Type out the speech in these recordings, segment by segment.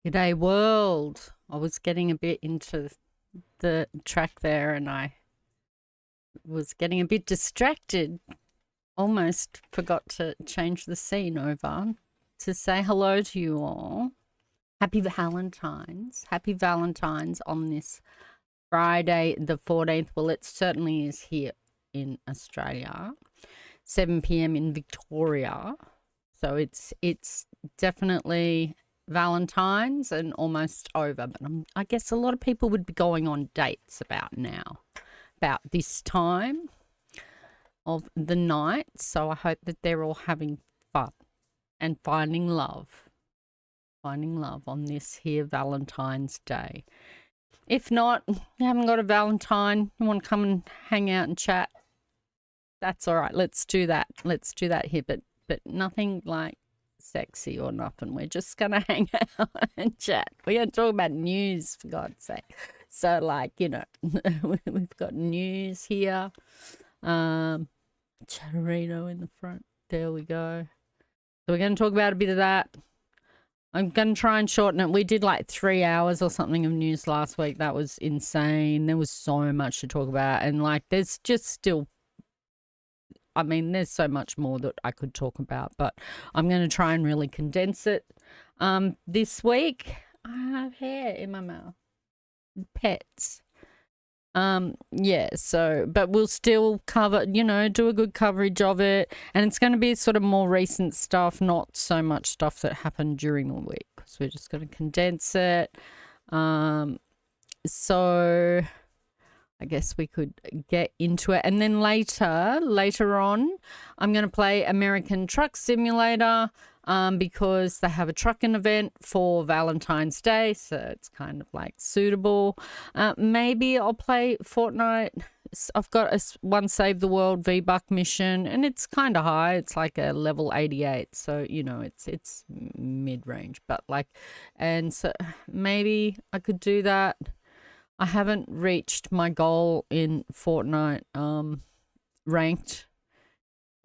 G'day world. I was getting a bit into the track there and I was getting a bit distracted. Almost forgot to change the scene over to say hello to you all. Happy Valentines. Happy Valentines on this Friday the 14th. Well, it certainly is here in Australia. 7 p.m. in Victoria. So it's definitely Valentine's and almost over, but I guess a lot of people would be going on dates about this time of the night. So I hope that they're all having fun and finding love on this here Valentine's Day. If not, you haven't got a Valentine, you want to come and hang out and chat, that's all right. Let's do that here, but nothing like sexy or nothing. We're just gonna hang out and chat. We're gonna talk about news, for God's sake. So, like, you know, we've got news here. Chatterino in the front. There we go. So we're gonna talk about a bit of that. I'm gonna try and shorten it. We did like 3 hours or something of news last week. That was insane. There was so much to talk about, and like, there's just still. I mean, there's so much more that I could talk about, but I'm going to try and really condense it. This week, I have hair in my mouth. Pets. Yeah, so, but we'll still cover, you know, do a good coverage of it. And it's going to be sort of more recent stuff, not so much stuff that happened during the week, because we're just going to condense it. So I guess we could get into it. And then later on, I'm going to play American Truck Simulator because they have a trucking event for Valentine's Day. So it's kind of like suitable. Maybe I'll play Fortnite. I've got one Save the World VBuck mission, and it's kind of high. It's like a level 88. So, you know, it's mid-range. But like, and so maybe I could do that. I haven't reached my goal in Fortnite ranked.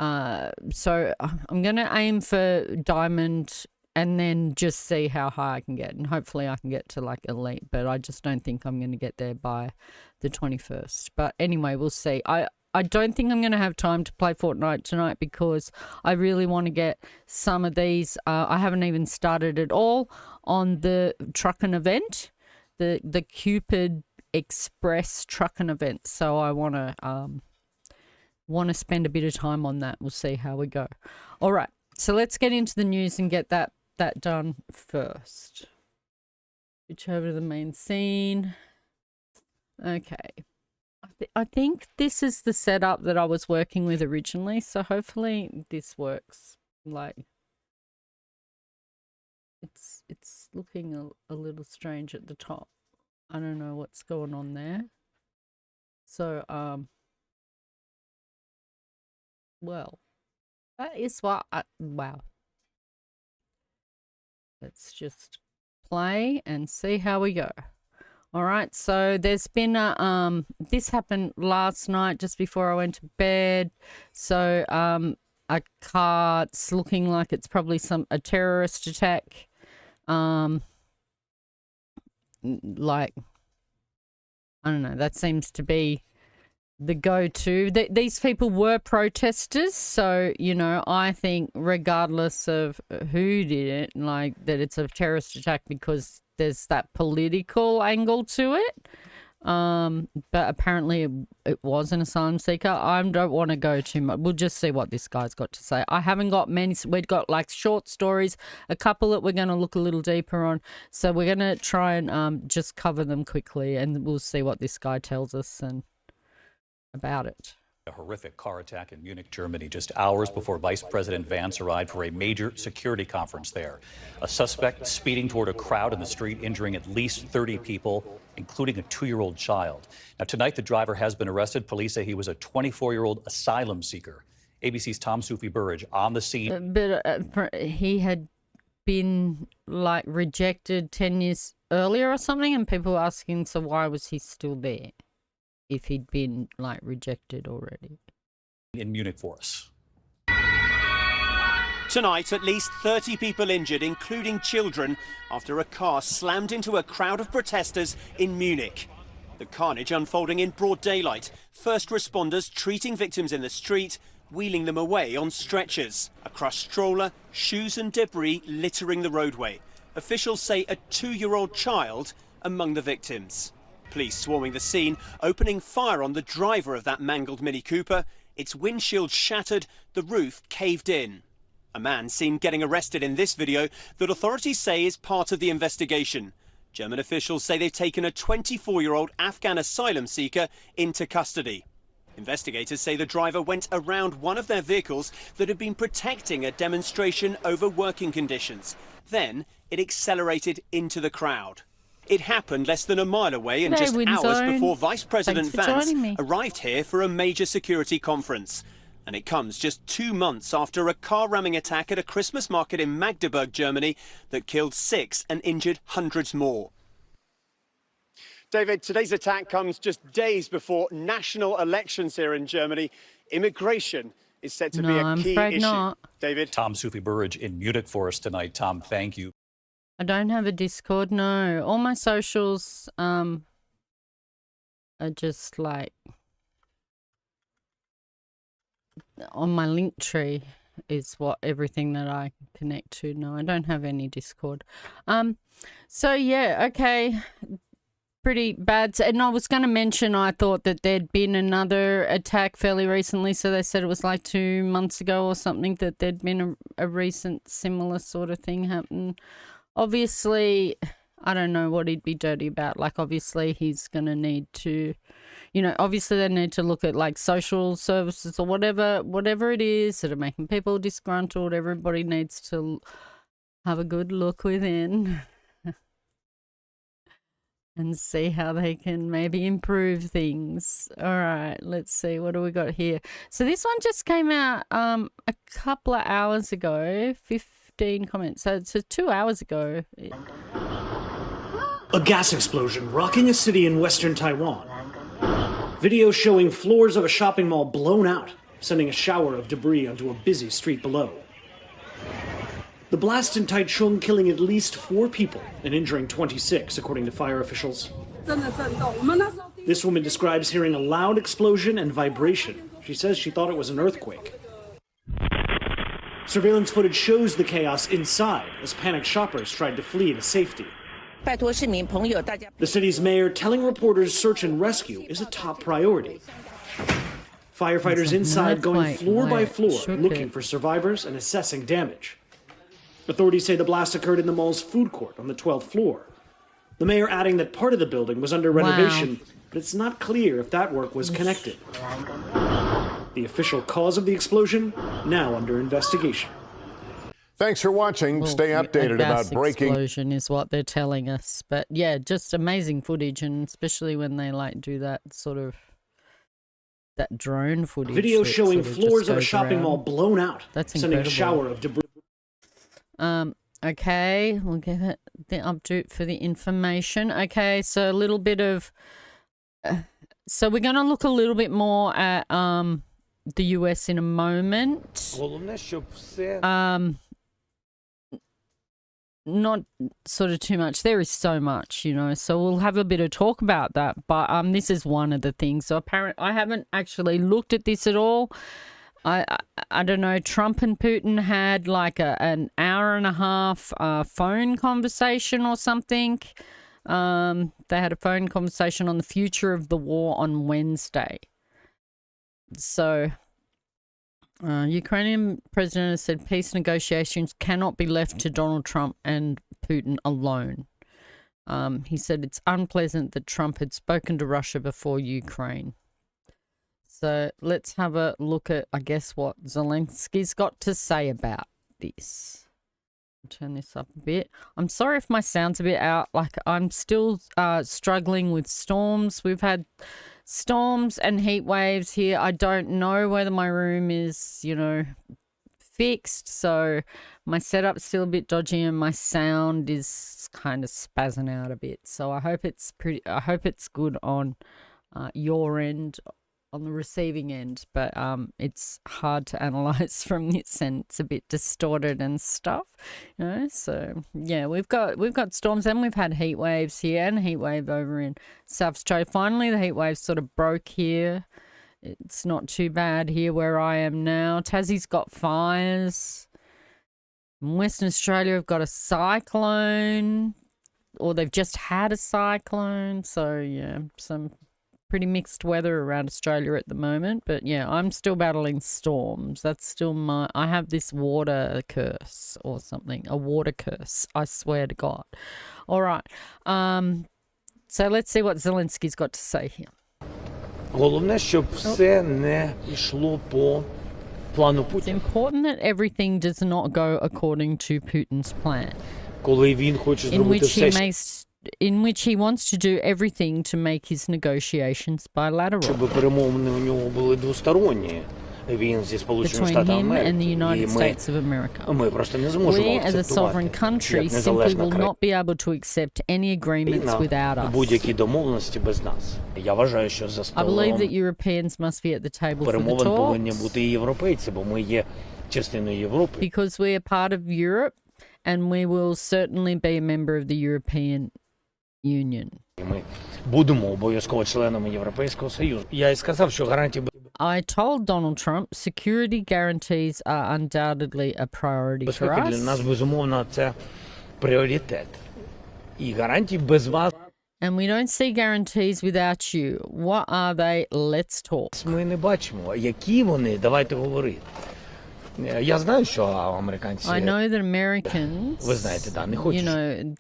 So I'm going to aim for diamond and then just see how high I can get. And hopefully I can get to like elite, but I just don't think I'm going to get there by the 21st. But anyway, we'll see. I don't think I'm going to have time to play Fortnite tonight because I really want to get some of these. I haven't even started at all on the Truckin event. The Cupid Express trucking event, so I want to spend a bit of time on that. We'll see how we go. All right, so let's get into the news and get that done first. Switch over to the main scene. Okay, I think this is the setup that I was working with originally, so hopefully this works. Like, it's looking a little strange at the top. I don't know what's going on there. So, well, that is what wow. Let's just play and see how we go. All right, so there's been a, this happened last night just before I went to bed. So, a car, it's looking like it's probably a terrorist attack. Like, I don't know, that seems to be the go-to. These people were protesters, so, you know, I think regardless of who did it, like, that it's a terrorist attack because there's that political angle to it. But apparently it was an asylum seeker. I don't want to go too much. We'll just see what this guy's got to say. I haven't got many. We've got like short stories, a couple that we're going to look a little deeper on. So we're going to try and just cover them quickly, and we'll see what this guy tells us and about it. A horrific car attack in Munich, Germany, just hours before Vice President Vance arrived for a major security conference there. A suspect speeding toward a crowd in the street, injuring at least 30 people, including a 2-year-old child. Now, tonight, the driver has been arrested. Police say he was a 24-year-old asylum seeker. ABC's Tom Sufi Burridge on the scene. But he had been, like, rejected 10 years earlier or something, and people were asking, so why was he still there if he'd been, like, rejected already? In Munich for us. Tonight, at least 30 people injured, including children, after a car slammed into a crowd of protesters in Munich. The carnage unfolding in broad daylight. First responders treating victims in the street, wheeling them away on stretchers. A crushed stroller, shoes and debris littering the roadway. Officials say a 2-year-old child among the victims. Police swarming the scene, opening fire on the driver of that mangled Mini Cooper. Its windshield shattered, the roof caved in. A man seen getting arrested in this video that authorities say is part of the investigation. German officials say they've taken a 24-year-old Afghan asylum seeker into custody. Investigators say the driver went around one of their vehicles that had been protecting a demonstration over working conditions. Then it accelerated into the crowd. It happened less than a mile away and just hours before Vice President Vance arrived here for a major security conference. And it comes just 2 months after a car-ramming attack at a Christmas market in Magdeburg, Germany, that killed 6 and injured hundreds more. David, today's attack comes just days before national elections here in Germany. Immigration is set to be a key issue. Not. David? Tom Sufi-Burridge in Munich for us tonight. Tom, thank you. I don't have a Discord, no. All my socials are just like on my link tree is what everything that I connect to. No, I don't have any Discord. So yeah, okay. Pretty bad. And I was going to mention, I thought that there'd been another attack fairly recently. So they said it was like 2 months ago or something that there'd been a recent similar sort of thing happen. Obviously, I don't know what he'd be dirty about. Like, obviously, he's going to need to, you know, obviously they need to look at like social services or whatever it is that are making people disgruntled. Everybody needs to have a good look within and see how they can maybe improve things. All right, let's see. What do we got here? So this one just came out a couple of hours ago, 15 comments. So it's 2 hours ago. A gas explosion rocking a city in western Taiwan. Video showing floors of a shopping mall blown out, sending a shower of debris onto a busy street below. The blast in Taichung killing at least 4 people and injuring 26, according to fire officials. This woman describes hearing a loud explosion and vibration. She says she thought it was an earthquake. Surveillance footage shows the chaos inside as panicked shoppers tried to flee to safety. The city's mayor telling reporters search and rescue is a top priority. Firefighters inside going floor by floor looking for survivors and assessing damage. Authorities say the blast occurred in the mall's food court on the 12th floor. The mayor adding that part of the building was under renovation, but it's not clear if that work was connected. The official cause of the explosion now under investigation. Thanks for watching. Stay updated about breaking. Explosion is what they're telling us, but yeah, just amazing footage, and especially when they like do that sort of that drone footage. Video showing floors of a shopping mall blown out. That's sending incredible. A shower of debris. Okay, we'll give it the update for the information. Okay, so a little bit of so we're going to look a little bit more at the US in a moment. Not sort of too much. There is so much, you know, so we'll have a bit of talk about that. But this is one of the things. So apparently I haven't actually looked at this at all. I don't know, Trump and Putin had like an hour and a half phone conversation or something. They had a phone conversation on the future of the war on Wednesday. So Ukrainian president has said peace negotiations cannot be left to Donald Trump and Putin alone. He said it's unpleasant that Trump had spoken to Russia before Ukraine. So let's have a look at, I guess, what Zelensky's got to say about this. Turn this up a bit. I'm sorry if my sound's a bit out. Like, I'm still struggling with storms. We've had storms and heat waves here. I don't know whether my room is, you know, fixed. So my setup's still a bit dodgy and my sound is kind of spazzing out a bit. So I hope it's good on your end on the receiving end, but it's hard to analyze from this, and it's a bit distorted and stuff, you know. So yeah, we've got storms, and we've had heat waves here and a heat wave over in South Australia. Finally, the heat wave sort of broke here. It's not too bad here where I am now. Tassie's got fires. In Western Australia, we've got a cyclone, or they've just had a cyclone. So yeah, some pretty mixed weather around Australia at the moment. But yeah, I'm still battling storms. That's still I have this water curse or something, a water curse, I swear to God. All right. So let's see what Zelensky's got to say here. Головне, щоб все не йшло по плану It's Путіна. important that everything does not go according to Putin's plan, Коли він хоче зробити все, in which he wants to do everything to make his negotiations bilateral щоб перемовини у нього були двосторонні. Він зі Сполученими between Штатами him and the Америки. United І States of America. ми просто не зможемо We, as a sovereign акцептувати, country, як simply незалежна will not be able to accept any agreements without країна us. будь-які домовленості без нас. Я вважаю, що за I believe that столом Europeans must be at the table for the перемовин повинні talks бути і європейці, бо ми є частиною Європи. because we are part of Europe, and we will certainly be a member of the European Union. І ми будемо обов'язково членами Європейського Союзу. Я і сказав, що гарантії I told Donald Trump security guarantees are undoubtedly a priority for безпеки для нас, us, безумовно, це пріоритет. І гарантії без вас and we don't see guarantees without you. What are they? Let's talk. ми не бачимо. Які вони? Давайте говорити. Я знаю, що американці, I know that Americans, ви знаєте, да, не хочуть. you know,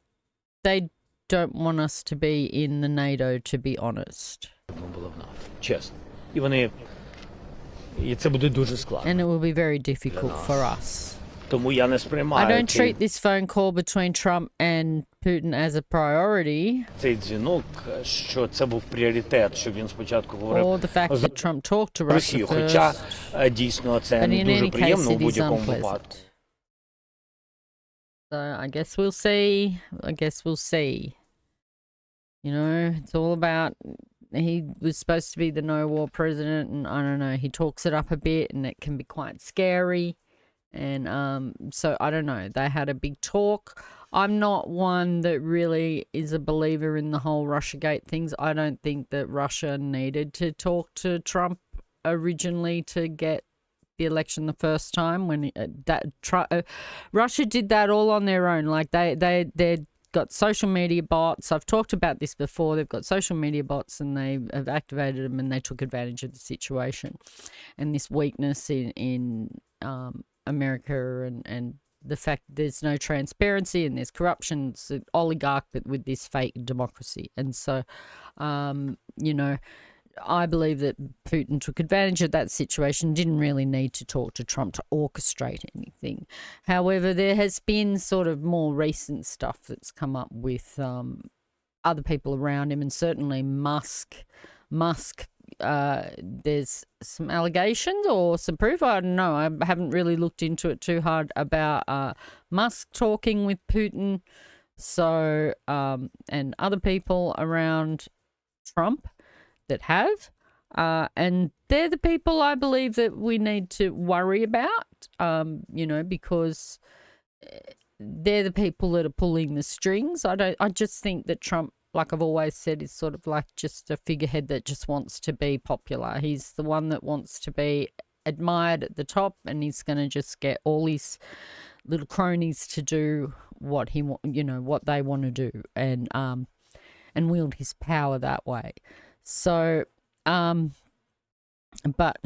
they don't want us to be in the NATO, to be honest. Ми були в НАТО, чесно. І це буде дуже складно. And it will be very difficult for us. Тому я не I сприймаю don't treat this phone call between Trump and Putin as a priority, цей дзвінок, що це був пріоритет, що він спочатку говорив or the fact з that Trump talked to Russia Росією. Хоча first. дійсно це But не in дуже any case, приємно у it is будь-якому unpleasant. випадку. So I guess we'll see. I guess we'll see. You know, it's all about, he was supposed to be the no war president, and I don't know, he talks it up a bit, and it can be quite scary. And so I don't know, they had a big talk. I'm not one that really is a believer in the whole Russiagate things. I don't think that Russia needed to talk to Trump originally to get the election the first time. When Russia did that all on their own. Like they'd got social media bots. I've talked about this before. They've got social media bots, and they have activated them, and they took advantage of the situation and this weakness in America and the fact there's no transparency and there's corruption. It's an oligarch, but with this fake democracy. And so, you know, I believe that Putin took advantage of that situation, didn't really need to talk to Trump to orchestrate anything. However, there has been sort of more recent stuff that's come up with other people around him, and certainly Musk, there's some allegations or some proof. I don't know. I haven't really looked into it too hard about Musk talking with Putin. So, and other people around Trump that have. And they're the people I believe that we need to worry about, you know, because they're the people that are pulling the strings. I just think that Trump, like I've always said, is sort of like just a figurehead that just wants to be popular. He's the one that wants to be admired at the top, and he's going to just get all his little cronies to do what what they want to do, and wield his power that way. So, but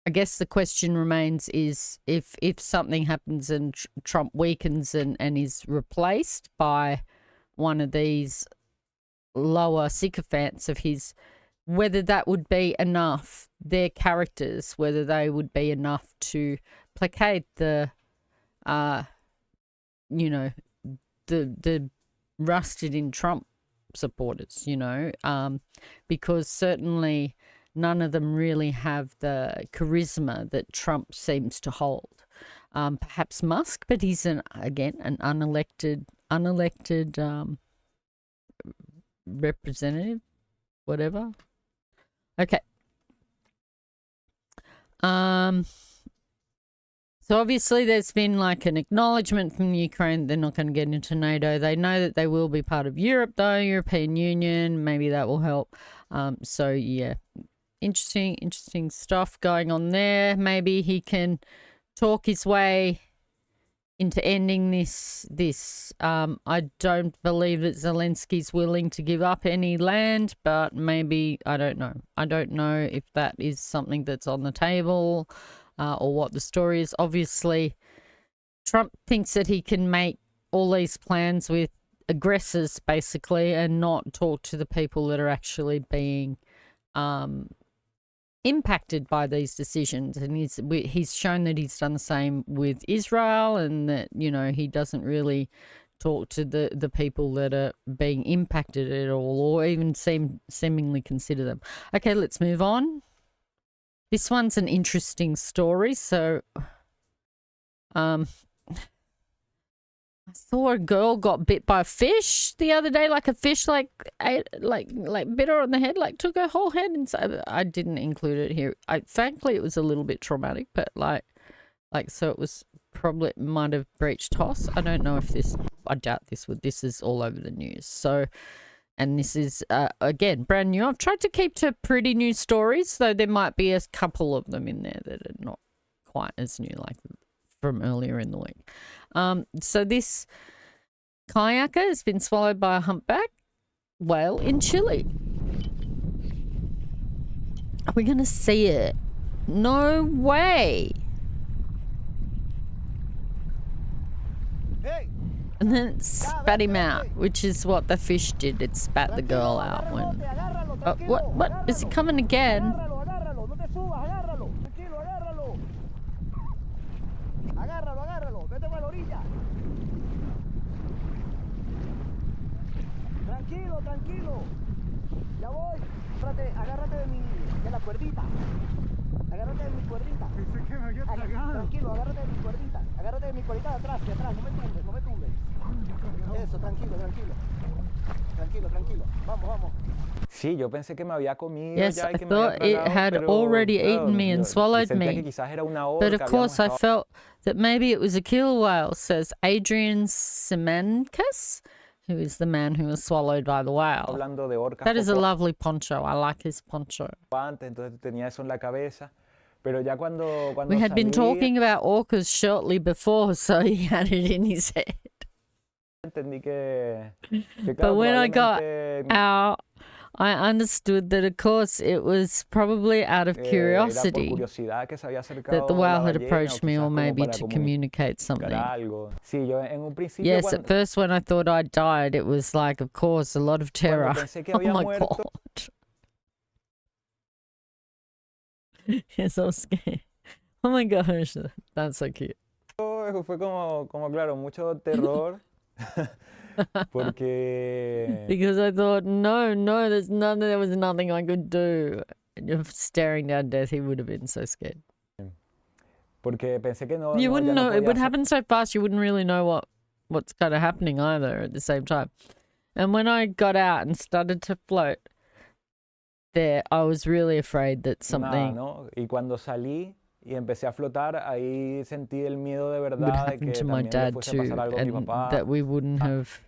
I guess the question remains is if something happens and Trump weakens and is replaced by one of these lower sycophants of his, whether that would be enough, their characters, whether they would be enough to placate the, you know, the rusted in Trump supporters, you know, because certainly none of them really have the charisma that Trump seems to hold. Perhaps Musk, but he's an unelected representative, whatever. Okay. So obviously there's been like an acknowledgement from Ukraine they're not going to get into NATO. They know that they will be part of Europe though, European Union. Maybe that will help. So yeah, interesting stuff going on there. Maybe he can talk his way into ending this. I don't believe that Zelensky's willing to give up any land, but maybe, I don't know. I don't know if that is something that's on the table. Or what the story is. Obviously, Trump thinks that he can make all these plans with aggressors, basically, and not talk to the people that are actually being impacted by these decisions. And he's shown that he's done the same with Israel, and that, you know, he doesn't really talk to the people that are being impacted at all, or even seemingly consider them. Okay, let's move on. This one's an interesting story. So, I saw a girl got bit by a fish the other day. Like a fish, like bit her on the head, like took her whole head. And so I didn't include it here. Frankly, it was a little bit traumatic, but like so it was probably might have breached Hoss. I don't know if this. I doubt this would. This is all over the news. So. And this is, again, brand new. I've tried to keep to pretty new stories, though there might be a couple of them in there that are not quite as new, like from earlier in the week. So this kayaker has been swallowed by a humpback whale in Chile. Are we going to see it? No way. Hey! And then it spat him out, which is what the fish did. It spat the girl out when... what? Is it coming again? Tranquilo. Ya voy. Agárrate de la cuerdita. Agárrate de mi cuerdita. Pensé que me había tragado. Tranquilo, agárrate de mi cuerdita. Agárrate de mi cuerdita de atrás. No me tumbes. Eso, tranquilo. Vamos. Sí, yo pensé que me había comido. Yes, I thought it had already eaten me and swallowed me. But of course I felt that maybe it was a killer whale, says Adrian Simancas, who is the man who was swallowed by the whale. That is a lovely poncho. I like his poncho. We had been talking about orcas shortly before, so he had it in his head. But when I got out, I understood that, of course, it was probably out of curiosity that the whale had approached me, or maybe to communicate something. Yes, at first when I thought I died, it was like, of course, a lot of terror. Oh my God. Yes, I was scared. Oh my gosh, that's so cute. Fue como claro, mucho terror. Because I thought, no, there was nothing I could do. And you're staring down death, he would have been so scared. You wouldn't know, it would happen so fast, you wouldn't really know what's kind of happening either at the same time. And when I got out and started to float there, I was really afraid that something would happen to my dad too, and that we wouldn't have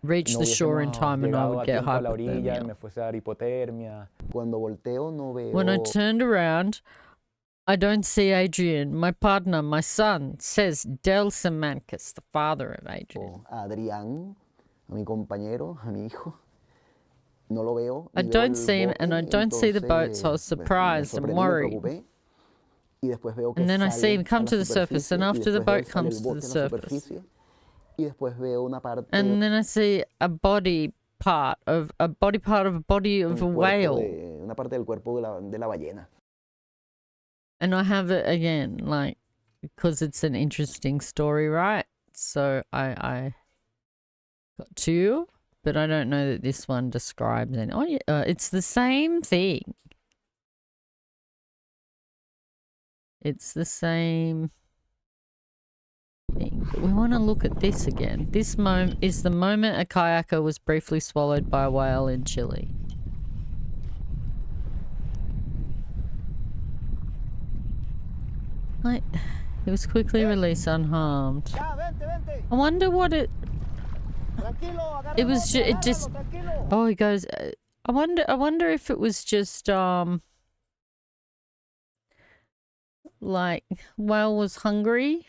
reached the shore in time and I would get hypothermia. When I turned around, I don't see Adrian, my partner, my son, says Del Simancas, the father of Adrian. I don't see him and I don't see the boat, so I was surprised and worried. And then I see him come to the surface, and after the boat comes to the surface, and then I see a body part of a body of a whale. And I have it again, like, because it's an interesting story, right? So I got two, but I don't know that this one describes any. Oh yeah, it's the same thing. It's the same thing. But we want to look at this again. This is the moment a kayaker was briefly swallowed by a whale in Chile. Like, he was quickly released unharmed. I wonder what it was. It just. Oh, he goes. I wonder if it was just like whale was hungry.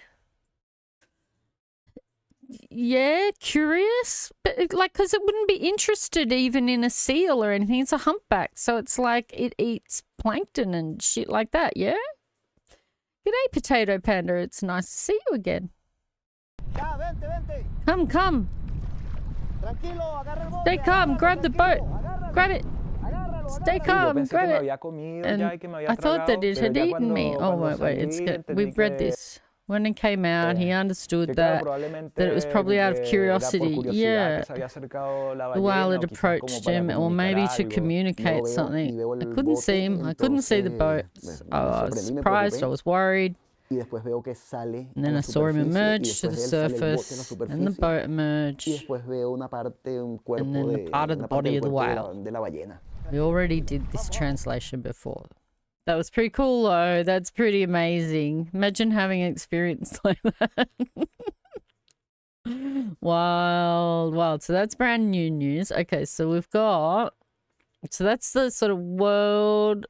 Yeah, curious, but like, because it wouldn't be interested even in a seal or anything. It's a humpback, so it's like it eats plankton and shit like that. Yeah. G'day, Potato Panda. It's nice to see you again. Come. Stay calm. Grab the boat. Grab it. Stay calm. Grab it. And I thought that it had eaten me. Oh, wait. It's good. We've read this. When it came out, he understood that it was probably out of curiosity. Yeah. The whale had approached him, or maybe to communicate something. I couldn't see him. I couldn't see the boat. I was surprised. I was worried. And then I saw him emerge to the surface, and the boat emerged, and then the part of the body of the whale. We already did this translation before. That was pretty cool, though. That's pretty amazing. Imagine having an experience like that. Wild. So that's brand new news. Okay, so we've got... So that's the sort of world...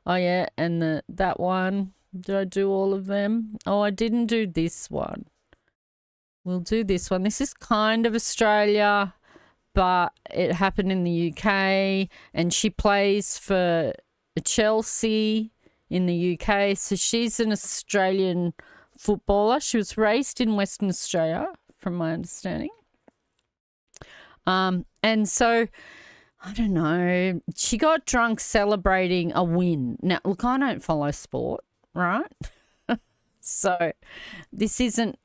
Oh, yeah, and that one. Did I do all of them? Oh, I didn't do this one. We'll do this one. This is kind of Australia, but it happened in the UK, and she plays for Chelsea in the UK. So she's an Australian footballer. She was raised in Western Australia, from my understanding. And so, I don't know, she got drunk celebrating a win. Now, look, I don't follow sport, right? So this isn't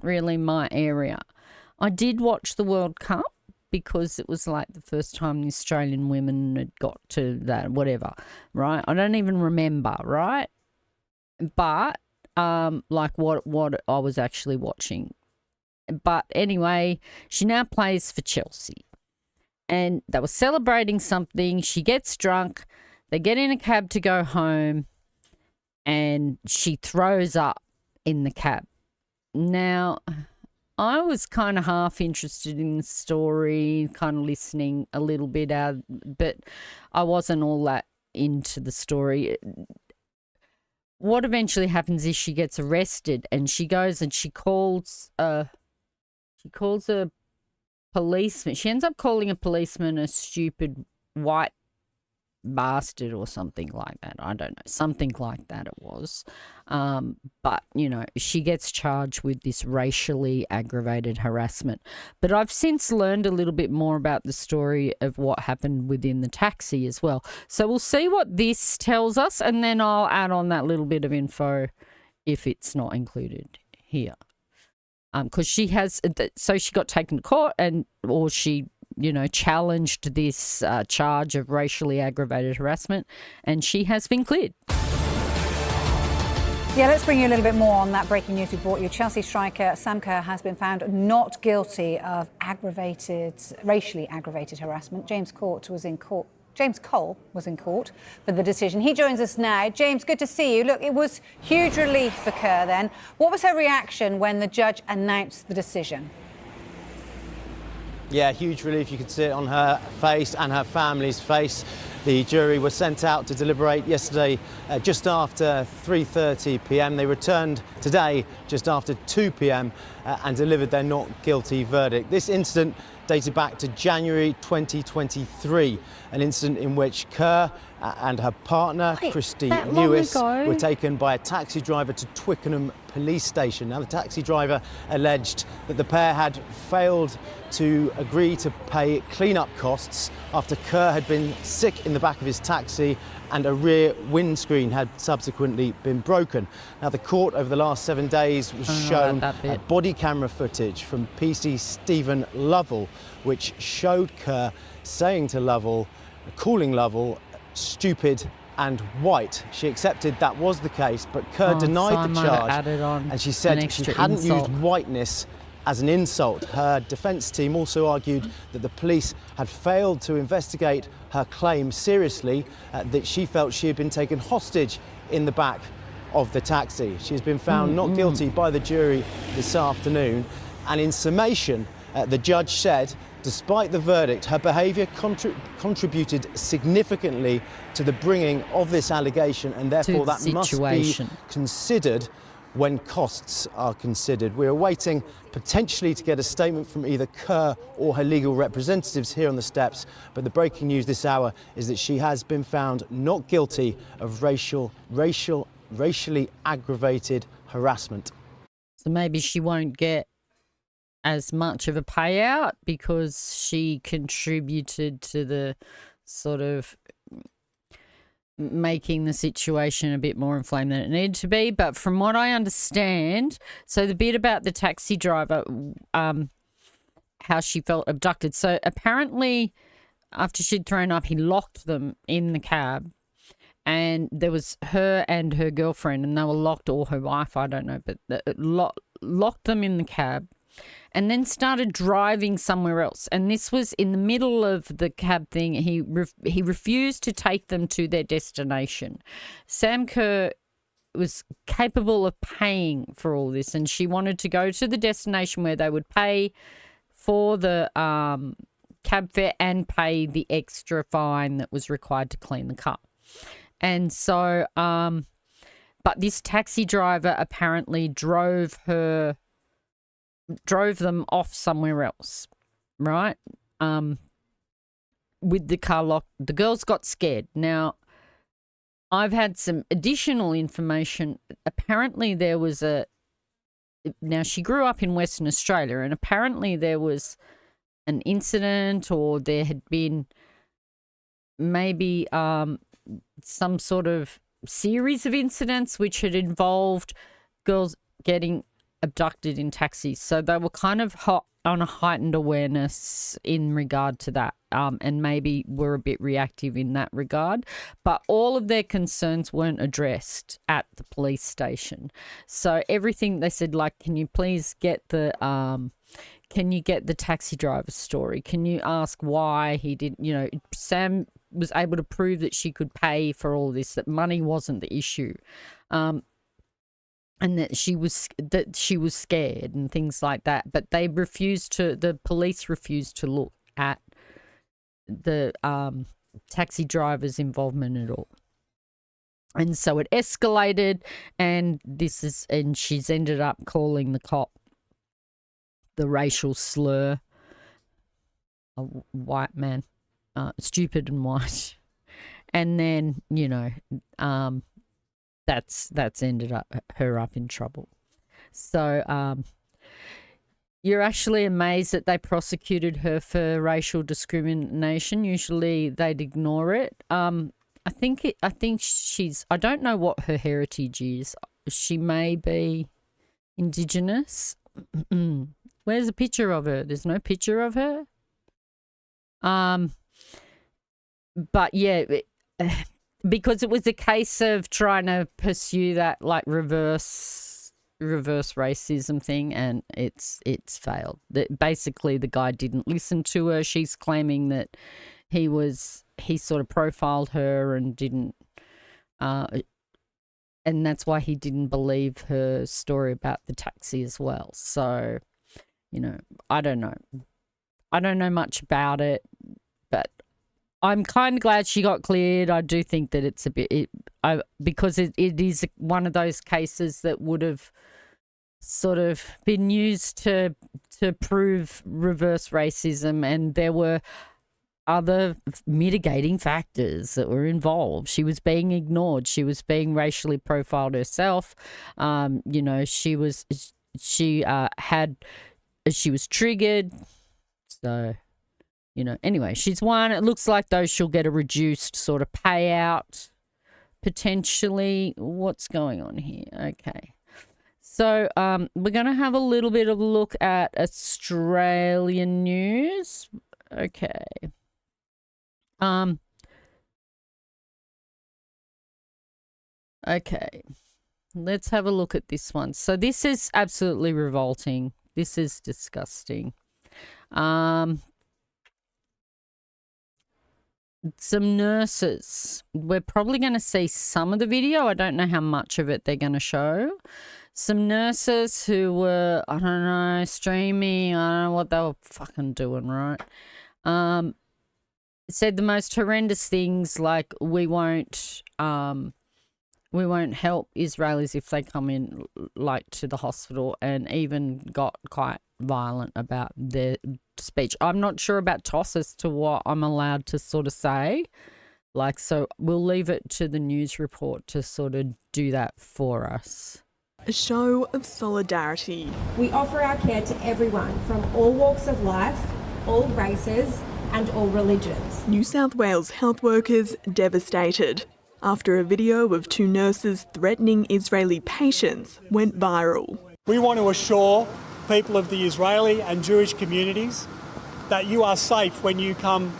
really my area. I did watch the World Cup, because it was like the first time the Australian women had got to that, whatever, right? I don't even remember, right? But like what I was actually watching. But anyway, she now plays for Chelsea, and they were celebrating something. She gets drunk. They get in a cab to go home, and she throws up in the cab. Now, I was kind of half interested in the story, kind of listening a little bit out, but I wasn't all that into the story. What eventually happens is she gets arrested, and she goes and she calls a policeman. She ends up calling a policeman a stupid white bastard or something like that. I don't know. Something like that it was. But, you know, she gets charged with this racially aggravated harassment. But I've since learned a little bit more about the story of what happened within the taxi as well. So we'll see what this tells us, and then I'll add on that little bit of info if it's not included here. Because she has, so she got taken to court, or she, you know, challenged this charge of racially aggravated harassment, and she has been cleared. Yeah, let's bring you a little bit more on that breaking news we brought you. Chelsea striker Sam Kerr has been found not guilty of racially aggravated harassment. James Cole was in court for the decision. He joins us now. James, good to see you. Look, it was huge relief for Kerr then. What was her reaction when the judge announced the decision? Yeah, huge relief. You could see it on her face and her family's face. The jury was sent out to deliberate yesterday just after 3:30 p.m. They returned today just after 2 p.m. And delivered their not guilty verdict. This incident dated back to January 2023, an incident in which Kerr and her partner, Christy Lewis, were taken by a taxi driver to Twickenham police station. Now, the taxi driver alleged that the pair had failed to agree to pay clean-up costs after Kerr had been sick in the back of his taxi and a rear windscreen had subsequently been broken. Now, the court over the last 7 days was shown body camera footage from PC Stephen Lovell, which showed Kerr saying to Lovell, calling Lovell stupid and white. She accepted that was the case, but Kerr denied the charge, and she said she hadn't used whiteness as an insult. Her defence team also argued that the police had failed to investigate her claim seriously, that she felt she had been taken hostage in the back of the taxi. She's been found not guilty by the jury this afternoon, and in summation, the judge said, despite the verdict, her behaviour contributed significantly to the bringing of this allegation, and therefore that must be considered when costs are considered. We're waiting potentially to get a statement from either Kerr or her legal representatives here on the steps, but the breaking news this hour is that she has been found not guilty of racially aggravated harassment. So maybe she won't get as much of a payout because she contributed to the sort of making the situation a bit more inflamed than it needed to be. But from what I understand, so the bit about the taxi driver, how she felt abducted. So apparently after she'd thrown up, he locked them in the cab, and there was her and her girlfriend, and they were locked, or her wife, I don't know, but locked them in the cab, and then started driving somewhere else. And this was in the middle of the cab thing. He refused to take them to their destination. Sam Kerr was capable of paying for all this, and she wanted to go to the destination where they would pay for the cab fare and pay the extra fine that was required to clean the car. And so, but this taxi driver apparently drove them off somewhere else, right? With the car locked. The girls got scared. Now, I've had some additional information. Apparently there was now she grew up in Western Australia, and apparently there was an incident, or there had been maybe some sort of series of incidents which had involved girls getting abducted in taxis. So they were kind of on a heightened awareness in regard to that, and maybe were a bit reactive in that regard. But all of their concerns weren't addressed at the police station. So everything they said, like, can you please get the taxi driver's story? Can you ask why he didn't, Sam was able to prove that she could pay for all this, that money wasn't the issue. And that she was scared and things like that. But the police refused to look at the taxi driver's involvement at all. And so it escalated, and she's ended up calling the cop the racial slur, a white man, stupid and white. And then, that's ended her up in trouble. So you're actually amazed that they prosecuted her for racial discrimination. Usually they'd ignore it. I think she's, I don't know what her heritage is. She may be Indigenous. Where's a picture of her? There's no picture of her. But yeah, because it was a case of trying to pursue that like reverse racism thing, and it's failed. Basically the guy didn't listen to her. She's claiming that he sort of profiled her and didn't, and that's why he didn't believe her story about the taxi as well. So, I don't know. I don't know much about it, but I'm kind of glad she got cleared. I do think that it's a bit, because it is one of those cases that would have sort of been used to prove reverse racism, and there were other mitigating factors that were involved. She was being ignored. She was being racially profiled herself. She was triggered. So, anyway, she's won. It looks like, though, she'll get a reduced sort of payout, potentially. What's going on here? Okay. So we're going to have a little bit of a look at Australian news. Okay. Okay. Let's have a look at this one. So this is absolutely revolting. This is disgusting. some nurses. We're probably going to see some of the video. I don't know how much of it they're going to show. Some nurses who were, I don't know, streaming. I don't know what they were fucking doing, right? Said the most horrendous things like, we won't help Israelis if they come in, like, to the hospital, and even got quite violent about their speech. I'm not sure about toss as to what I'm allowed to sort of say. Like, so we'll leave it to the news report to sort of do that for us. A show of solidarity. We offer our care to everyone from all walks of life, all races and all religions. New South Wales health workers devastated after a video of two nurses threatening Israeli patients went viral. We want to assure people of the Israeli and Jewish communities that you are safe when you come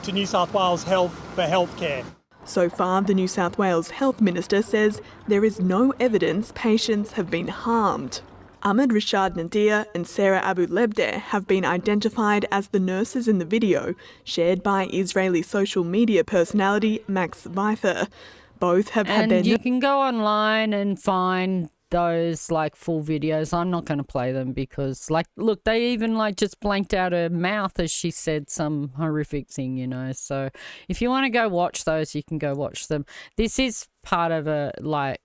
to New South Wales Health for healthcare. So far, the New South Wales Health Minister says there is no evidence patients have been harmed. Ahmed Rashad Nadir and Sarah Abu Lebdeh have been identified as the nurses in the video shared by Israeli social media personality Max Weifer. Both have had their... And you can go online and find those, like, full videos. I'm not going to play them because, like, look, they even, like, just blanked out her mouth as she said some horrific thing, you know. So if you want to go watch those, you can go watch them. This is part of a, like,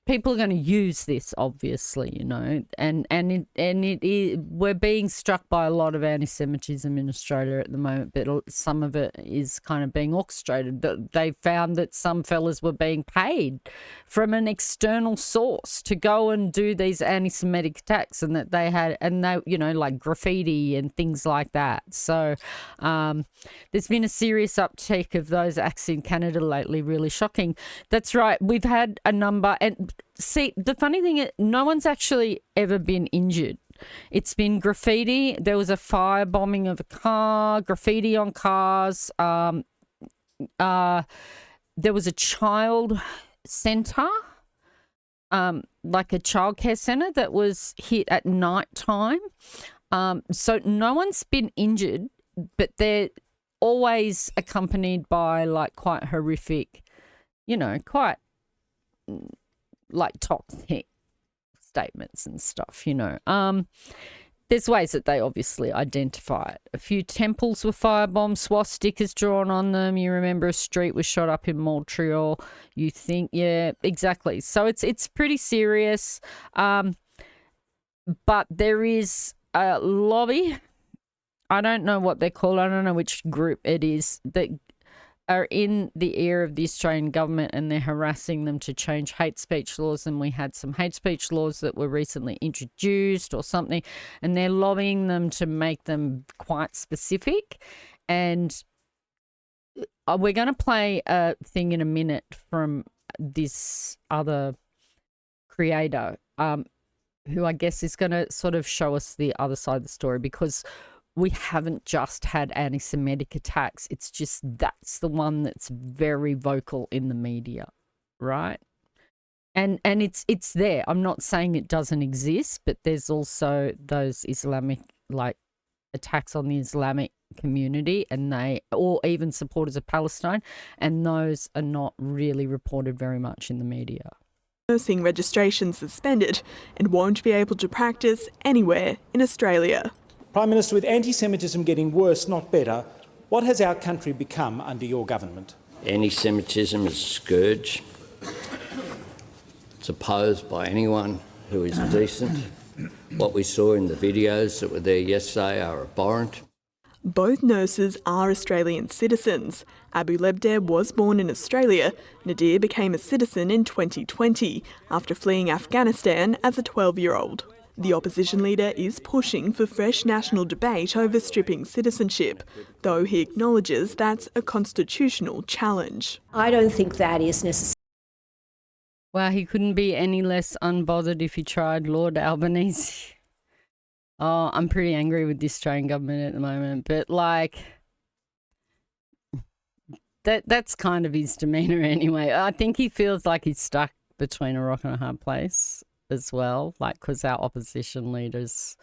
people are going to use this, obviously, you know, and it is, we're being struck by a lot of anti-Semitism in Australia at the moment, but some of it is kind of being orchestrated. They found that some fellas were being paid from an external source to go and do these anti-Semitic attacks, and that they had, and they, you know, like graffiti and things like that. So there's been a serious uptake of those acts in Canada lately, really shocking. That's right. We've had a number, and see, the funny thing is, no one's actually ever been injured. It's been graffiti. There was a firebombing of a car, graffiti on cars. There was a child centre, like a childcare centre that was hit at night time. So no one's been injured, but they're always accompanied by, like, quite horrific, you know, quite, like, toxic statements and stuff, you know. There's ways that they obviously identify it. A few temples were firebombed, swastikas drawn on them. You remember a street was shot up in Montreal. You think, yeah, exactly. So it's pretty serious. But there is a lobby. I don't know what they're called. I don't know which group it is that are in the ear of the Australian government, and they're harassing them to change hate speech laws. And we had some hate speech laws that were recently introduced or something, and they're lobbying them to make them quite specific. And we're going to play a thing in a minute from this other creator, who I guess is going to sort of show us the other side of the story, because we haven't just had anti-Semitic attacks. It's just that's the one that's very vocal in the media, right? And it's there. I'm not saying it doesn't exist, but there's also those Islamic, like, attacks on the Islamic community, and or even supporters of Palestine, and those are not really reported very much in the media. Nursing registration suspended and won't be able to practice anywhere in Australia. Prime Minister, with anti-Semitism getting worse, not better, what has our country become under your government? Anti-Semitism is a scourge. It's opposed by anyone who is decent. What we saw in the videos that were there yesterday are abhorrent. Both nurses are Australian citizens. Abu Lebdeh was born in Australia. Nadir became a citizen in 2020 after fleeing Afghanistan as a 12-year-old. The opposition leader is pushing for fresh national debate over stripping citizenship, though he acknowledges that's a constitutional challenge. I don't think that is necessary. Well, he couldn't be any less unbothered if he tried, Lord Albanese. Oh, I'm pretty angry with the Australian government at the moment, but, like, that's kind of his demeanour anyway. I think he feels like he's stuck between a rock and a hard place as well, like, because our opposition leaders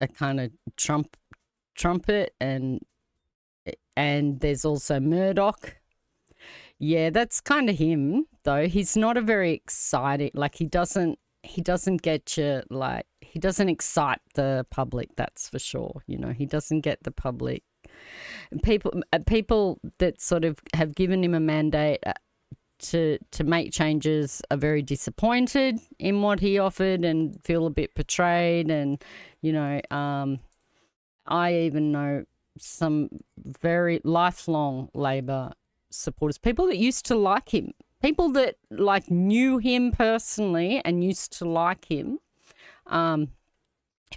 are kind of Trump trumpet, and there's also Murdoch. Yeah, that's kind of him, though. He's not a very exciting, like he doesn't get you, like he doesn't excite the public, that's for sure. You know, he doesn't get the public. People that sort of have given him a mandate to make changes are very disappointed in what he offered and feel a bit betrayed. And, you know, I even know some very lifelong Labor supporters, people that used to like him, people that like knew him personally and used to like him,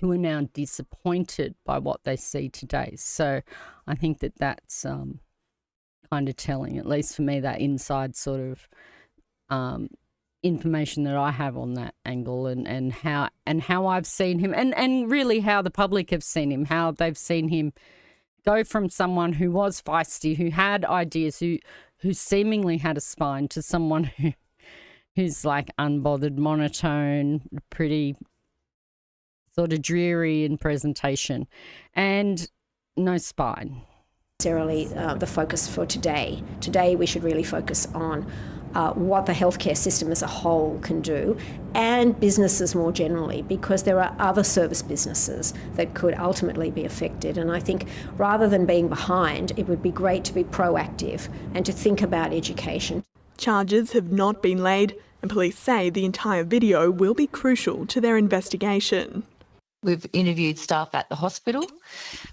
who are now disappointed by what they see today. So I think that that's kind of telling, at least for me, that inside sort of information that I have on that angle, and how I've seen him, and really how the public have seen him, how they've seen him go from someone who was feisty, who had ideas, who seemingly had a spine, to someone who's like unbothered, monotone, pretty sort of dreary in presentation, and no spine. Necessarily the focus for today. Today we should really focus on what the healthcare system as a whole can do, and businesses more generally, because there are other service businesses that could ultimately be affected. And I think rather than being behind, it would be great to be proactive and to think about education. Charges have not been laid, and police say the entire video will be crucial to their investigation. We've interviewed staff at the hospital,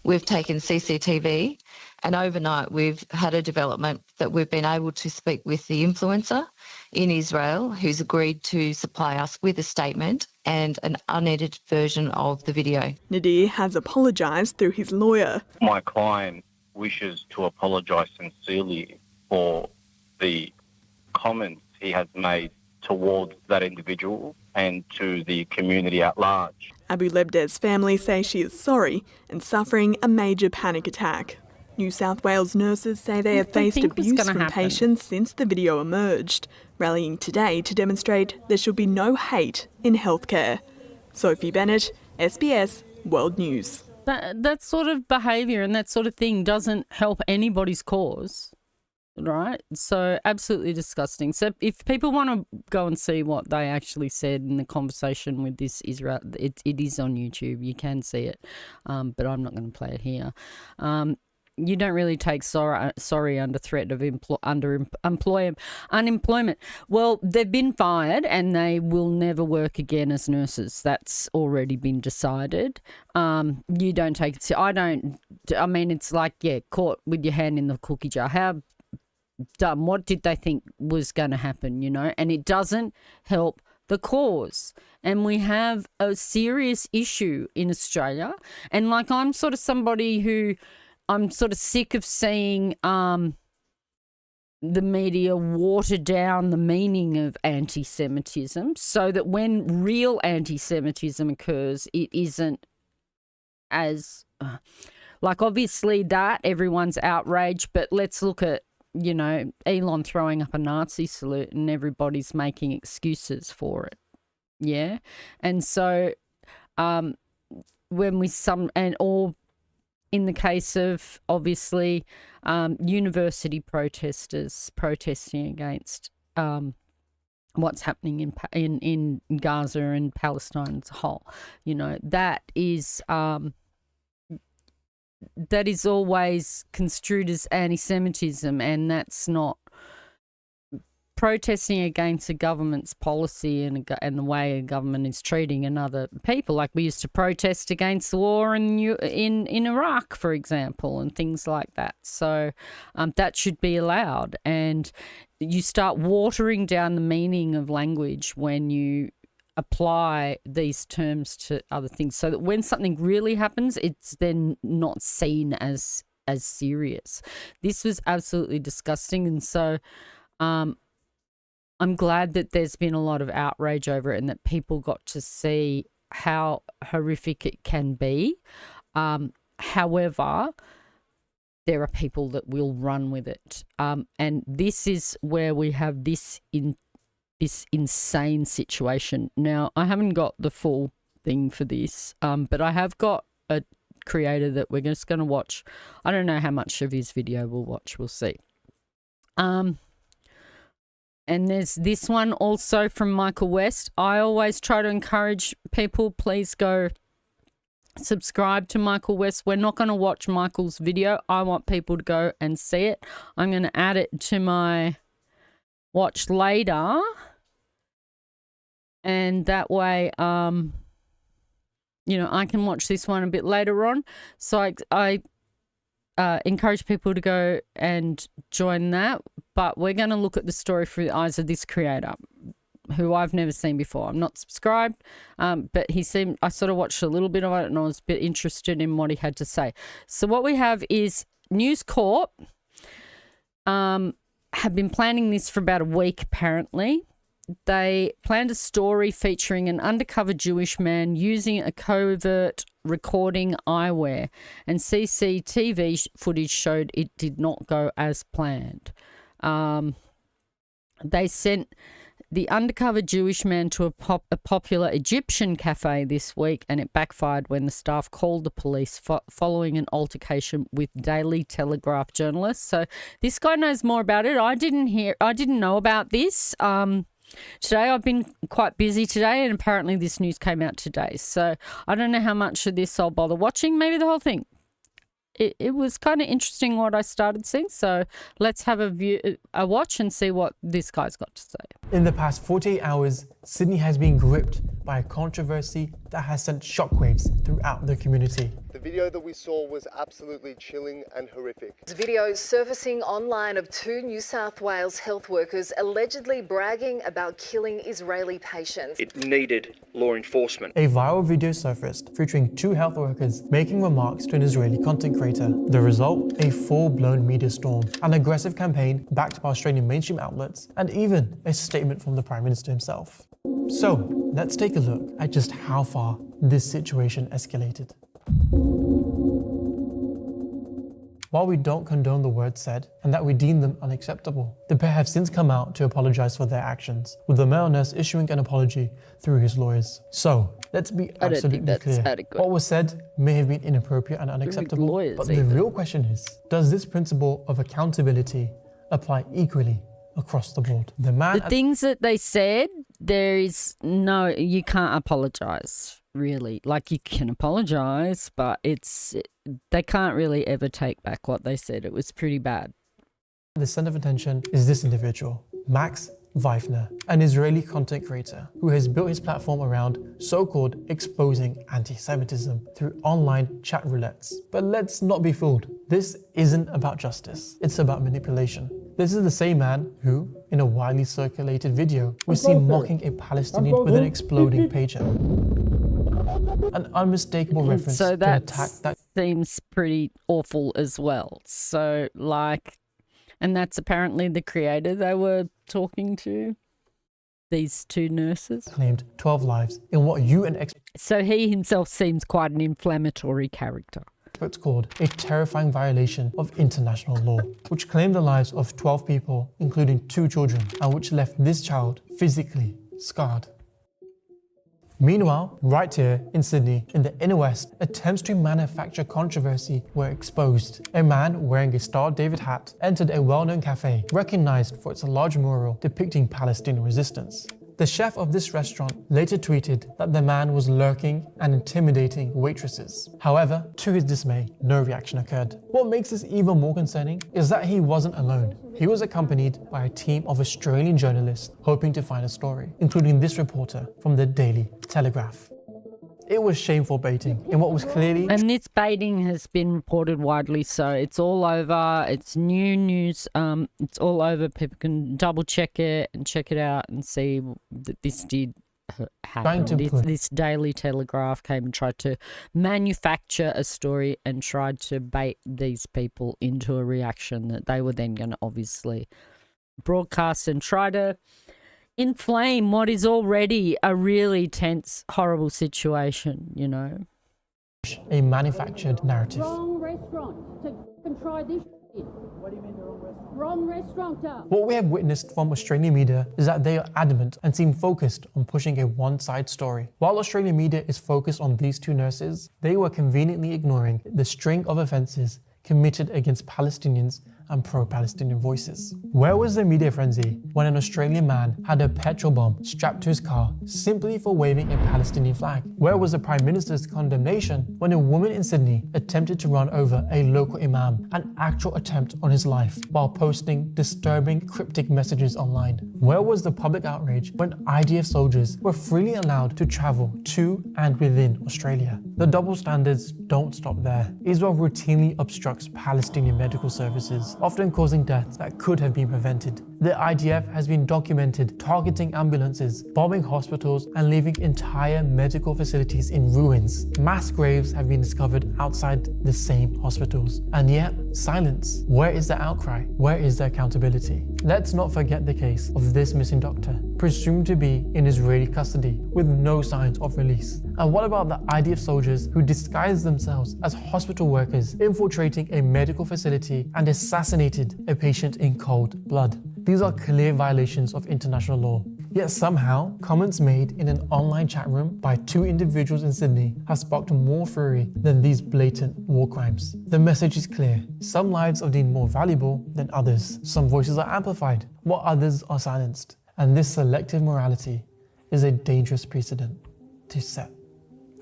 we've taken CCTV, and overnight we've had a development that we've been able to speak with the influencer in Israel, who's agreed to supply us with a statement and an unedited version of the video. Nadir has apologised through his lawyer. My client wishes to apologise sincerely for the comments he has made towards that individual and to the community at large. Abu Lebdeh's family say she is sorry and suffering a major panic attack. New South Wales nurses say they have faced abuse from patients since the video emerged, rallying today to demonstrate there should be no hate in healthcare. Sophie Bennett, SBS World News. That sort of behaviour and that sort of thing doesn't help anybody's cause, right? So absolutely disgusting. So if people want to go and see what they actually said in the conversation with this Israel, it is on YouTube. You can see it, but I'm not going to play it here. You don't really take sorry under threat of unemployment. Well, they've been fired and they will never work again as nurses. That's already been decided. You don't take it. I mean, it's like, yeah, caught with your hand in the cookie jar. How dumb. What did they think was going to happen, you know? And it doesn't help the cause. And we have a serious issue in Australia. And like, I'm sort of somebody who, I'm sort of sick of seeing the media water down the meaning of anti-Semitism, so that when real anti-Semitism occurs, it isn't as like, obviously that everyone's outraged, but let's look at, you know, Elon throwing up a Nazi salute and everybody's making excuses for it. Yeah. And so in the case of, obviously, university protesters protesting against what's happening in Gaza and Palestine as a whole, you know, that is always construed as anti-Semitism, and that's not. Protesting against a government's policy and the way a government is treating another people. Like, we used to protest against the war in Iraq, for example, and things like that. So that should be allowed. And you start watering down the meaning of language when you apply these terms to other things, so that when something really happens, it's then not seen as serious. This was absolutely disgusting. And so I'm glad that there's been a lot of outrage over it and that people got to see how horrific it can be. However, there are people that will run with it. And this is where we have this insane situation. Now, I haven't got the full thing for this, but I have got a creator that we're just going to watch. I don't know how much of his video we'll watch. We'll see. And there's this one also from Michael West. I always try to encourage people, please go subscribe to Michael West. We're not going to watch Michael's video. I want people to go and see it. I'm going to add it to my watch later. And that way, you know, I can watch this one a bit later on. So I encourage people to go and join that. But we're going to look at the story through the eyes of this creator, who I've never seen before. I'm not subscribed, but I sort of watched a little bit of it and I was a bit interested in what he had to say. So what we have is NewsCorp have been planning this for about a week, apparently. They planned a story featuring an undercover Jewish man using a covert recording eyewear, and CCTV footage showed it did not go as planned. They sent the undercover Jewish man to a popular Egyptian cafe this week, and it backfired when the staff called the police following an altercation with Daily Telegraph journalists. So this guy knows more about it. I didn't know about this. Today I've been quite busy today, and apparently this news came out today. So I don't know how much of this I'll bother watching. Maybe the whole thing. It was kind of interesting what I started seeing. So let's have a watch and see what this guy's got to say. In the past 48 hours, Sydney has been gripped by a controversy that has sent shockwaves throughout the community. The video that we saw was absolutely chilling and horrific. Videos surfacing online of 2 New South Wales health workers allegedly bragging about killing Israeli patients. It needed law enforcement. A viral video surfaced featuring 2 health workers making remarks to an Israeli content creator. The result? A full-blown media storm, an aggressive campaign backed by Australian mainstream outlets, and even a statement from the Prime Minister himself. So, let's take a look at just how far this situation escalated. While we don't condone the words said, and that we deem them unacceptable, the pair have since come out to apologise for their actions, with the male nurse issuing an apology through his lawyers. So, let's be absolutely clear. What was said may have been inappropriate and unacceptable, but the real question is, does this principle of accountability apply equally across the board? The things that they said, you can't apologise, really. Like, you can apologise, but they can't really ever take back what they said. It was pretty bad. The centre of attention is this individual, Max Weifner, an Israeli content creator who has built his platform around so-called exposing anti-Semitism through online chat roulettes. But let's not be fooled. This isn't about justice. It's about manipulation. This is the same man who, in a widely circulated video, was seen mocking a Palestinian with an exploding pager. An unmistakable reference to an attack that seems pretty awful as well. So, and that's apparently the creator they were talking to, these 2 nurses. Claimed 12 lives in what So he himself seems quite an inflammatory character. It's called a terrifying violation of international law, which claimed the lives of 12 people, including 2 children, and which left this child physically scarred. Meanwhile, right here in Sydney, in the inner west, attempts to manufacture controversy were exposed. A man wearing a Star David hat entered a well-known cafe, recognized for its large mural depicting Palestinian resistance. The chef of this restaurant later tweeted that the man was lurking and intimidating waitresses. However, to his dismay, no reaction occurred. What makes this even more concerning is that he wasn't alone. He was accompanied by a team of Australian journalists hoping to find a story, including this reporter from the Daily Telegraph. It was shameful baiting in what was clearly... And this baiting has been reported widely, so it's all over. It's new news. It's all over. People can double check it and check it out and see that this did happen. This Daily Telegraph came and tried to manufacture a story and tried to bait these people into a reaction that they were then going to obviously broadcast and try to inflame what is already a really tense, horrible situation, you know. A manufactured narrative. What do you mean the wrong restaurant? Wrong restaurant. What we have witnessed from Australian media is that they are adamant and seem focused on pushing a one-side story. While Australian media is focused on these two nurses, they were conveniently ignoring the string of offences committed against Palestinians and pro-Palestinian voices. Where was the media frenzy when an Australian man had a petrol bomb strapped to his car simply for waving a Palestinian flag? Where was the Prime Minister's condemnation when a woman in Sydney attempted to run over a local imam, an actual attempt on his life, while posting disturbing cryptic messages online? Where was the public outrage when IDF soldiers were freely allowed to travel to and within Australia? The double standards don't stop there. Israel routinely obstructs Palestinian medical services, often causing deaths that could have been prevented. The IDF has been documented targeting ambulances, bombing hospitals, and leaving entire medical facilities in ruins. Mass graves have been discovered outside the same hospitals. And yet, silence. Where is the outcry? Where is the accountability? Let's not forget the case of this missing doctor, presumed to be in Israeli custody with no signs of release. And what about the IDF soldiers who disguised themselves as hospital workers, infiltrating a medical facility and assassinated a patient in cold blood? These are clear violations of international law. Yet somehow, comments made in an online chat room by two individuals in Sydney have sparked more fury than these blatant war crimes. The message is clear. Some lives are deemed more valuable than others. Some voices are amplified, while others are silenced. And this selective morality is a dangerous precedent to set.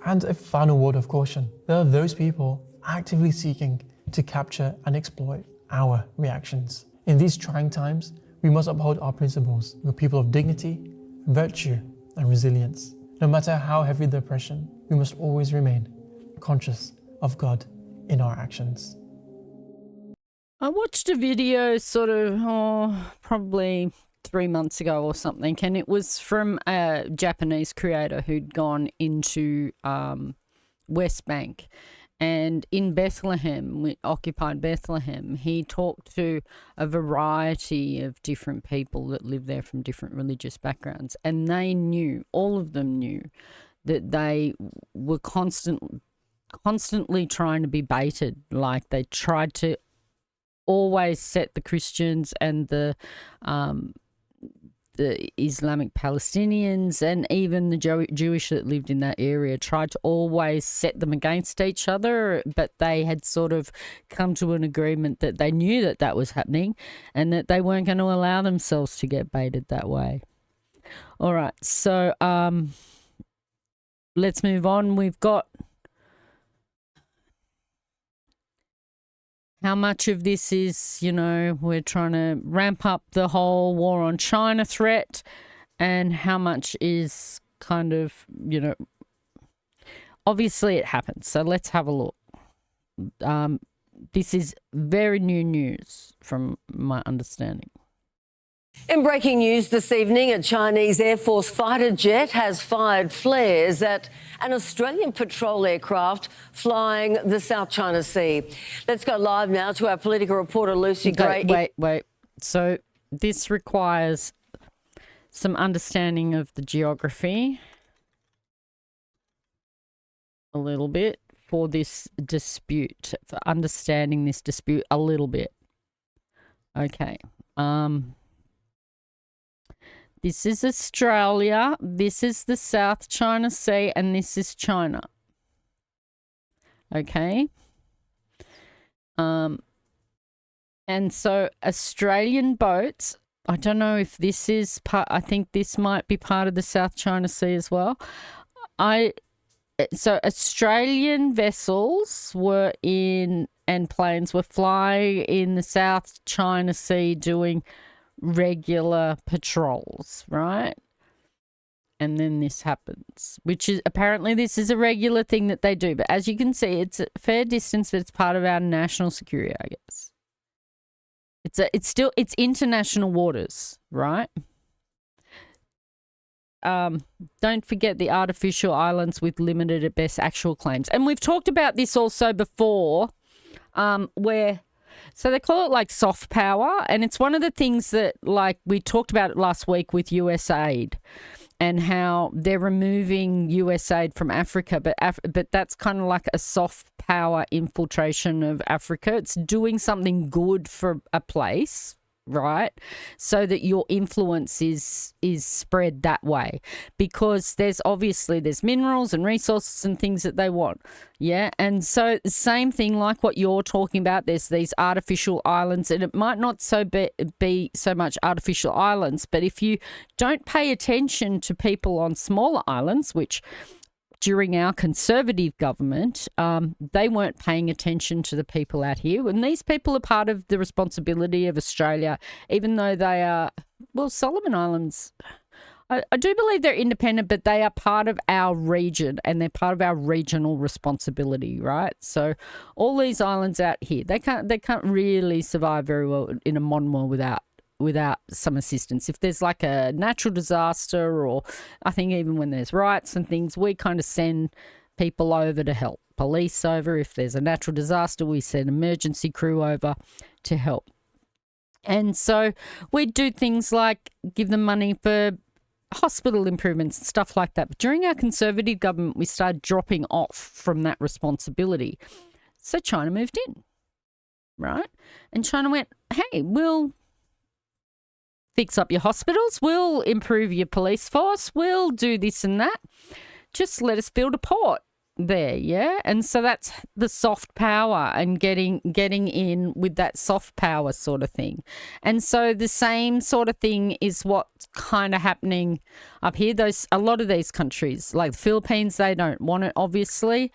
And a final word of caution. There are those people actively seeking to capture and exploit our reactions. In these trying times, we must uphold our principles. We're people of dignity, virtue, and resilience. No matter how heavy the oppression, we must always remain conscious of God in our actions. I watched a video probably 3 months ago or something, and it was from a Japanese creator who'd gone into West Bank. And in Bethlehem, occupied Bethlehem, he talked to a variety of different people that live there from different religious backgrounds. And they knew, all of them knew, that they were constantly trying to be baited. Like they tried to always set the Christians and the Islamic Palestinians and even the Jewish that lived in that area tried to always set them against each other, but they had sort of come to an agreement that they knew that that was happening and that they weren't going to allow themselves to get baited that way. All right, so let's move on. We've got how much of this is, we're trying to ramp up the whole war on China threat, and how much is kind of, obviously it happens. So let's have a look. This is very new news from my understanding. In breaking news this evening, a Chinese Air Force fighter jet has fired flares at an Australian patrol aircraft flying the South China Sea. Let's go live now to our political reporter, Lucy Gray. Wait. So this requires some understanding of the geography a little bit for this dispute, for understanding this dispute a little bit. Okay. This is Australia, this is the South China Sea, and this is China. Okay? And so Australian boats, I don't know if this is part, I think this might be part of the South China Sea as well. So Australian vessels were in, and planes were flying in the South China Sea doing regular patrols, right? And then this happens, which is apparently this is a regular thing that they do. But as you can see, it's a fair distance, but it's part of our national security, I guess. It's international waters, right? Don't forget the artificial islands with limited at best actual claims. And we've talked about this also before, where so they call it like soft power, and it's one of the things that, like, we talked about it last week with USAID. and how they're removing US aid from Africa, but that's kind of like a soft power infiltration of Africa. It's doing something good for a place, right? So that your influence is spread that way, because there's minerals and resources and things that they want. Yeah. And so the same thing like what you're talking about, there's these artificial islands, and it might not be so much artificial islands, but if you don't pay attention to people on smaller islands, which during our Conservative government, they weren't paying attention to the people out here. And these people are part of the responsibility of Australia, even though they are, Solomon Islands, I do believe they're independent, but they are part of our region and they're part of our regional responsibility, right? So all these islands out here, they can't really survive very well in a modern world without some assistance. If there's like a natural disaster, or I think even when there's riots and things, we kind of send people over to help. Police over. If there's a natural disaster, we send emergency crew over to help. And so we do things like give them money for hospital improvements and stuff like that. But during our Conservative government, we started dropping off from that responsibility. So China moved in, right? And China went, hey, we'll fix up your hospitals, we'll improve your police force, we'll do this and that. Just let us build a port there, yeah? And so that's the soft power and getting in with that soft power sort of thing. And so the same sort of thing is what's kind of happening up here. A lot of these countries, like the Philippines, they don't want it, obviously,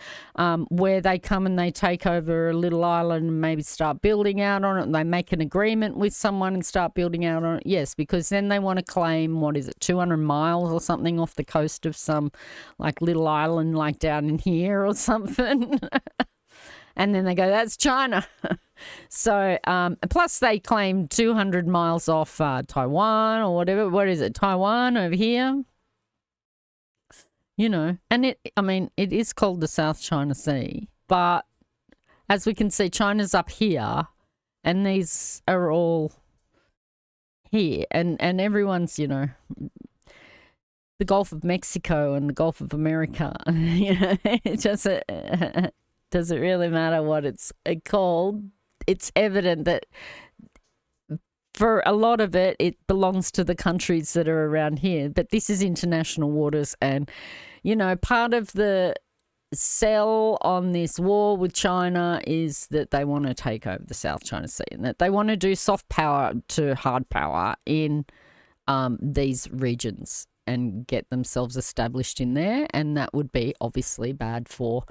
where they come and they take over a little island and maybe start building out on it, and they make an agreement with someone and start building out on it. Yes, because then they want to claim, 200 miles or something off the coast of some like little island like down in here or something. And then they go, that's China. So, plus they claim 200 miles off Taiwan or whatever. What is it? Taiwan over here? You know, and it is called the South China Sea. But as we can see, China's up here and these are all here. And everyone's, you know, the Gulf of Mexico and the Gulf of America. You know, it just doesn't really matter what it's called. It's evident that for a lot of it, it belongs to the countries that are around here. But this is international waters. And, you know, part of the sell on this war with China is that they want to take over the South China Sea and that they want to do soft power to hard power in these regions and get themselves established in there. And that would be obviously bad for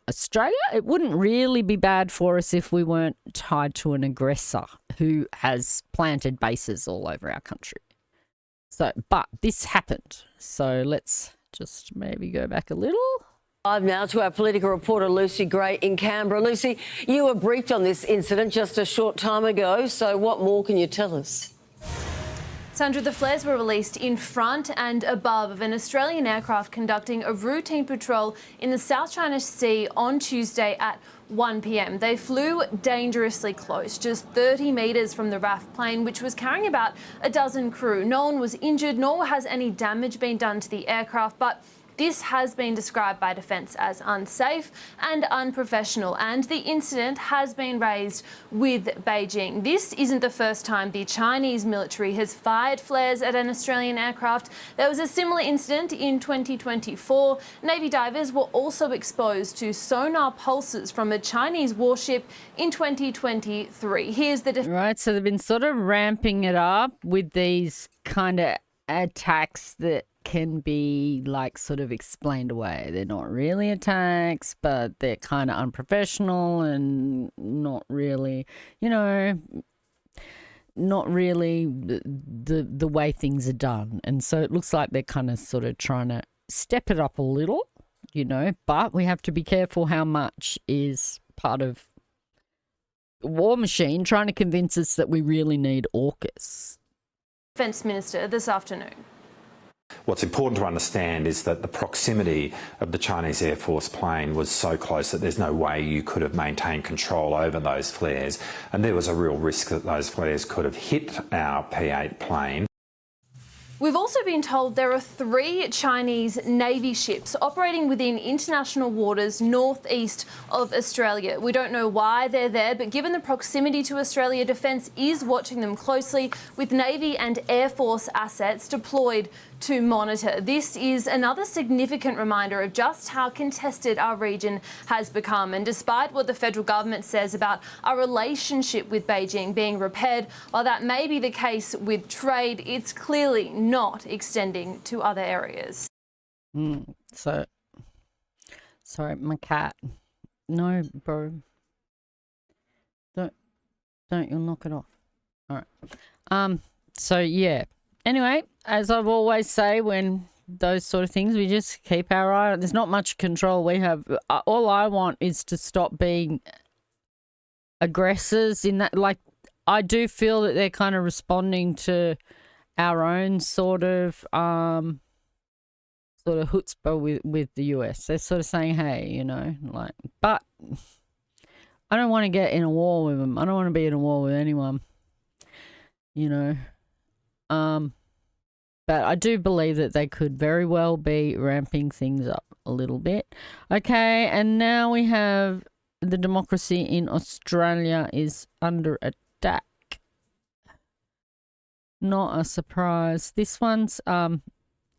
Australia. It wouldn't really be bad for us if we weren't tied to an aggressor who has planted bases all over our country. So, but this happened. So let's just maybe go back a little. Live now to our political reporter Lucy Gray in Canberra. Lucy, you were briefed on this incident just a short time ago. So what more can you tell us? Sandra, the flares were released in front and above of an Australian aircraft conducting a routine patrol in the South China Sea on Tuesday at 1 p.m. They flew dangerously close, just 30 metres from the RAF plane, which was carrying about a dozen crew. No one was injured, nor has any damage been done to the aircraft, but this has been described by Defence as unsafe and unprofessional, and the incident has been raised with Beijing. This isn't the first time the Chinese military has fired flares at an Australian aircraft. There was a similar incident in 2024. Navy divers were also exposed to sonar pulses from a Chinese warship in 2023. Here's the right, so they've been sort of ramping it up with these kind of attacks that can be like sort of explained away. They're not really attacks, but they're kind of unprofessional and not really, you know, not really the way things are done. And so it looks like they're kind of sort of trying to step it up a little, you know, but we have to be careful how much is part of the war machine trying to convince us that we really need AUKUS. Defence Minister this afternoon. What's important to understand is that the proximity of the Chinese Air Force plane was so close that there's no way you could have maintained control over those flares, and there was a real risk that those flares could have hit our P-8 plane. We've also been told there are 3 Chinese Navy ships operating within international waters northeast of Australia. We don't know why they're there, but given the proximity to Australia, Defence is watching them closely with Navy and Air Force assets deployed to monitor. This is another significant reminder of just how contested our region has become. And despite what the federal government says about our relationship with Beijing being repaired, while that may be the case with trade, it's clearly not extending to other areas. So, sorry, my cat. No, bro. Don't, you'll knock it off. All right. So yeah. Anyway, as I've always say when those sort of things, we just keep our eye on. There's not much control we have. All I want is to stop being aggressors in that. Like, I do feel that they're kind of responding to our own sort of chutzpah with the US. They're sort of saying, hey, you know, like, but I don't want to get in a war with them. I don't want to be in a war with anyone, you know. But I do believe that they could very well be ramping things up a little bit. Okay, and now we have the democracy in Australia is under attack. Not a surprise. This one's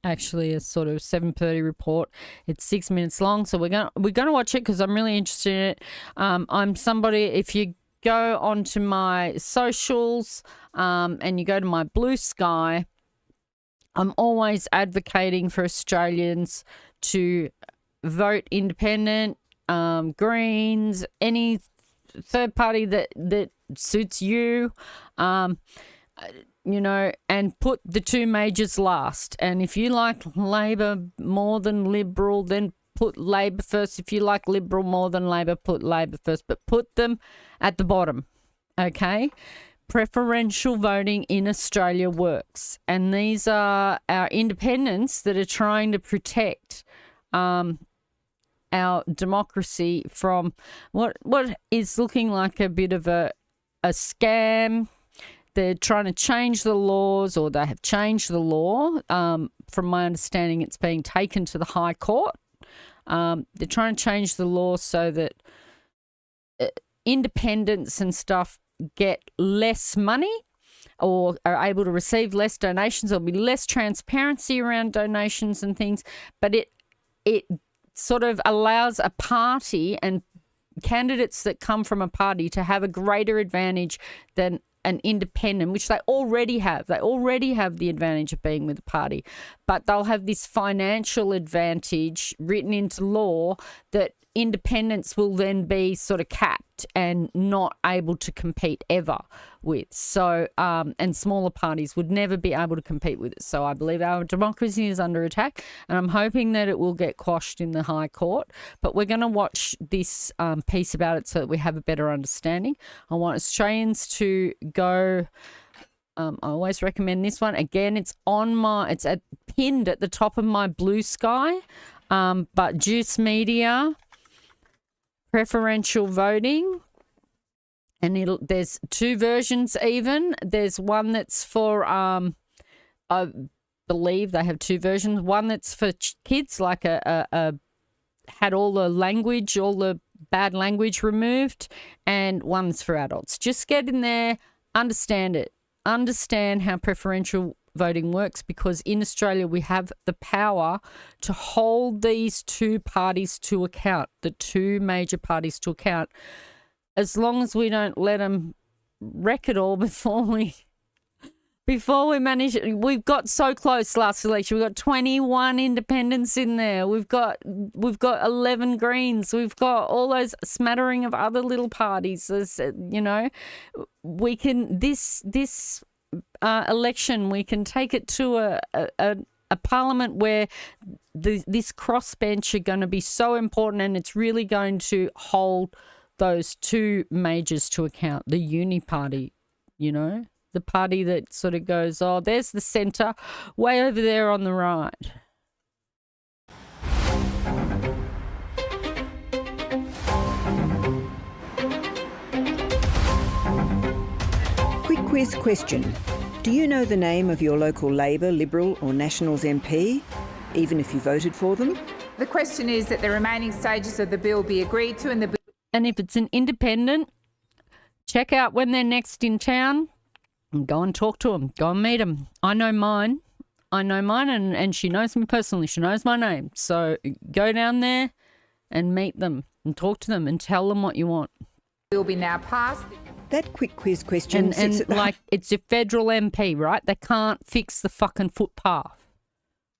actually a sort of 7:30 report. It's 6 minutes long, so we're gonna watch it because I'm really interested in it. I'm somebody, if you go onto my socials and you go to my Blue Sky, I'm always advocating for Australians to vote independent, Greens, any third party that suits you, you know, and put the 2 majors last. And if you like Labor more than Liberal, then put Labor first. If you like Liberal more than Labor, put Labor first. But put them at the bottom, okay? Preferential voting in Australia works. And these are our independents that are trying to protect our democracy from what is looking like a bit of a scam. They're trying to change the laws, or they have changed the law. From my understanding, it's being taken to the High Court. They're trying to change the law so that independents and stuff get less money or are able to receive less donations. There'll be less transparency around donations and things, but it sort of allows a party and candidates that come from a party to have a greater advantage than an independent, which they already have. They already have the advantage of being with the party, but they'll have this financial advantage written into law that independents will then be sort of capped and not able to compete ever with. So, and smaller parties would never be able to compete with it. So I believe our democracy is under attack, and I'm hoping that it will get quashed in the High Court. But we're going to watch this piece about it so that we have a better understanding. I want Australians to go. I always recommend this one. Again, it's pinned at the top of my Blue Sky. But Juice Media, preferential voting, and there's 2 versions even. There's one that's for, I believe they have 2 versions. One that's for kids, like had all the language, all the bad language removed, and one's for adults. Just get in there, understand it. Understand how preferential voting works, because in Australia we have the power to hold these 2 parties to account, the 2 major parties to account, as long as we don't let them wreck it all before we manage. We've got so close last election. We've got 21 independents in there. We've got 11 Greens. We've got all those smattering of other little parties. You know, we can this election, we can take it to a parliament where this crossbench are going to be so important, and it's really going to hold those 2 majors to account. The Uniparty, you know, the party that sort of goes, oh, there's the centre way over there on the right. Quick quiz question. Do you know the name of your local Labor, Liberal or Nationals MP, even if you voted for them? The question is that the remaining stages of the bill be agreed to and if it's an independent, check out when they're next in town and go and talk to them. Go and meet them. I know mine, and she knows me personally. She knows my name. So go down there and meet them and talk to them and tell them what you want. Will be now passed. That quick quiz question and like it's a federal MP, right? They can't fix the fucking footpath.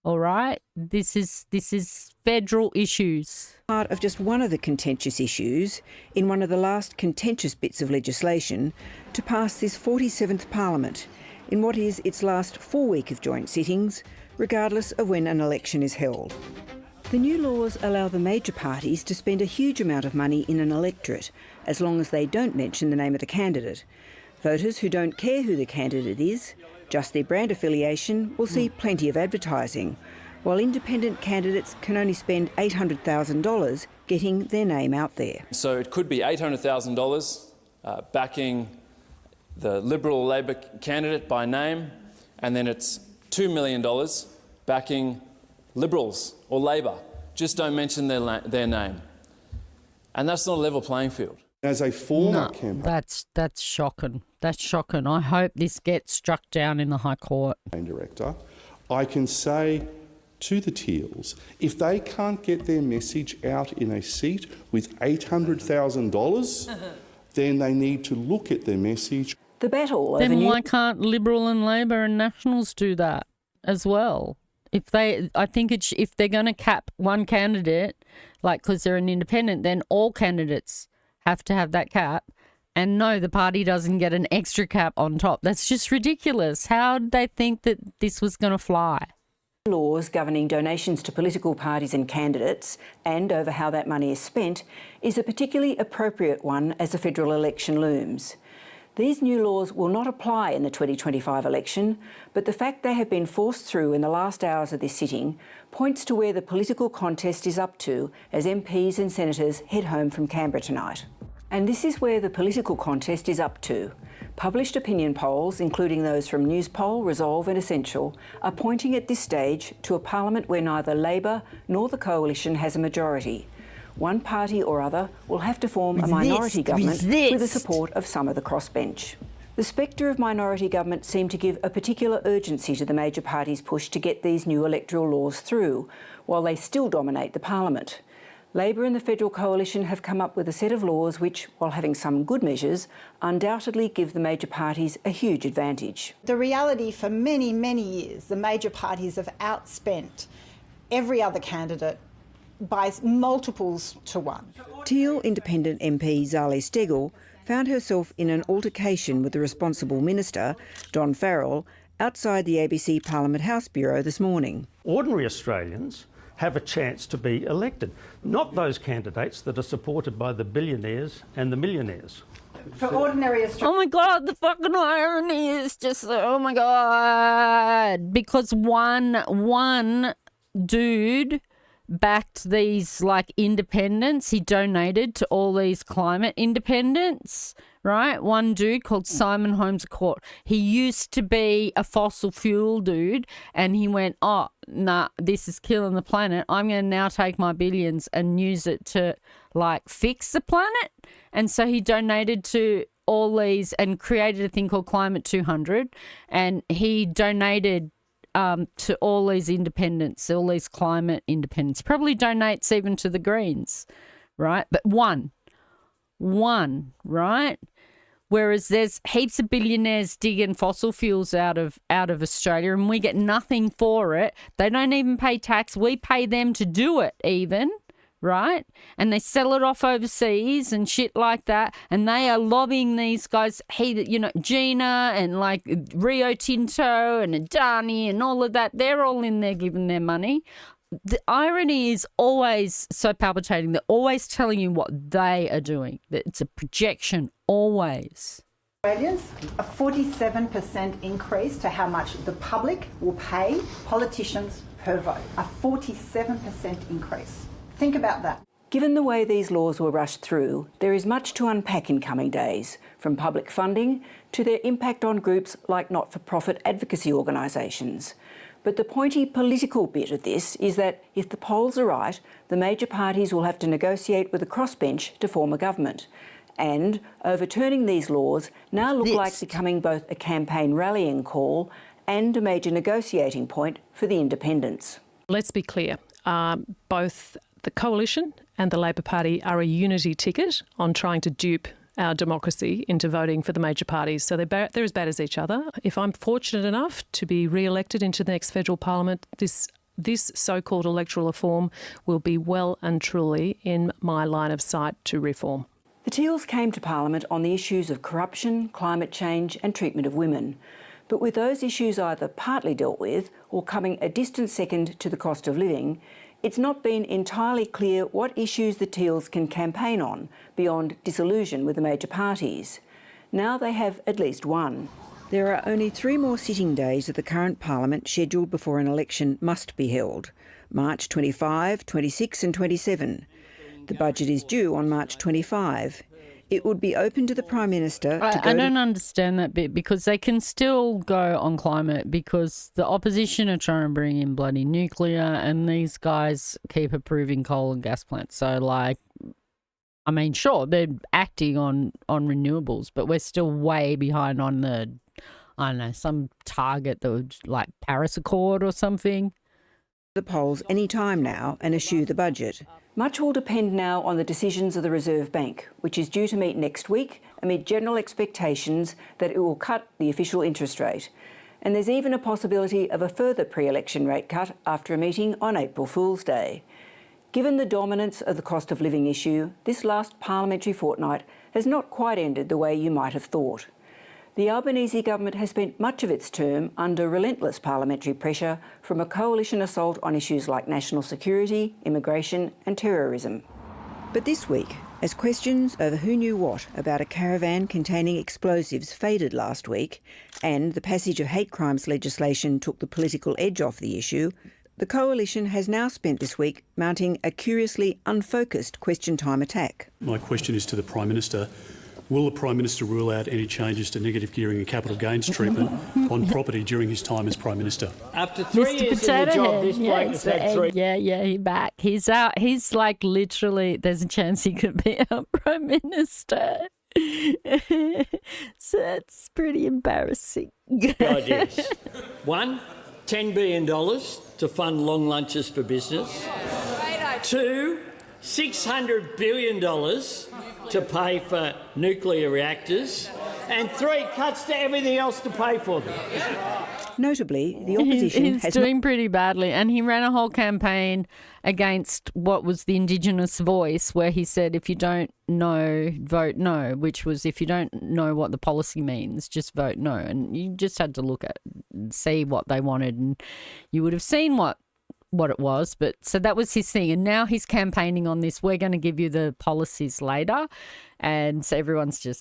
All right? This is federal issues. Part of just one of the contentious issues in one of the last contentious bits of legislation to pass this 47th Parliament in what is its last full week of joint sittings, regardless of when an election is held. The new laws allow the major parties to spend a huge amount of money in an electorate, as long as they don't mention the name of the candidate. Voters who don't care who the candidate is, just their brand affiliation, will see plenty of advertising, while independent candidates can only spend $800,000 getting their name out there. So it could be $800,000 backing the Liberal or Labor candidate by name, and then it's $2 million backing Liberals or Labor. Just don't mention their name. And that's not a level playing field. As a former campaign... That's shocking. That's shocking. I hope this gets struck down in the High Court. ...director, I can say to the Teals, if they can't get their message out in a seat with $800,000, then they need to look at their message. The battle... Then why can't Liberal and Labor and Nationals do that as well? If they're going to cap one candidate, like because they're an independent, then all candidates have to have that cap. And no, the party doesn't get an extra cap on top. That's just ridiculous. How did they think that this was going to fly? Laws governing donations to political parties and candidates and over how that money is spent is a particularly appropriate one as the federal election looms. These new laws will not apply in the 2025 election, but the fact they have been forced through in the last hours of this sitting points to where the political contest is up to as MPs and senators head home from Canberra tonight. And this is where the political contest is up to. Published opinion polls, including those from NewsPoll, Resolve and Essential, are pointing at this stage to a parliament where neither Labor nor the coalition has a majority. One party or other will have to form a minority government with the support of some of the crossbench. The spectre of minority government seemed to give a particular urgency to the major parties' push to get these new electoral laws through, while they still dominate the parliament. Labor and the federal coalition have come up with a set of laws which, while having some good measures, undoubtedly give the major parties a huge advantage. The reality for many, many years, the major parties have outspent every other candidate by multiples to one. Teal Independent MP Zali Steggall found herself in an altercation with the responsible minister, Don Farrell, outside the ABC Parliament House Bureau this morning. Ordinary Australians have a chance to be elected, not those candidates that are supported by the billionaires and the millionaires. For ordinary Australians. Oh my God, the fucking irony is just, oh my God. Because one dude backed these like independents. He donated to all these climate independents, right? One dude called Simon Holmes Court. He used to be a fossil fuel dude and he went, oh, nah, this is killing the planet. I'm going to now take my billions and use it to like fix the planet. And so he donated to all these and created a thing called Climate 200. And he donated to all these independents, all these climate independents, probably donates even to the Greens, right? But one, right? Whereas there's heaps of billionaires digging fossil fuels out of Australia and we get nothing for it. They don't even pay tax. We pay them to do it even, right? And they sell it off overseas and shit like that. And they are lobbying these guys, Gina and like Rio Tinto and Adani and all of that. They're all in there giving their money. The irony is always so palpitating. They're always telling you what they are doing. It's a projection, always. Australians, a 47% increase to how much the public will pay politicians per vote. A 47% increase. Think about that. Given the way these laws were rushed through, there is much to unpack in coming days, from public funding to their impact on groups like not-for-profit advocacy organisations. But the pointy political bit of this is that if the polls are right, the major parties will have to negotiate with a crossbench to form a government. And overturning these laws now look like becoming both a campaign rallying call and a major negotiating point for the independents. Let's be clear, both the Coalition and the Labor Party are a unity ticket on trying to dupe our democracy into voting for the major parties. So they're as bad as each other. If I'm fortunate enough to be re-elected into the next federal parliament, this so-called electoral reform will be well and truly in my line of sight to reform. The Teals came to Parliament on the issues of corruption, climate change and treatment of women. But with those issues either partly dealt with or coming a distant second to the cost of living, it's not been entirely clear what issues the Teals can campaign on beyond disillusion with the major parties. Now they have at least one. There are only 3 more sitting days of the current Parliament scheduled before an election must be held: March 25, 26 and 27. The budget is due on March 25. It would be open to the Prime Minister to go... I don't understand that bit, because they can still go on climate because the opposition are trying to bring in bloody nuclear and these guys keep approving coal and gas plants. So, like, I mean, sure, they're acting on renewables, but we're still way behind on the, I don't know, some target that would, like, Paris Accord or something. The polls any time now and eschew the budget. Much will depend now on the decisions of the Reserve Bank, which is due to meet next week amid general expectations that it will cut the official interest rate. And there's even a possibility of a further pre-election rate cut after a meeting on April Fool's Day. Given the dominance of the cost of living issue, this last parliamentary fortnight has not quite ended the way you might have thought. The Albanese government has spent much of its term under relentless parliamentary pressure from a coalition assault on issues like national security, immigration and terrorism. But this week, as questions over who knew what about a caravan containing explosives faded last week, and the passage of hate crimes legislation took the political edge off the issue, the coalition has now spent this week mounting a curiously unfocused question time attack. My question is to the Prime Minister. Will the Prime Minister rule out any changes to negative gearing and capital gains treatment on property during his time as Prime Minister? After 3 Mr. years Potato in the job, Head. this bloke has had 3. Yeah, he's back. He's out. He's like literally, there's a chance he could be our Prime Minister. So it's pretty embarrassing. Ideas. 1, $10 billion to fund long lunches for business. 2, $600 billion to pay for nuclear reactors. And 3, cuts to everything else to pay for them. Notably, the opposition he's doing pretty badly, and he ran a whole campaign against what was the Indigenous voice, where he said, if you don't know, vote no, which was if you don't know what the policy means, just vote no. And you just had to look at and see what they wanted, and you would have seen what it was. But so that was his thing, and now he's campaigning on this, we're going to give you the policies later. And so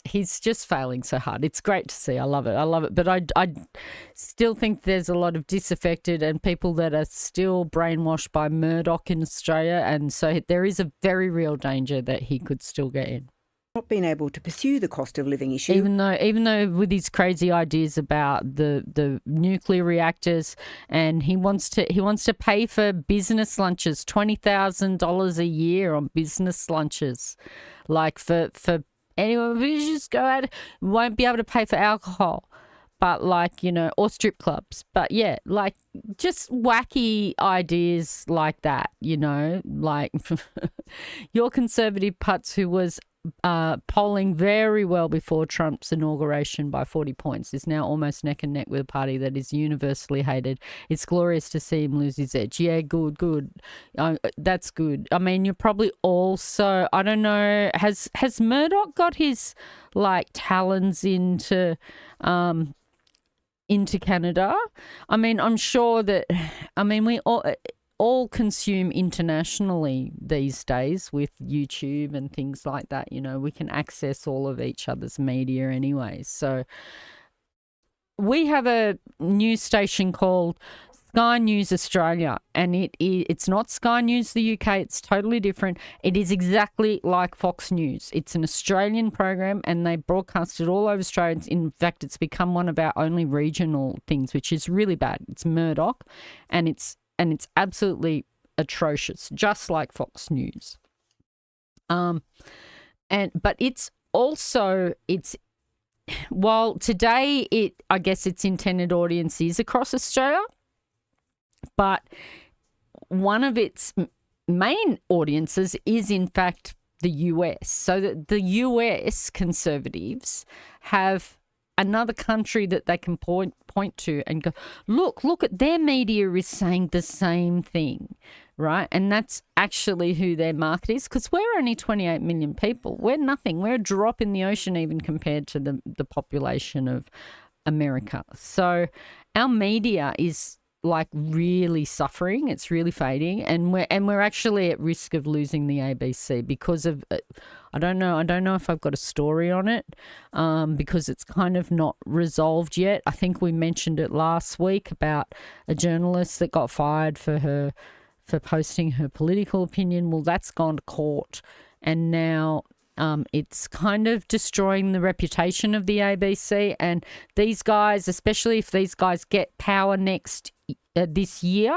he's just failing so hard. It's great to see. I love it. But I still think there's a lot of disaffected and people that are still brainwashed by Murdoch in Australia. And so there is a very real danger that he could still get in. Not been able to pursue the cost of living issue. Even though with his crazy ideas about the nuclear reactors, and he wants to pay for business lunches, $20,000 a year on business lunches. Like for anyone, we just go out, won't be able to pay for alcohol, but like, you know, or strip clubs. But yeah, like just wacky ideas like that, you know, like your Conservative putz who was polling very well before Trump's inauguration by 40 points is now almost neck and neck with a party that is universally hated. It's glorious to see him lose his edge. Yeah, good. That's good. I mean, you're probably also, I don't know, has Murdoch got his like talons into Canada? I mean, I'm sure that, I mean, we all consume internationally these days with YouTube and things like that. You know, we can access all of each other's media anyway. So we have a news station called Sky News Australia, and it's not Sky News the UK. It's totally different. It is exactly like Fox News. It's an Australian program, and they broadcast it all over Australia. In fact, it's become one of our only regional things, which is really bad. It's Murdoch, and it's absolutely atrocious, just like Fox News. But it's also while today I guess its intended audience is across Australia, but one of its main audiences is in fact the US. So that the US conservatives have another country that they can point to and go, look at their media is saying the same thing, right? And that's actually who their market is, because we're only 28 million people. We're nothing. We're a drop in the ocean even compared to the population of America. So our media is like really suffering. It's really fading, and we're actually at risk of losing the ABC because of I don't know if I've got a story on it, because it's kind of not resolved yet. I think we mentioned it last week about a journalist that got fired for posting her political opinion. Well, that's gone to court, and now it's kind of destroying the reputation of the ABC. And these guys, especially if these guys get power this year,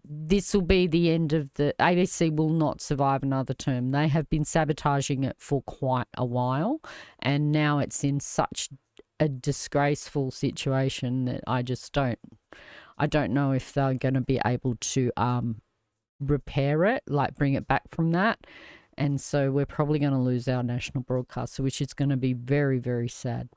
this will be the end of the ABC. Will not survive another term. They have been sabotaging it for quite a while, and now it's in such a disgraceful situation that I don't know if they're going to be able to repair it, like bring it back from that. And so we're probably going to lose our national broadcaster, which is going to be very, very sad.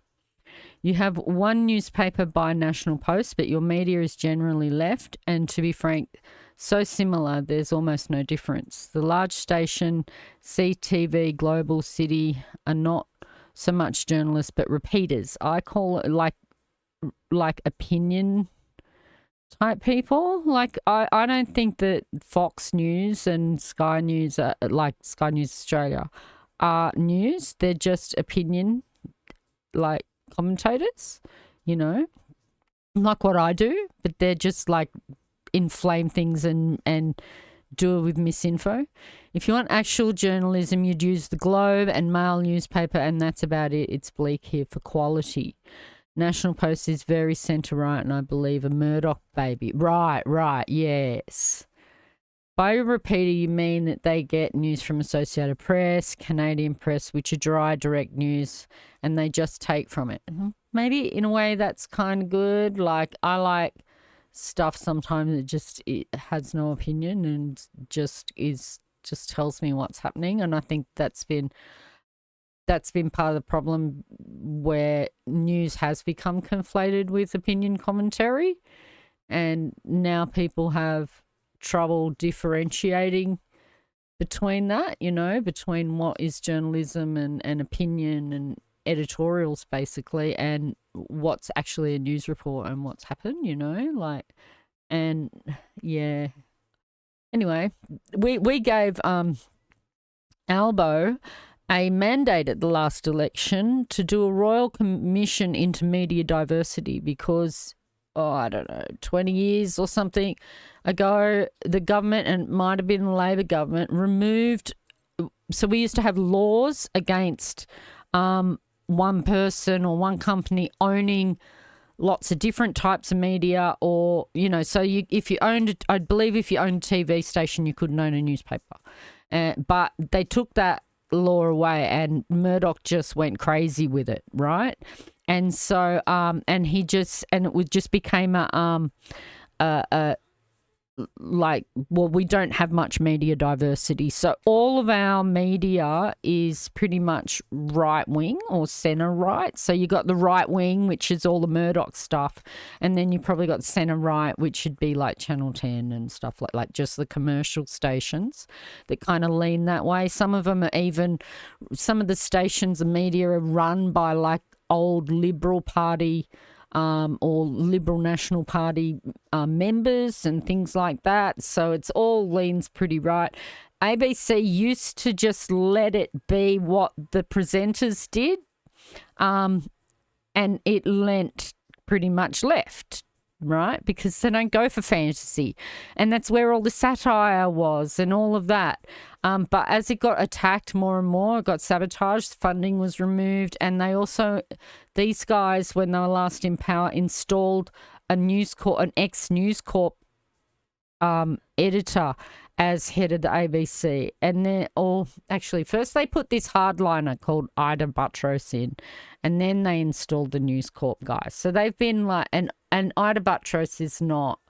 You have one newspaper by National Post, but your media is generally left. And to be frank, so similar, there's almost no difference. The large station, CTV, Global City are not so much journalists, but repeaters. I call it like opinion type people. Like I don't think that Fox News and Sky News are like Sky News Australia are news. They're just opinion, like commentators, like what I do, but they're just like inflame things and do it with misinfo. If you want actual journalism, you'd use the Globe and Mail newspaper, and that's about it. It's bleak here for quality. National Post is very centre-right and I believe a Murdoch baby. Right, yes. By a repeater, you mean that they get news from Associated Press, Canadian Press, which are dry, direct news, and they just take from it. Maybe in a way that's kind of good. Like, I like stuff sometimes that it has no opinion and just tells me what's happening, and I think that's been part of the problem, where news has become conflated with opinion commentary, and now people have trouble differentiating between that, between what is journalism and opinion and editorials basically, and what's actually a news report and what's happened, and yeah. Anyway, we gave Albo a mandate at the last election to do a royal commission into media diversity because, 20 years or something ago, the government, and it might have been the Labor government, removed. So we used to have laws against one person or one company owning lots of different types of media, or, so if you owned a TV station, you couldn't own a newspaper. But they took that law away, and Murdoch just went crazy with it, right? And so it just became we don't have much media diversity. So all of our media is pretty much right wing or centre right. So you got the right wing, which is all the Murdoch stuff, and then you probably got centre right, which should be like Channel 10 and stuff like just the commercial stations that kind of lean that way. Some of them are some of the stations and media are run by like old Liberal Party or Liberal National Party members and things like that. So it's all leans pretty right. ABC used to just let it be what the presenters did, and it leant pretty much left. right? Because they don't go for fantasy. And that's where all the satire was and all of that. But as it got attacked more and more, it got sabotaged, funding was removed, and they also, these guys, when they were last in power, installed an ex-NewsCorp editor as head of the ABC. And then, actually, first they put this hardliner called Ida Buttrose in, and then they installed the NewsCorp guys. So they've been like, and Ida Buttrose is not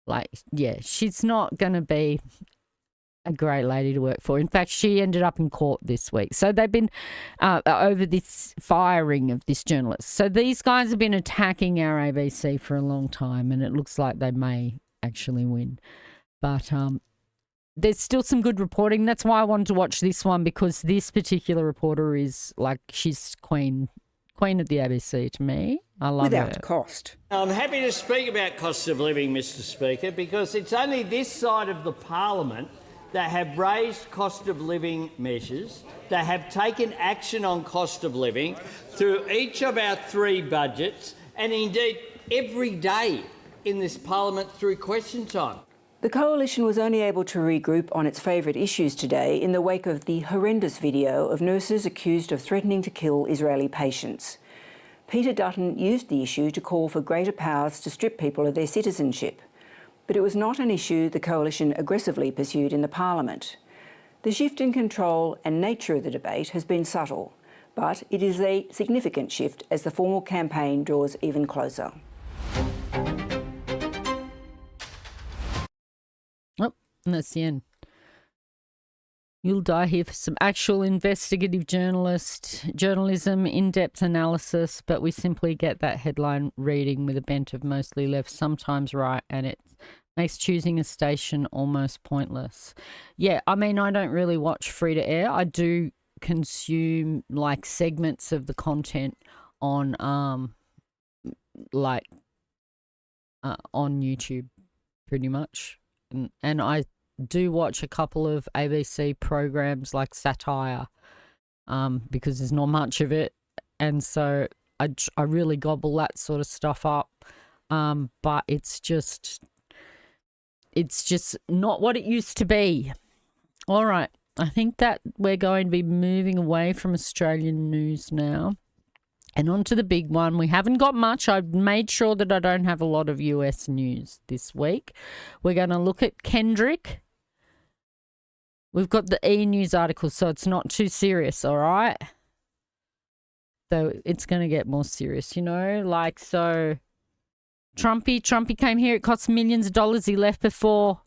like, yeah, she's not going to be a great lady to work for. In fact, she ended up in court this week. So they've been over this firing of this journalist. So these guys have been attacking our ABC for a long time, and it looks like they may actually win. But there's still some good reporting. That's why I wanted to watch this one, because this particular reporter is like, she's queen of the ABC to me. I love her. Without cost. I'm happy to speak about cost of living, Mr. Speaker, because it's only this side of the parliament that have raised cost of living measures, that have taken action on cost of living through each of our 3 budgets, and indeed every day in this parliament through question time. The coalition was only able to regroup on its favourite issues today in the wake of the horrendous video of nurses accused of threatening to kill Israeli patients. Peter Dutton used the issue to call for greater powers to strip people of their citizenship. But it was not an issue the coalition aggressively pursued in the parliament. The shift in control and nature of the debate has been subtle, but it is a significant shift as the formal campaign draws even closer. Oh, and that's the end. You'll die here for some actual investigative journalism, in-depth analysis, but we simply get that headline reading with a bent of mostly left, sometimes right, and it makes choosing a station almost pointless. Yeah, I mean, I don't really watch free-to-air. I do consume, like, segments of the content on, on YouTube, pretty much. And I do watch a couple of ABC programs like satire, because there's not much of it, and so I really gobble that sort of stuff up, but it's just not what it used to be. All right, I think that we're going to be moving away from Australian news now and on to the big one. We haven't got much. I've made sure that I don't have a lot of US news this week. We're going to look at Kendrick. We've got the E-News article, so it's not too serious, all right? So it's going to get more serious, you know? Like, so Trumpy came here. It cost millions of dollars. He left before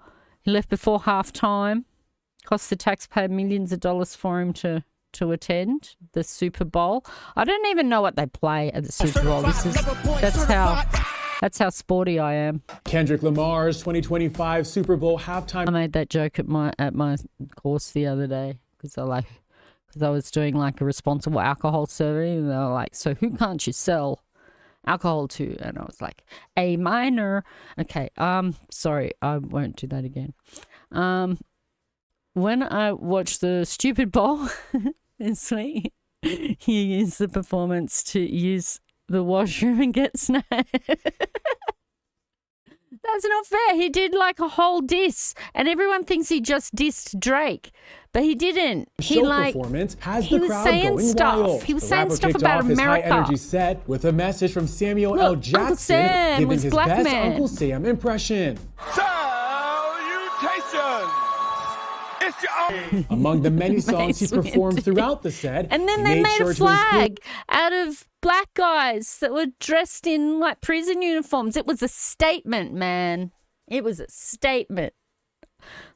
halftime. Cost the taxpayer millions of dollars for him to attend the Super Bowl. I don't even know what they play at the Super Bowl. That's how sporty I am. Kendrick Lamar's 2025 Super Bowl halftime. I made that joke at my course the other day because I was doing like a responsible alcohol survey, and they were like, "So who can't you sell alcohol to?" And I was like, "A minor." Okay. Sorry, I won't do that again. When I watched the Stupid Bowl this week, he used the performance to use the washroom and get snapped. That's not fair. He did like a whole diss, and everyone thinks he just dissed Drake, but he didn't. He performance has the was crowd saying going stuff. wild. He was The saying rapper stuff kicked about off his America. high energy set with a message from Samuel L. Look, Jackson, Uncle Sam giving was his black best man. Uncle Sam impression. Salutations! It's your Among the many songs he performed throughout the set, And then he they made sure a to include flag out of black guys that were dressed in like prison uniforms. It was a statement, man. It was a statement.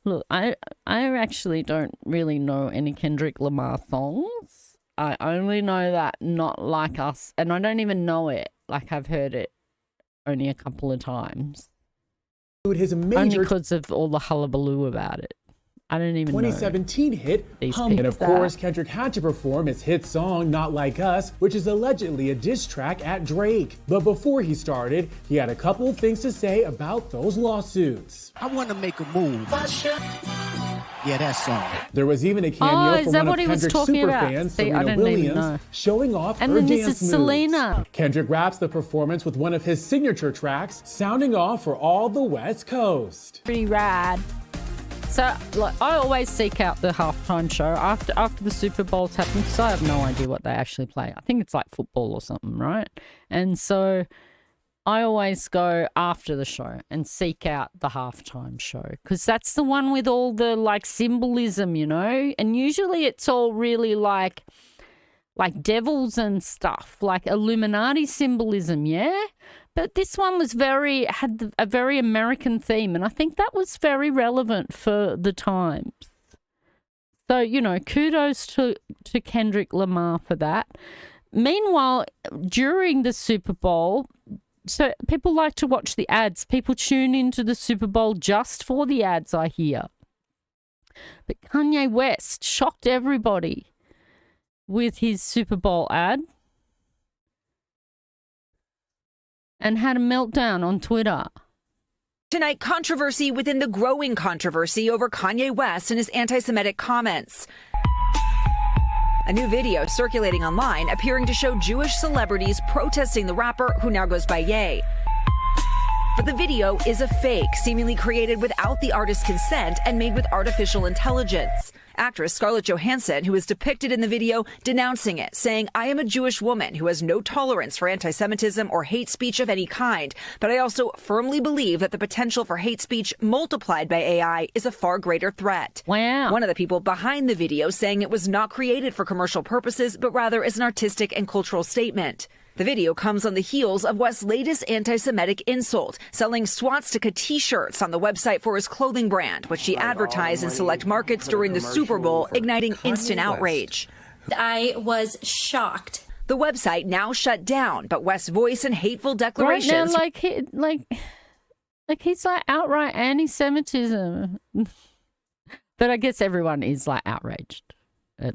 Look, I actually don't really know any Kendrick Lamar songs. I only know that Not Like Us, and I don't even know it. Like, I've heard it only a couple of times. his Only major because of all the hullabaloo about it. I don't even 2017 hit Hump. And of course, Kendrick had to perform his hit song Not Like Us, which is allegedly a diss track at Drake. But before he started, he had a couple of things to say about those lawsuits. I want to make a move. Yeah, that's so. There was even a cameo is from that one of what he was Kendrick's talking super about? fans, See, I Serena didn't even Williams, know. showing off And her then this dance is moves. Selena. Kendrick wraps the performance with one of his signature tracks, sounding off for all the West Coast. Pretty rad. So, like, I always seek out the halftime show after the Super Bowls happen because I have no idea what they actually play. I think it's like football or something, right? And so I always go after the show and seek out the halftime show because that's the one with all the like symbolism, you know? And usually it's all really like devils and stuff, like Illuminati symbolism, yeah? But this one had a very American theme, and I think that was very relevant for the times. So, you know, kudos to Kendrick Lamar for that. Meanwhile, during the Super Bowl, so people like to watch the ads. People tune into the Super Bowl just for the ads, I hear. But Kanye West shocked everybody with his Super Bowl ad and had a meltdown on Twitter. Tonight, controversy within the growing controversy over Kanye West and his anti-Semitic comments. A new video circulating online appearing to show Jewish celebrities protesting the rapper who now goes by Ye. But the video is a fake, seemingly created without the artist's consent and made with artificial intelligence. Actress Scarlett Johansson, who is depicted in the video, denouncing it, saying, "I am a Jewish woman who has no tolerance for anti-Semitism or hate speech of any kind, but I also firmly believe that the potential for hate speech multiplied by AI is a far greater threat." Wow. One of the people behind the video saying it was not created for commercial purposes, but rather as an artistic and cultural statement. The video comes on the heels of West's latest anti-Semitic insult, selling Swastika t-shirts on the website for his clothing brand, which he advertised in select markets during the Super Bowl, igniting instant outrage. I was shocked. The website now shut down, but West's voice and hateful declarations... Right now, he's like outright anti-Semitism. But I guess everyone is like outraged.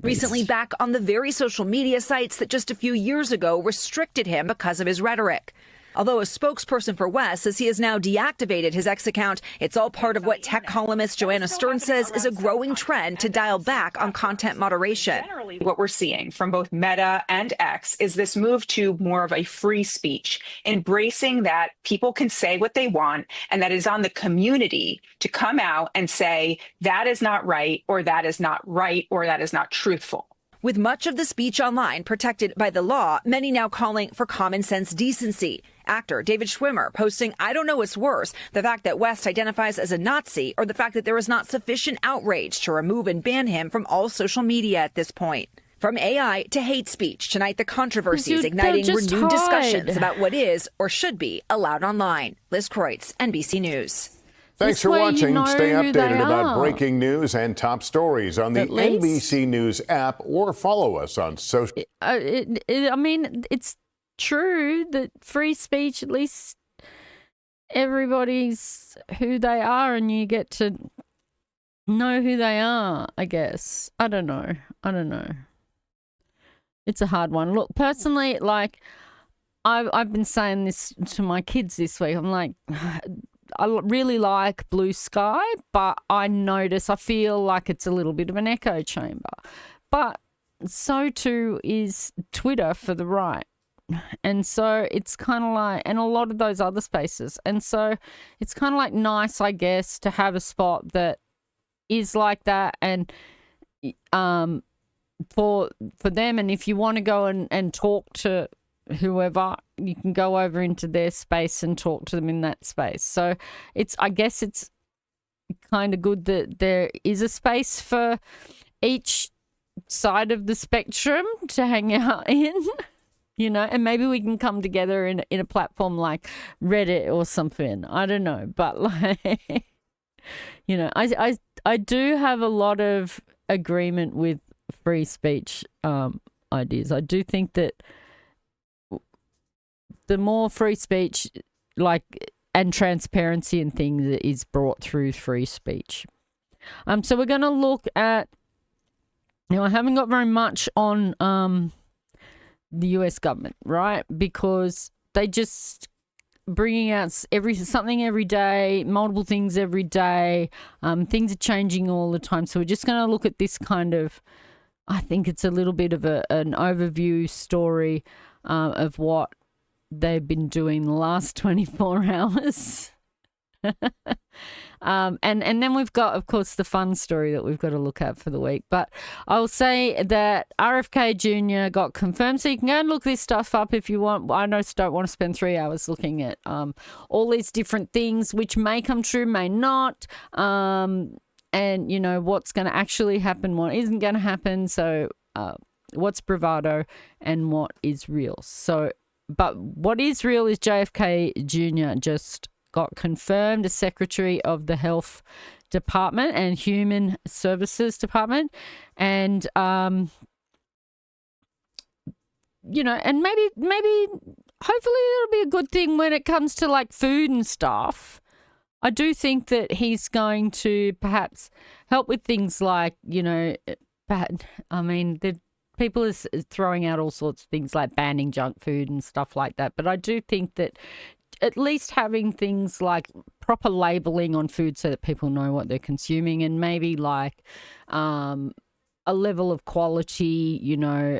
Recently back on the very social media sites that just a few years ago restricted him because of his rhetoric. Although a spokesperson for West says he has now deactivated his X account, it's all part of what tech columnist Joanna Stern says is a growing trend to dial back on content moderation. What we're seeing from both Meta and X is this move to more of a free speech, embracing that people can say what they want and that is on the community to come out and say that is not right, or that is not right, or that is not truthful. With much of the speech online protected by the law, many now calling for common sense decency. Actor David Schwimmer posting, "I don't know what's worse, the fact that West identifies as a Nazi or the fact that there is not sufficient outrage to remove and ban him from all social media at this point." From AI to hate speech, tonight the controversies igniting renewed discussions about what is or should be allowed online. Liz Kreutz, NBC News. Thanks for watching. Stay updated about breaking news and top stories on the NBC News app or follow us on social. I mean, it's true that free speech, at least everybody's who they are and you get to know who they are, I guess. I don't know. It's a hard one. Look, personally, like, I've been saying this to my kids this week. I'm like, I really like blue sky, but I feel like it's a little bit of an echo chamber. But so too is Twitter for the right. And so it's kind of like, and a lot of those other spaces. And so it's kind of like nice, I guess, to have a spot that is like that. And for them, and if you want to go and talk to whoever, you can go over into their space and talk to them in that space. So I guess it's kind of good that there is a space for each side of the spectrum to hang out in, you know, and maybe we can come together in a platform like Reddit or something. I don't know, but like, you know, I do have a lot of agreement with free speech ideas. I do think that the more free speech, like, and transparency and things is brought through free speech. So we're going to look at, I haven't got very much on the US government, right? Because they just bringing out something every day, multiple things every day. Things are changing all the time. So we're just going to look at this kind of, I think it's a little bit of an overview story of what they've been doing the last 24 hours. And then we've got, of course, the fun story that we've got to look at for the week. But I'll say that RFK Jr. got confirmed. So you can go and look this stuff up if you want. I just don't want to spend 3 hours looking at all these different things, which may come true, may not. And, you know, what's going to actually happen, what isn't going to happen. So what's bravado and what is real. So, but what is real is JFK Jr. just got confirmed as Secretary of the Health Department and Human Services Department. And, you know, and maybe hopefully it'll be a good thing when it comes to like food and stuff. I do think that he's going to perhaps help with things like, you know, the people is throwing out all sorts of things like banning junk food and stuff like that. But I do think that at least having things like proper labeling on food so that people know what they're consuming, and maybe like a level of quality, you know,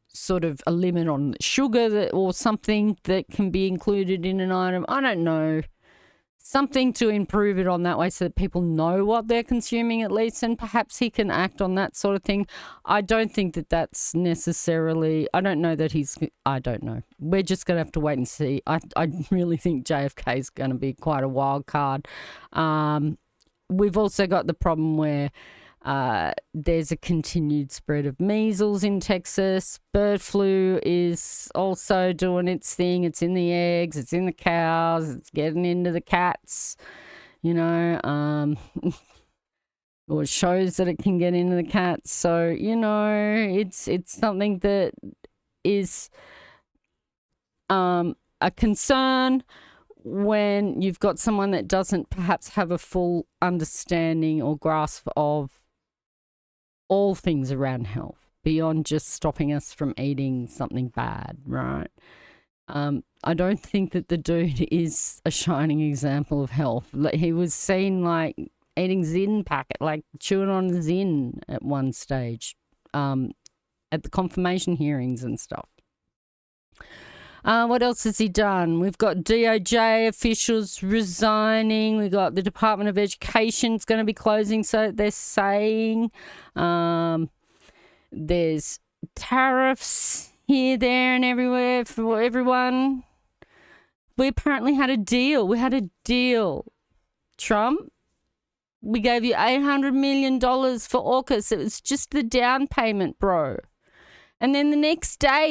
sort of a limit on sugar or something that can be included in an item. I don't know. Something to improve it on that way so that people know what they're consuming at least, and perhaps he can act on that sort of thing. I don't think that that's necessarily, I don't know. We're just going to have to wait and see. I really think JFK is going to be quite a wild card. We've also got the problem where there's a continued spread of measles in Texas. Bird flu is also doing its thing. It's in the eggs, it's in the cows, it's getting into the cats, you know, or it shows that it can get into the cats. So, you know, it's something that is a concern when you've got someone that doesn't perhaps have a full understanding or grasp of all things around health beyond just stopping us from eating something bad, right? I don't think that the dude is a shining example of health. He was seen like eating Zyn packet, like chewing on Zyn at one stage, at the confirmation hearings and stuff. What else has he done? We've got DOJ officials resigning. We've got the Department of Education's going to be closing, so they're saying. There's tariffs here, there, and everywhere for everyone. We apparently had a deal. Trump, we gave you $800 million for AUKUS. It was just the down payment, bro. And then the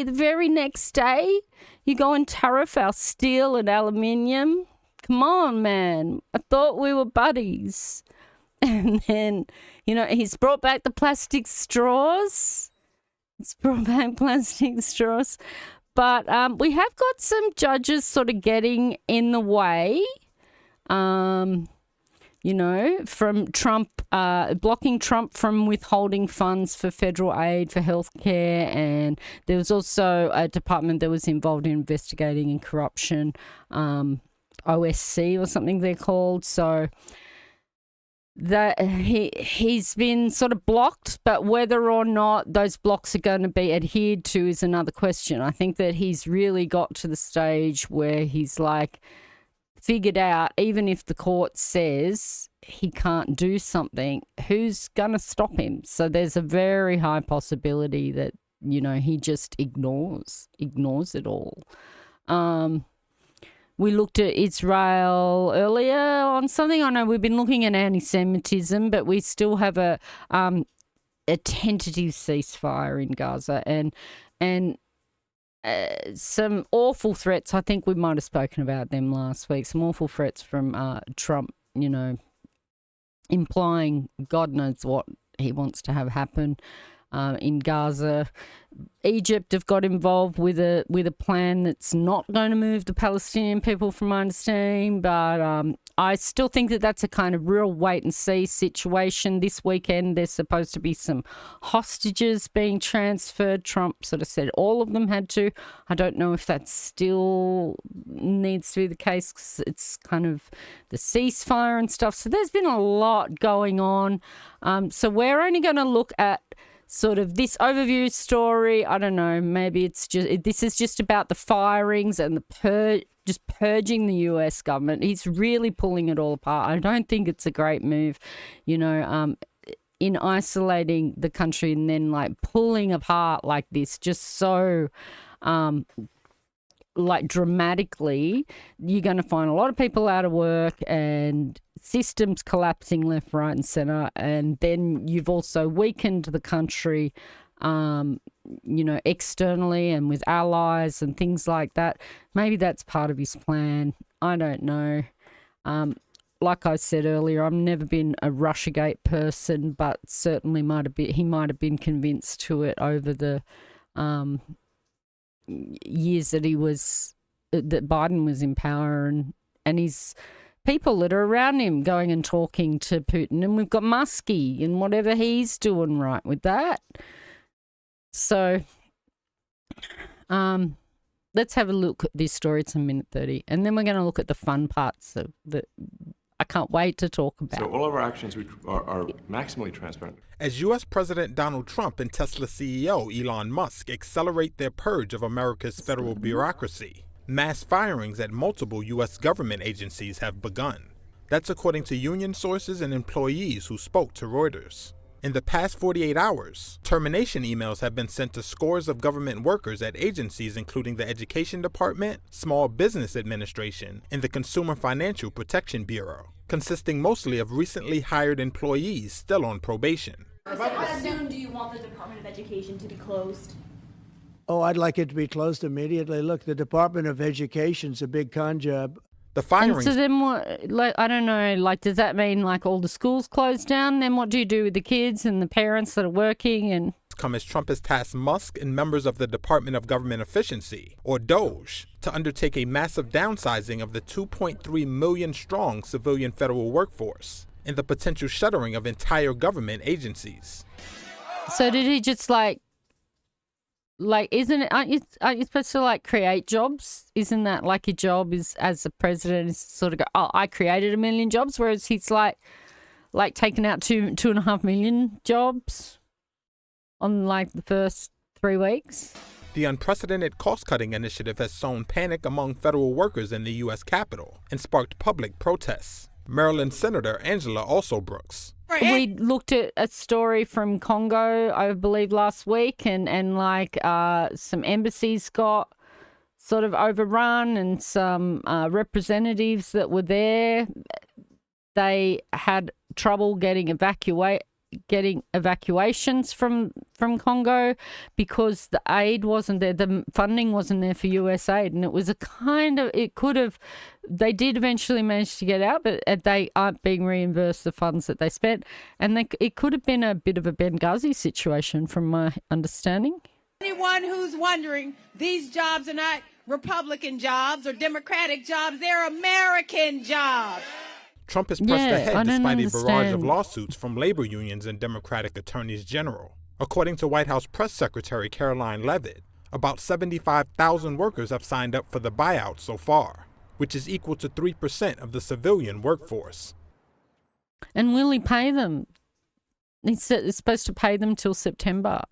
very next day, you go and tariff our steel and aluminium. Come on, man. I thought we were buddies. And then, you know, he's brought back the plastic straws. But we have got some judges sort of getting in the way. You know, from Trump, blocking Trump from withholding funds for federal aid for healthcare. And there was also a department that was involved in investigating in corruption, OSC or something they're called. So that he's been sort of blocked, but whether or not those blocks are going to be adhered to is another question. I think that he's really got to the stage where he's like, figured out, even if the court says he can't do something, who's going to stop him? So there's a very high possibility that, you know, he just ignores it all. We looked at Israel earlier on something. I know we've been looking at anti-Semitism, but we still have a tentative ceasefire in Gaza and some awful threats. I think we might have spoken about them last week. Some awful threats from Trump, you know, implying God knows what he wants to have happen. in Gaza. Egypt have got involved with a plan that's not going to move the Palestinian people, from my understanding, but I still think that that's a kind of real wait-and-see situation. This weekend there's supposed to be some hostages being transferred. Trump sort of said all of them had to. I don't know if that still needs to be the case, 'cause it's kind of the ceasefire and stuff. So there's been a lot going on. So we're only going to look at sort of this overview story. I don't know, maybe this is just about the firings and just purging the US government. He's really pulling it all apart. I don't think it's a great move, in isolating the country and then like pulling apart like this, just so like dramatically. You're going to find a lot of people out of work and systems collapsing left, right and centre. And then you've also weakened the country, externally and with allies and things like that. Maybe that's part of his plan. I don't know. Like I said earlier, I've never been a Russiagate person, but certainly he might have been convinced to it over the years that that Biden was in power, and his people that are around him going and talking to Putin. And we've got Muskie and whatever he's doing right with that. So let's have a look at this story. It's a minute 30. And then we're going to look at the fun parts of I can't wait to talk about. So all of our actions are maximally transparent. As U.S. President Donald Trump and Tesla CEO Elon Musk accelerate their purge of America's federal bureaucracy, mass firings at multiple U.S. government agencies have begun. That's according to union sources and employees who spoke to Reuters. In the past 48 hours, termination emails have been sent to scores of government workers at agencies including the Education Department, Small Business Administration, and the Consumer Financial Protection Bureau, consisting mostly of recently hired employees still on probation. How soon do you want the Department of Education to be closed? Oh, I'd like it to be closed immediately. Look, the Department of Education's a big con job. The firings. And so then what, like, I don't know, like, does that mean like all the schools closed down? Then what do you do with the kids and the parents that are working? And come as Trump has tasked Musk and members of the Department of Government Efficiency, or DOGE, to undertake a massive downsizing of the 2.3 million strong civilian federal workforce and the potential shuttering of entire government agencies. So did he just isn't it, aren't you supposed to like create jobs? Isn't that like your job is as a president is sort of go, oh, I created 1 million jobs, whereas he's like taking out 2.5 million jobs on like the first 3 weeks? The unprecedented cost-cutting initiative has sown panic among federal workers in the U.S. Capitol and sparked public protests. Maryland Senator Angela Alsobrooks. We looked at a story from Congo, I believe, last week, and some embassies got sort of overrun, and some representatives that were there, they had trouble getting evacuations from Congo because the aid wasn't there, the funding wasn't there for US aid, and it was they did eventually manage to get out, but they aren't being reimbursed the funds that they spent, and it could have been a bit of a Benghazi situation from my understanding. Anyone who's wondering, these jobs are not Republican jobs or Democratic jobs, they're American jobs. Trump has pressed ahead despite a barrage of lawsuits from labor unions and Democratic attorneys general. According to White House Press Secretary Caroline Leavitt, about 75,000 workers have signed up for the buyout so far, which is equal to 3% of the civilian workforce. And will he pay them? It's supposed to pay them till September.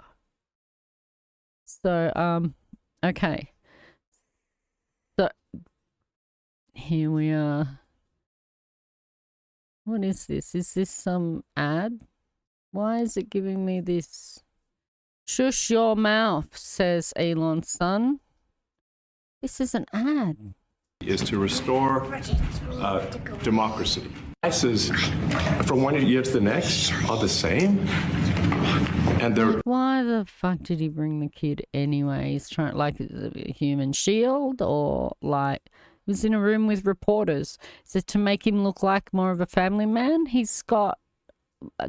So, okay. So, here we are. What is this? Is this some ad? Why is it giving me this? Shush your mouth, says Elon's son. This is an ad. Is to restore democracy. Prices from one year to the next are the same. And they're... Why the fuck did he bring the kid anyway? He's trying, like, a human shield, or like... He was in a room with reporters. Is it to make him look like more of a family man? He's got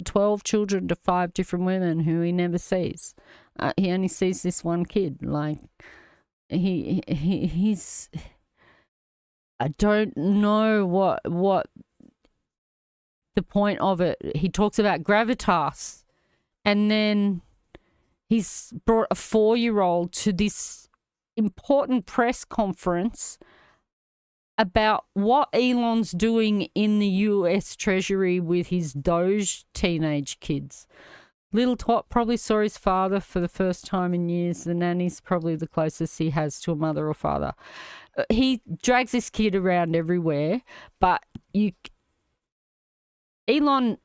12 children to 5 different women who he never sees. He only sees this one kid. Like, he's... I don't know what the point of it. He talks about gravitas, and then he's brought a 4-year-old to this important press conference about what Elon's doing in the US Treasury with his Doge teenage kids. Little Tot probably saw his father for the first time in years. The nanny's probably the closest he has to a mother or father. He drags this kid around everywhere, but Elon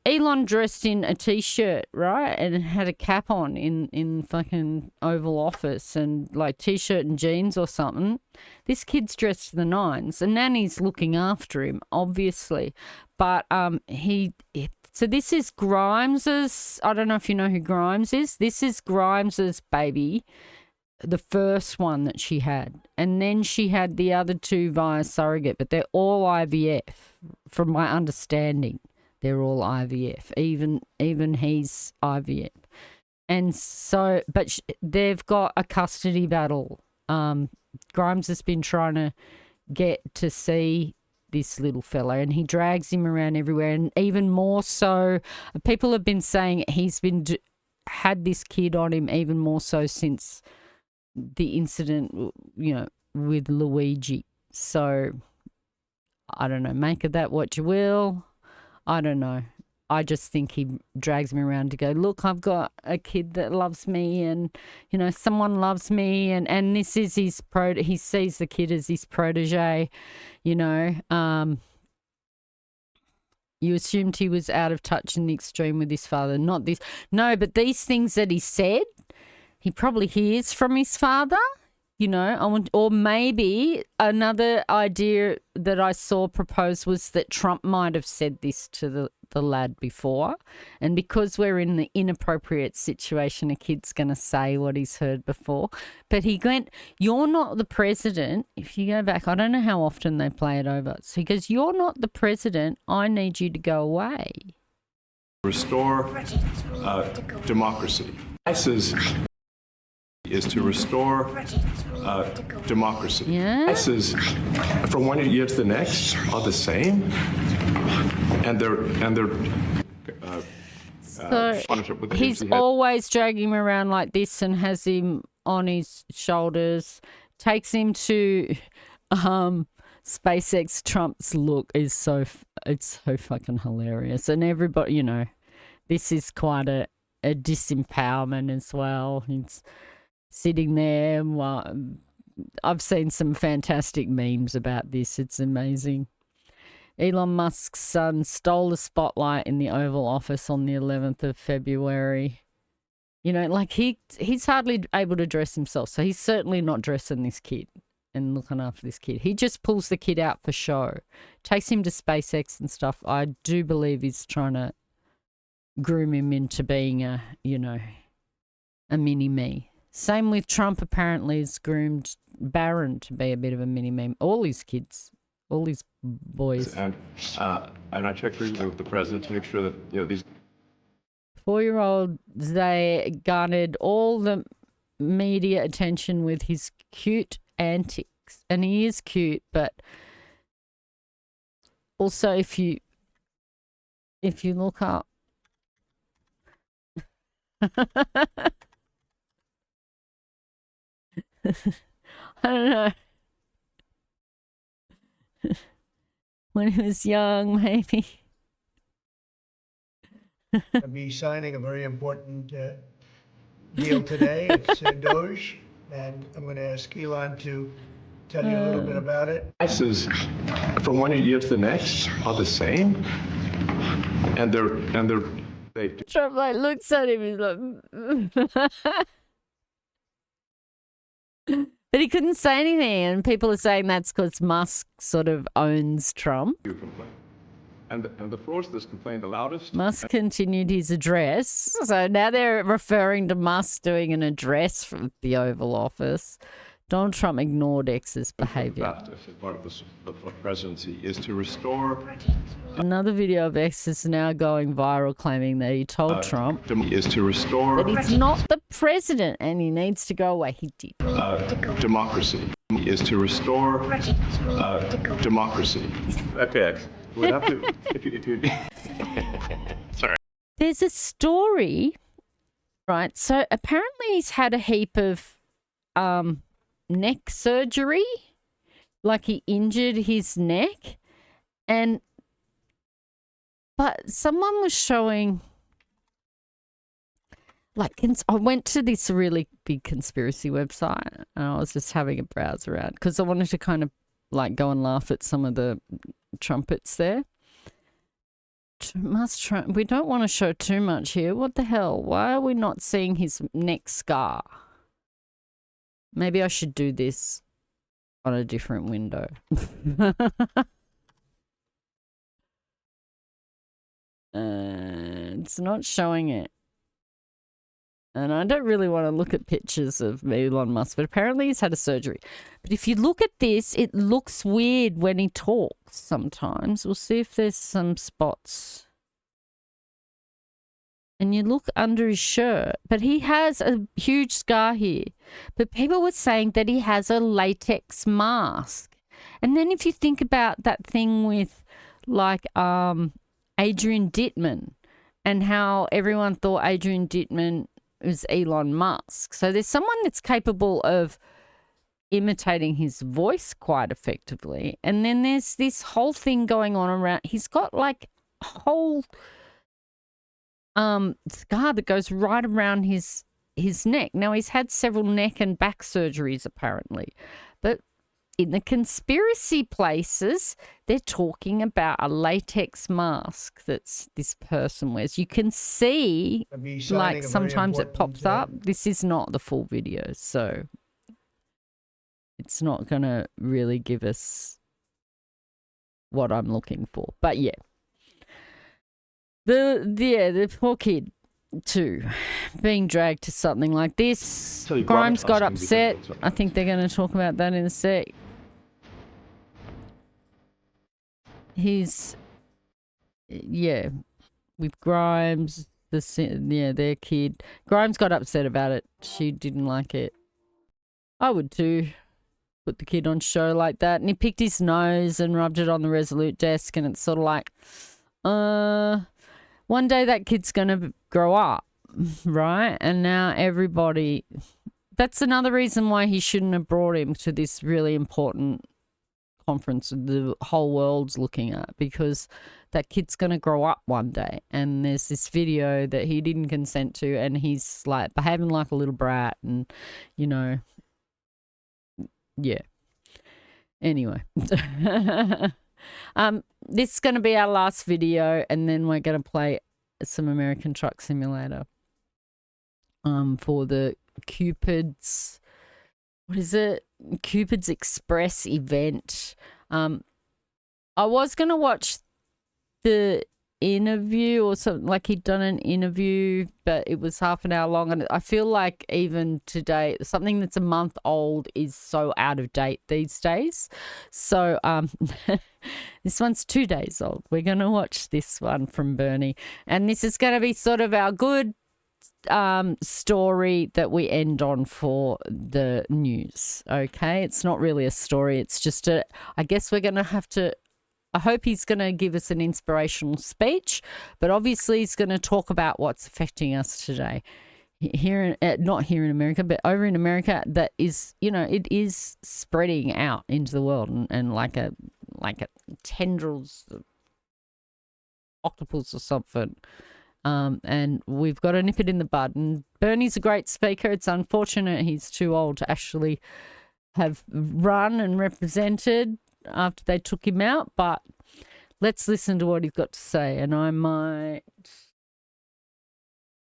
dressed in a T-shirt, right, and had a cap on in fucking Oval Office and like T-shirt and jeans or something. This kid's dressed to the nines. The nanny's looking after him, obviously, but so this is Grimes's. I don't know if you know who Grimes is. This is Grimes's baby, the first one that she had, and then she had the other 2 via surrogate, but they're all IVF, from my understanding. They're all IVF. Even he's IVF. And so, but they've got a custody battle. Grimes has been trying to get to see this little fella, and he drags him around everywhere. And even more so, people have been saying he's been had this kid on him even more so since the incident, with Luigi. So, I don't know. Make of that what you will. I don't know. I just think he drags me around to go, look, I've got a kid that loves me, and, someone loves me, and this is his he sees the kid as his protege, You assumed he was out of touch in the extreme with his father. Not this. No, but these things that he said, he probably hears from his father. Or maybe another idea that I saw proposed was that Trump might have said this to the lad before, and because we're in the inappropriate situation, a kid's going to say what he's heard before. But he went, "You're not the president." If you go back, I don't know how often they play it over. So he goes, "You're not the president. I need you to go away." Restore democracy. This is to restore democracy. Yeah. This is from one year to the next are the same, and they're he's always dragging him around like this and has him on his shoulders, takes him to SpaceX. Trump's look is it's so fucking hilarious, and everybody, this is quite a disempowerment as well. It's sitting there. Well, I've seen some fantastic memes about this. It's amazing. Elon Musk's son stole the spotlight in the Oval Office on the 11th of February. He's hardly able to dress himself, so he's certainly not dressing this kid and looking after this kid. He just pulls the kid out for show, takes him to SpaceX and stuff. I do believe he's trying to groom him into being a mini-me. Same with Trump, apparently, has groomed Barron to be a bit of a mini-me. All his kids, all his boys. And I checked recently with the president to make sure that, these 4-year-old, they garnered all the media attention with his cute antics. And he is cute, but also if you look up I don't know. When he was young, maybe. I'll be signing a very important deal today. It's Doge, and I'm going to ask Elon to tell you a little bit about it. This is from one year to the next are the same, and they. Trump looks at him. He's like. But he couldn't say anything, and people are saying that's because Musk sort of owns Trump. And the floors of this complaint the loudest. Musk continued his address. So now they're referring to Musk doing an address from the Oval Office. Donald Trump ignored X's behaviour. Part of the presidency is to restore. Another video of X is now going viral, claiming that he told Trump is to restore that he's not the president and he needs to go away. He did. Democracy is to restore democracy. Okay, we'd have to. If you sorry. There's a story, right? So apparently he's had a heap of neck surgery, like he injured his neck, but someone was showing, like, I went to this really big conspiracy website and I was just having a browse around because I wanted to kind of like go and laugh at some of the trumpets there. We don't want to show too much here. What the hell? Why are we not seeing his neck scar? Maybe I should do this on a different window. It's not showing it. And I don't really want to look at pictures of Elon Musk, but apparently he's had a surgery. But if you look at this, it looks weird when he talks sometimes. We'll see if there's some spots. And you look under his shirt, but he has a huge scar here. But people were saying that he has a latex mask. And then if you think about that thing with like Adrian Dittman and how everyone thought Adrian Dittman was Elon Musk. So there's someone that's capable of imitating his voice quite effectively. And then there's this whole thing going on around. He's got like a whole scar that goes right around his neck. Now, he's had several neck and back surgeries apparently. But in the conspiracy places, they're talking about a latex mask that's this person wears. You can see, like, sometimes it pops up. This is not the full video, so it's not going to really give us what I'm looking for. But, yeah. The poor kid, too, being dragged to something like this. Grimes got upset. I think they're going to talk about that in a sec. With Grimes, their kid. Grimes got upset about it. She didn't like it. I would too. Put the kid on show like that. And he picked his nose and rubbed it on the Resolute desk, and it's sort of like, one day that kid's going to grow up, right? And now everybody... That's another reason why he shouldn't have brought him to this really important conference the whole world's looking at, because that kid's going to grow up one day. And there's this video that he didn't consent to, and he's like behaving like a little brat, and, you know, yeah. Anyway. This is going to be our last video, and then we're going to play some American Truck Simulator for the Cupid's, what is it? Cupid's Express event. I was going to watch the interview or something, like he'd done an interview, but it was half an hour long, and I feel like even today something that's a month old is so out of date these days. So this one's 2 days old. We're going to watch this one from Bernie, and this is going to be sort of our good story that we end on for the news. Okay, it's not really a story, it's just I guess we're going to have to, I hope he's going to give us an inspirational speech, but obviously he's going to talk about what's affecting us today here not here in America, but over in America, that is, you know, it is spreading out into the world, and like a tendrils, octopus or something. And we've got to nip it in the bud. And Bernie's a great speaker. It's unfortunate he's too old to actually have run and represented after they took him out, but let's listen to what he's got to say. And I might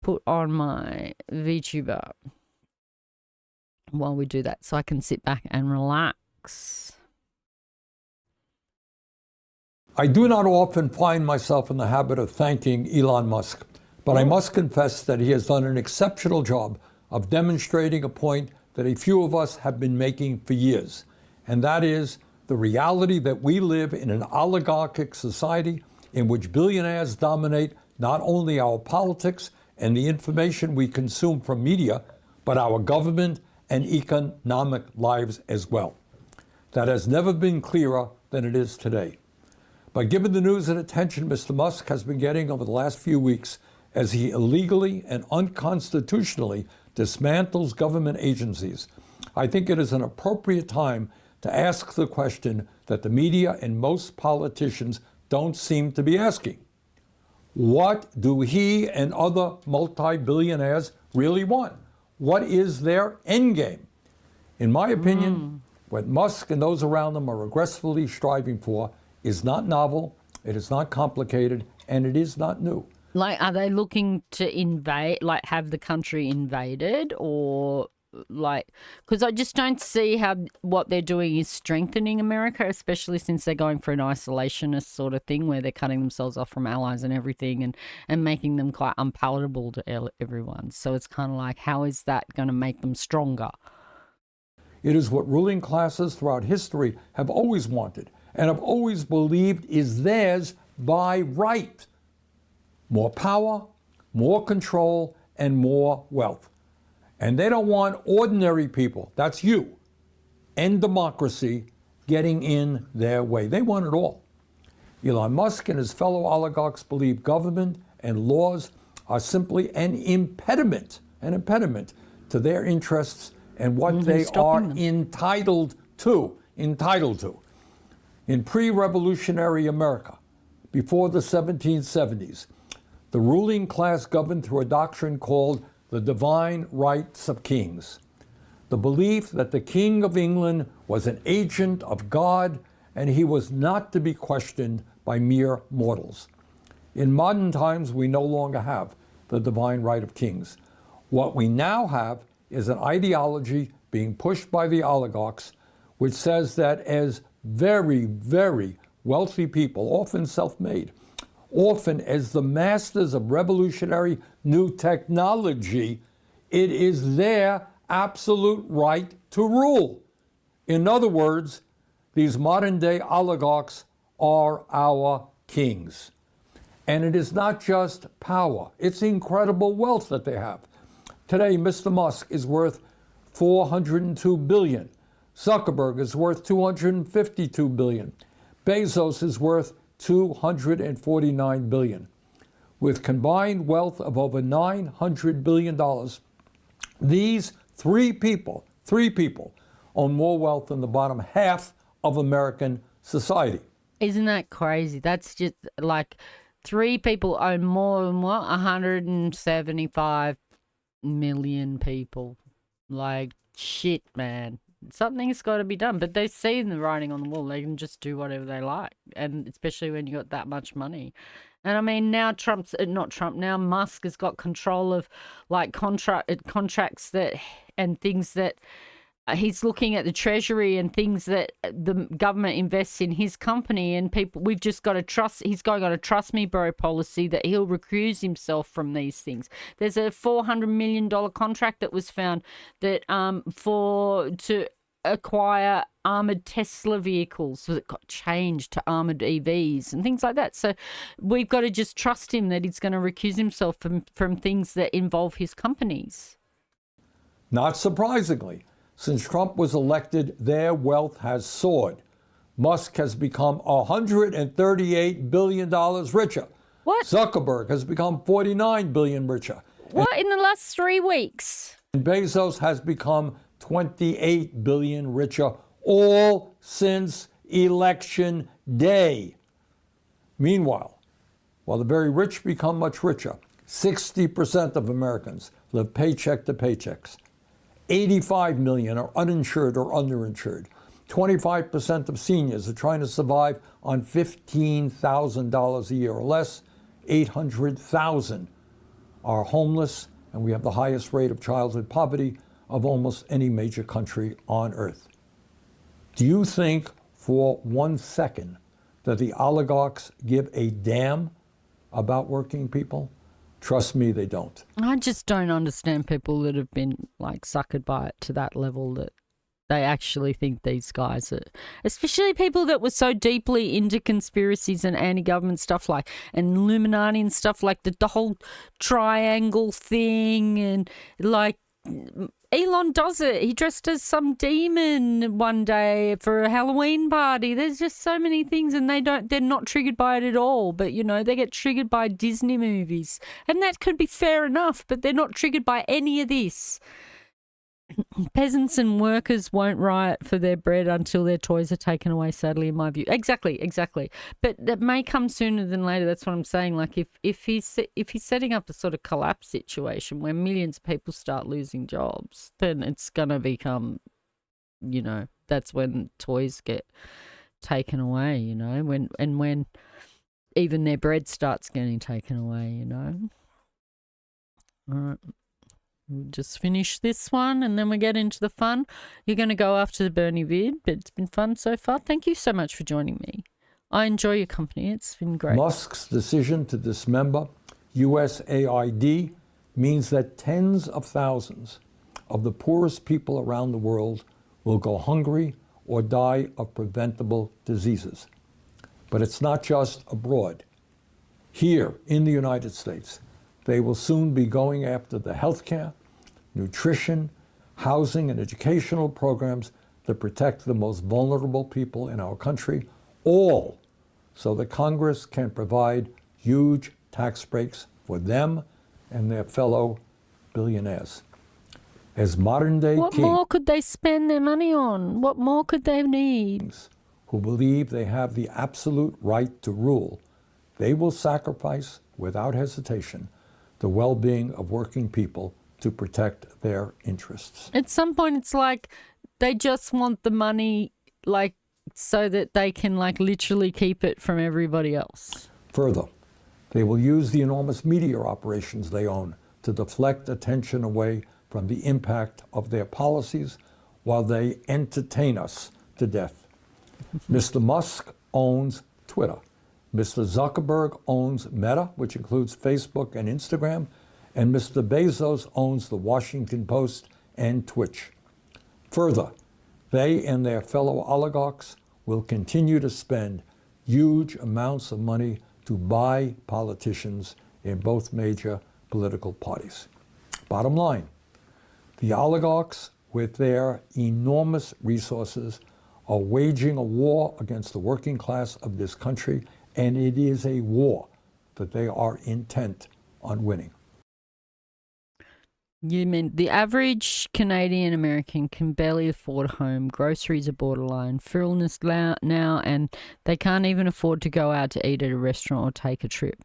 put on my VTuber while we do that, so I can sit back and relax. I do not often find myself in the habit of thanking Elon Musk, but I must confess that he has done an exceptional job of demonstrating a point that a few of us have been making for years, and that is the reality that we live in an oligarchic society in which billionaires dominate not only our politics and the information we consume from media, but our government and economic lives as well. That has never been clearer than it is today. But given the news and attention Mr. Musk has been getting over the last few weeks as he illegally and unconstitutionally dismantles government agencies, I think it is an appropriate time to ask the question that the media and most politicians don't seem to be asking. What do he and other multi-billionaires really want? What is their end game? In my opinion, what Musk and those around him are aggressively striving for is not novel, it is not complicated, and it is not new. Like, are they looking to invade, like have the country invaded, or like, because I just don't see how what they're doing is strengthening America, especially since they're going for an isolationist sort of thing where they're cutting themselves off from allies and everything and making them quite unpalatable to everyone. So it's kind of like, how is that going to make them stronger? It is what ruling classes throughout history have always wanted and have always believed is theirs by right. More power, more control, and more wealth. And they don't want ordinary people, that's you, and democracy getting in their way. They want it all. Elon Musk and his fellow oligarchs believe government and laws are simply an impediment to their interests and what they are entitled to. In pre-revolutionary America, before the 1770s, the ruling class governed through a doctrine called the divine rights of kings. The belief that the King of England was an agent of God and he was not to be questioned by mere mortals. In modern times, we no longer have the divine right of kings. What we now have is an ideology being pushed by the oligarchs, which says that as very, very wealthy people, often self-made, often as the masters of revolutionary new technology, it is their absolute right to rule. In other words, these modern-day oligarchs are our kings. And it is not just power, it's incredible wealth that they have. Today, Mr. Musk is worth $402 billion. Zuckerberg is worth $252 billion. Bezos is worth $249 billion. With combined wealth of over $900 billion, these three people own more wealth than the bottom half of American society. Isn't that crazy? That's just like three people own more than what? 175 million people. Like, shit, man. Something's got to be done. But they see the writing on the wall. They can just do whatever they like. And especially when you got that much money. And I mean, now now Musk has got control of like contracts that and things that he's looking at the treasury and things that the government invests in his company, and people, we've just got to trust, he's got a trust me bro policy that he'll recuse himself from these things. There's a $400 million contract that was found that to acquire armored Tesla vehicles, so it got changed to armored EVs and things like that. So we've got to just trust him that he's going to recuse himself from things that involve his companies. Not surprisingly, since Trump was elected, their wealth has soared. Musk has become $138 billion richer. What? Zuckerberg has become $49 billion richer. What, in the last 3 weeks? And Bezos has become $28 billion richer, all since Election Day. Meanwhile, while the very rich become much richer, 60% of Americans live paycheck to paychecks. 85 million are uninsured or underinsured. 25% of seniors are trying to survive on $15,000 a year or less. 800,000 are homeless, and we have the highest rate of childhood poverty of almost any major country on earth. Do you think for 1 second that the oligarchs give a damn about working people? Trust me, they don't. I just don't understand people that have been like suckered by it to that level that they actually think these guys are, especially people that were so deeply into conspiracies and anti-government stuff like and Illuminati and stuff like the whole triangle thing, and like Elon does it. He dressed as some demon one day for a Halloween party. There's just so many things, and they're not triggered by it at all. But you know, they get triggered by Disney movies, and that could be fair enough. But they're not triggered by any of this. Peasants and workers won't riot for their bread until their toys are taken away, sadly, in my view. Exactly. But that may come sooner than later. That's what I'm saying. Like if he's setting up a sort of collapse situation where millions of people start losing jobs, then it's going to become, you know, that's when toys get taken away, you know, when even their bread starts getting taken away, you know. All right. We'll just finish this one and then we get into the fun. You're going to go after the Bernie vid, but it's been fun so far. Thank you so much for joining me. I enjoy your company. It's been great. Musk's decision to dismember USAID means that tens of thousands of the poorest people around the world will go hungry or die of preventable diseases. But it's not just abroad. Here in the United States, they will soon be going after the healthcare, nutrition, housing, and educational programs that protect the most vulnerable people in our country, all so that Congress can provide huge tax breaks for them and their fellow billionaires. As modern-day What more could they spend their money on? What more could they need? Who believe they have the absolute right to rule, they will sacrifice without hesitation the well-being of working people to protect their interests. At some point, it's like they just want the money, like, so that they can, like, literally keep it from everybody else. Further, they will use the enormous media operations they own to deflect attention away from the impact of their policies while they entertain us to death. Mr. Musk owns Twitter. Mr. Zuckerberg owns Meta, which includes Facebook and Instagram, and Mr. Bezos owns the Washington Post and Twitch. Further, they and their fellow oligarchs will continue to spend huge amounts of money to buy politicians in both major political parties. Bottom line, the oligarchs, with their enormous resources, are waging a war against the working class of this country, and it is a war that they are intent on winning. You mean the average Canadian American can barely afford a home, groceries are borderline, illness now, and they can't even afford to go out to eat at a restaurant or take a trip.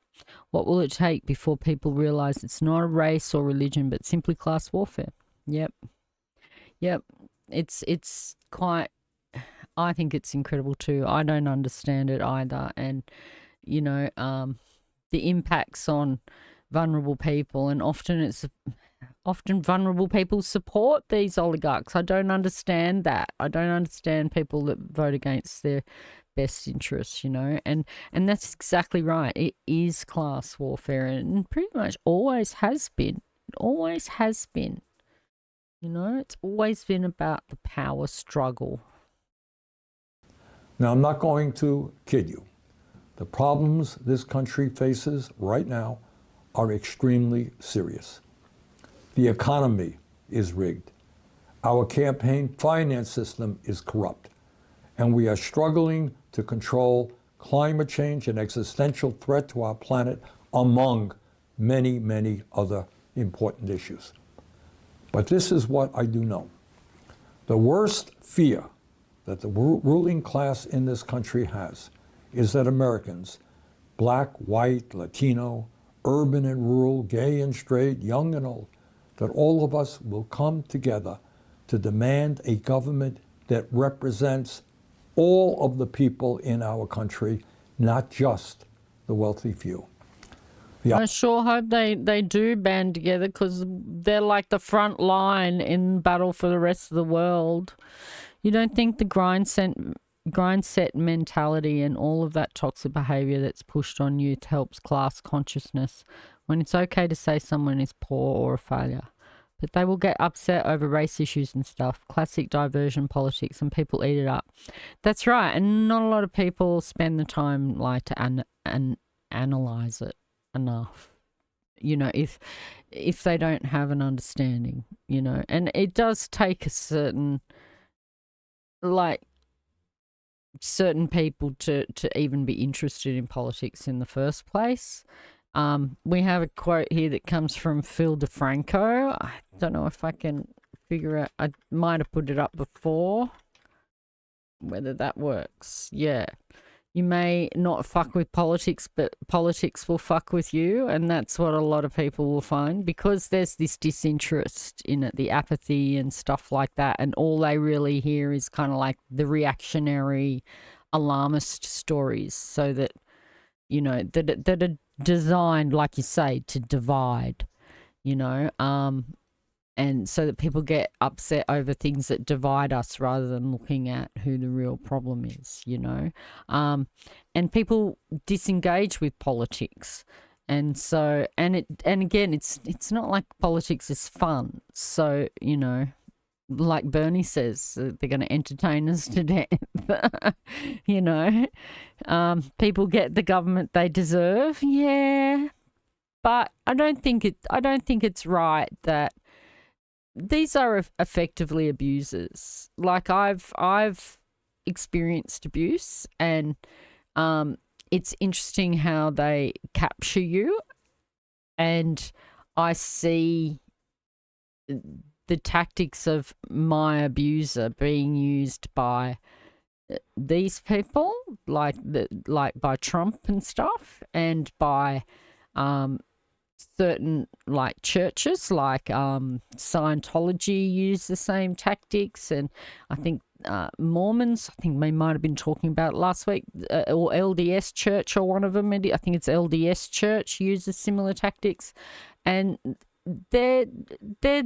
What will it take before people realise it's not a race or religion, but simply class warfare? Yep. It's quite... I think it's incredible too. I don't understand it either. And, you know, the impacts on vulnerable people, and often vulnerable people support these oligarchs. I don't understand that. I don't understand people that vote against their best interests, you know, and that's exactly right. It is class warfare, and pretty much always has been. It always has been. You know, it's always been about the power struggle. Now, I'm not going to kid you. The problems this country faces right now are extremely serious. The economy is rigged. Our campaign finance system is corrupt. And we are struggling to control climate change, an existential threat to our planet, among many, many other important issues. But this is what I do know. The worst fear that the ruling class in this country has is that Americans, black, white, Latino, urban and rural, gay and straight, young and old, that all of us will come together to demand a government that represents all of the people in our country, not just the wealthy few. I sure hope they do band together, because they're like the front line in battle for the rest of the world. You don't think the grind grind set mentality and all of that toxic behaviour that's pushed on youth helps class consciousness when it's okay to say someone is poor or a failure. But they will get upset over race issues and stuff. Classic diversion politics, and people eat it up. That's right, and not a lot of people spend the time like to analyse it enough. You know, if they don't have an understanding, you know, and it does take a certain people to even be interested in politics in the first place. We have a quote here that comes from Phil DeFranco. I don't know if I can figure out. I might have put it up before. Whether that works. Yeah. You may not fuck with politics, but politics will fuck with you. And that's what a lot of people will find, because there's this disinterest in it, the apathy and stuff like that. And all they really hear is kind of like the reactionary alarmist stories, so that, you know, that are designed, like you say, to divide, you know, and so that people get upset over things that divide us rather than looking at who the real problem is, you know. And people disengage with politics. And so, and again, it's not like politics is fun. So, you know, like Bernie says, they're going to entertain us to death. You know, people get the government they deserve. Yeah. But I don't think it's right that these are effectively abusers. Like I've experienced abuse, and it's interesting how they capture you, and I see the tactics of my abuser being used by these people, like by Trump and stuff, and by certain like churches, like Scientology use the same tactics, and I think Mormons, I think they might have been talking about it last week, or LDS Church, or one of them, I think it's LDS Church, uses similar tactics, and they're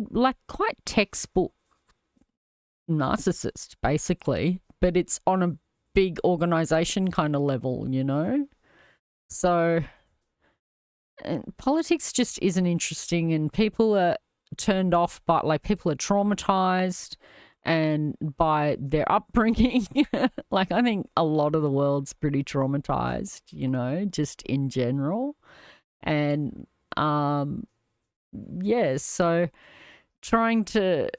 like quite textbook narcissist, basically, but it's on a big organization kind of level, you know. So and politics just isn't interesting, and people are turned off by, like, people are traumatized and by their upbringing. Like, I think a lot of the world's pretty traumatized, you know, just in general. And yeah, so trying to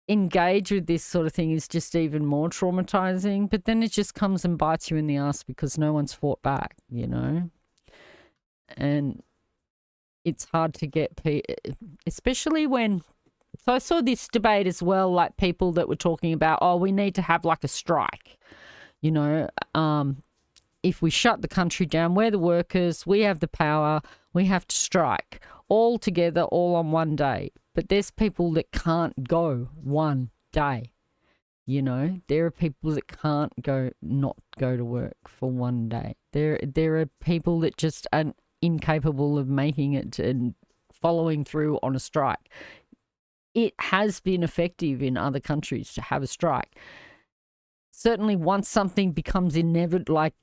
engage with this sort of thing is just even more traumatizing, but then it just comes and bites you in the ass because no one's fought back, you know. And it's hard to get especially when, so I saw this debate as well, like people that were talking about, oh, we need to have like a strike, you know, if we shut the country down, we're the workers, we have the power, we have to strike all together, all on one day. But there's people that can't go one day, you know. There are people that can't not go to work for one day. There are people that just are incapable of making it and following through on a strike. It has been effective in other countries to have a strike. Certainly once something becomes inevitable, like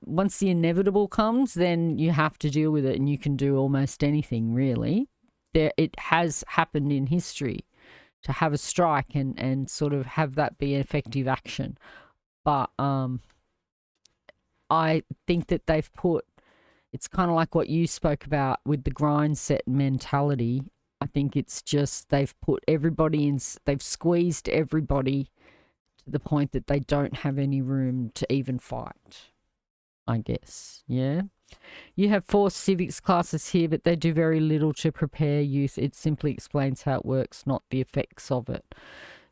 once the inevitable comes, then you have to deal with it, and you can do almost anything, really. It has happened in history to have a strike and sort of have that be effective action. But I think that they've put, it's kind of like what you spoke about with the grind set mentality. I think it's just they've put everybody in, they've squeezed everybody to the point that they don't have any room to even fight, I guess. Yeah. You have 4 civics classes here, but they do very little to prepare youth. It simply explains how it works, not the effects of it.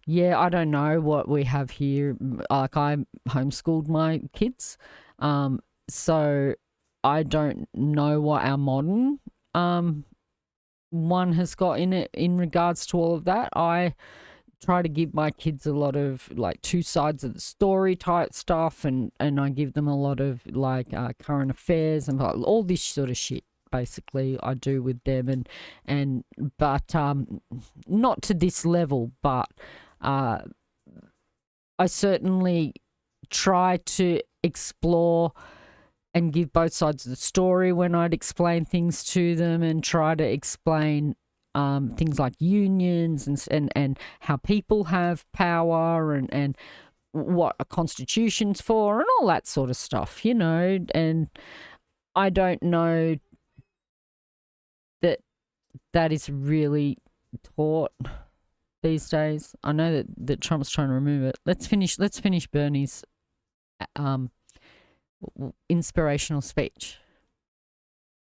Yeah, I don't know what we have here. Like, I homeschooled my kids, so I don't know what our modern one has got in it in regards to all of that. I try to give my kids a lot of like 2 sides of the story type stuff, and I give them a lot of like current affairs and all this sort of shit. Basically, I do with them, but not to this level. But I certainly try to explore and give both sides of the story when I'd explain things to them, and try to explain things like unions and how people have power and what a constitution's for and all that sort of stuff, you know. And I don't know that is really taught these days. I know that Trump's trying to remove it. Let's finish Bernie's inspirational speech.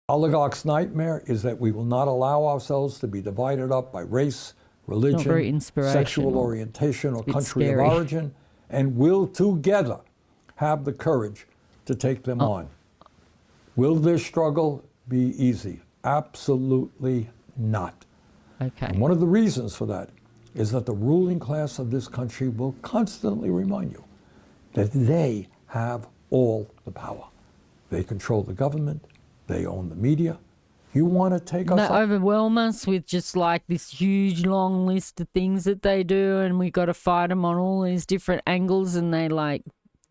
Oligarchs' nightmare is that we will not allow ourselves to be divided up by race, religion, sexual orientation, or country of origin, and will together have the courage to take them on. Will this struggle be easy? Absolutely not. Okay. And one of the reasons for that is that the ruling class of this country will constantly remind you that they have all the power. They control the government. They own the media. You want to take us... They overwhelm us with just like this huge long list of things that they do, and we got to fight them on all these different angles, and they like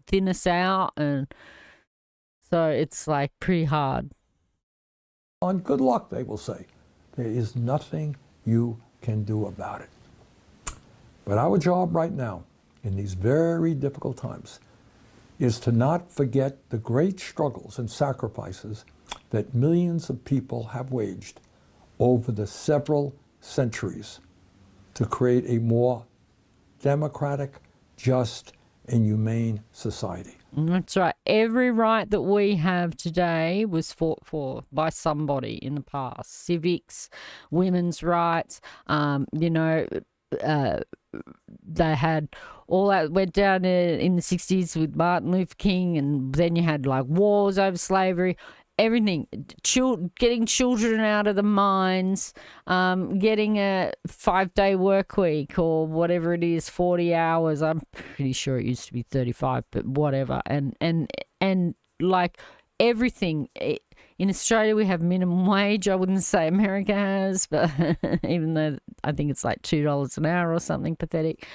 thin us out, and so it's like pretty hard. On good luck, they will say. There is nothing you can do about it. But our job right now, in these very difficult times, is to not forget the great struggles and sacrifices that millions of people have waged over the several centuries to create a more democratic, just, and humane society. That's right. Every right that we have today was fought for by somebody in the past. Civics, women's rights, they had all that went down in the 60s with Martin Luther King, and then you had like wars over slavery, everything, getting children out of the mines, getting a 5-day work week or whatever it is, 40 hours. I'm pretty sure it used to be 35, but whatever. And like everything. In Australia, we have minimum wage. I wouldn't say America has, but even though I think it's like $2 an hour or something pathetic.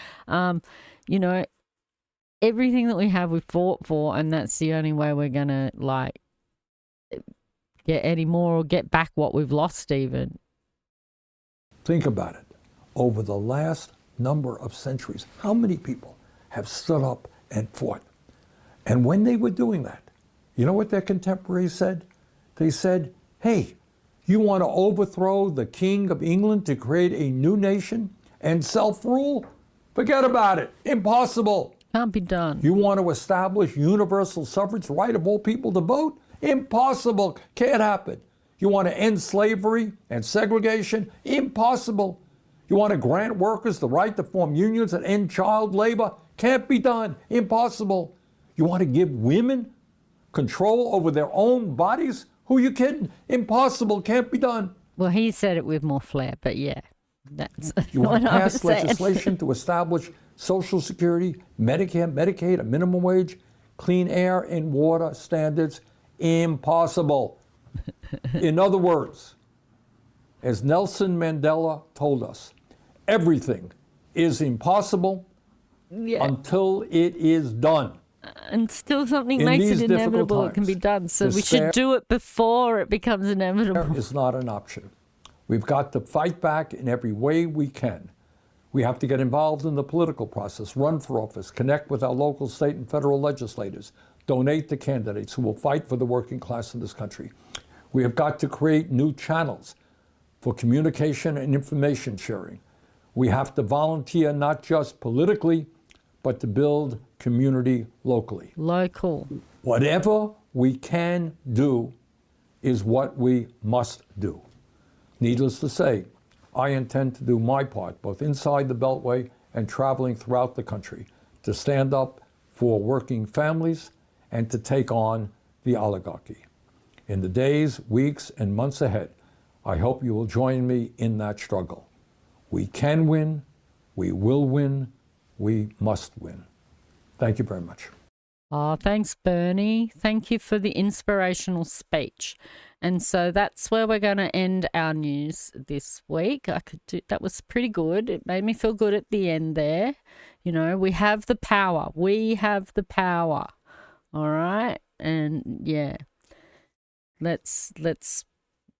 Everything that we have, we fought for, and that's the only way we're going to like get any more or get back what we've lost even. Think about it. Over the last number of centuries, how many people have stood up and fought? And when they were doing that, you know what their contemporaries said? They said, hey, you want to overthrow the King of England to create a new nation and self-rule? Forget about it. Impossible. Can't be done. You want to establish universal suffrage, the right of all people to vote? Impossible. Can't happen. You want to end slavery and segregation? Impossible. You want to grant workers the right to form unions and end child labor? Can't be done. Impossible. You want to give women control over their own bodies? Who are you kidding? Impossible. Can't be done. Well, he said it with more flair, but yeah, that's you want to pass legislation to establish Social Security, Medicare, Medicaid, a minimum wage, clean air and water standards? Impossible. In other words, as Nelson Mandela told us, everything is impossible until it is done. And still something makes it inevitable. It can be done. So we should do it before it becomes inevitable. It's not an option. We've got to fight back in every way we can. We have to get involved in the political process, run for office, connect with our local, state, and federal legislators, donate to candidates who will fight for the working class in this country. We have got to create new channels for communication and information sharing. We have to volunteer not just politically, but to build community locally. Local. Whatever we can do is what we must do. Needless to say, I intend to do my part, both inside the Beltway and traveling throughout the country, to stand up for working families and to take on the oligarchy. In the days, weeks, and months ahead, I hope you will join me in that struggle. We can win, we will win, we must win. Thank you very much. Oh, thanks, Bernie. Thank you for the inspirational speech. And so that's where we're going to end our news this week. That was pretty good. It made me feel good at the end there. You know, we have the power. We have the power. All right? And yeah, let's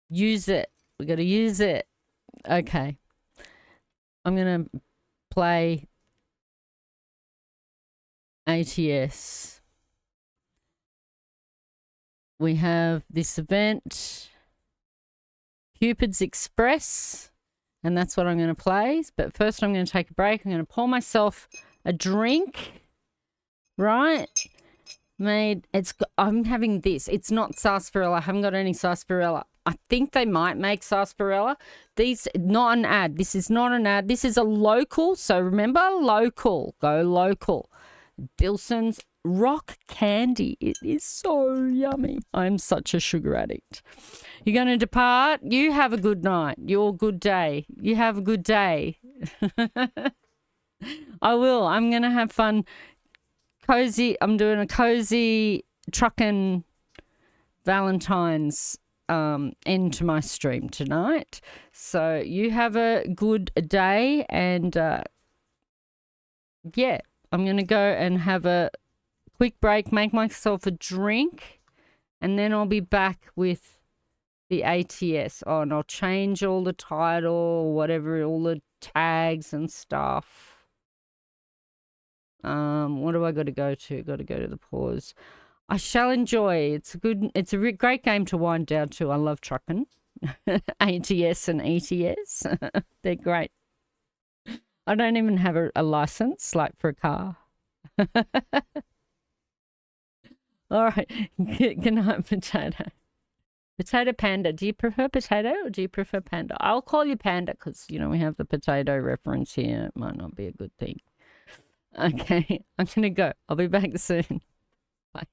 use it. We got to use it. Okay. I'm going to play ATS. We have this event, Cupid's Express, and that's what I'm going to play. But first I'm going to take a break. I'm going to pour myself a drink, right? I'm having this. It's not sarsaparilla. I haven't got any sarsaparilla. I think they might make sarsaparilla. Not an ad. This is not an ad. This is a local. So remember, local. Go local. Dilson's rock candy. It is so yummy. I'm such a sugar addict. You're going to depart. You have a good night. Your good day. You have a good day. I will. I'm going to have fun. Cozy. I'm doing a cozy Truckin Valentines end to my stream tonight. So you have a good day, and yeah, I'm going to go and have a quick break, make myself a drink, and then I'll be back with the ATS. Oh, and I'll change all the title, whatever, all the tags and stuff. What do I got to go to? Got to go to the pause. I shall enjoy. It's a great game to wind down to. I love Truckin. ATS and ETS. They're great. I don't even have a license, like for a car. All right. Good night, Potato. Potato Panda. Do you prefer potato or do you prefer panda? I'll call you Panda because, you know, we have the potato reference here. It might not be a good thing. Okay. I'm going to go. I'll be back soon. Bye.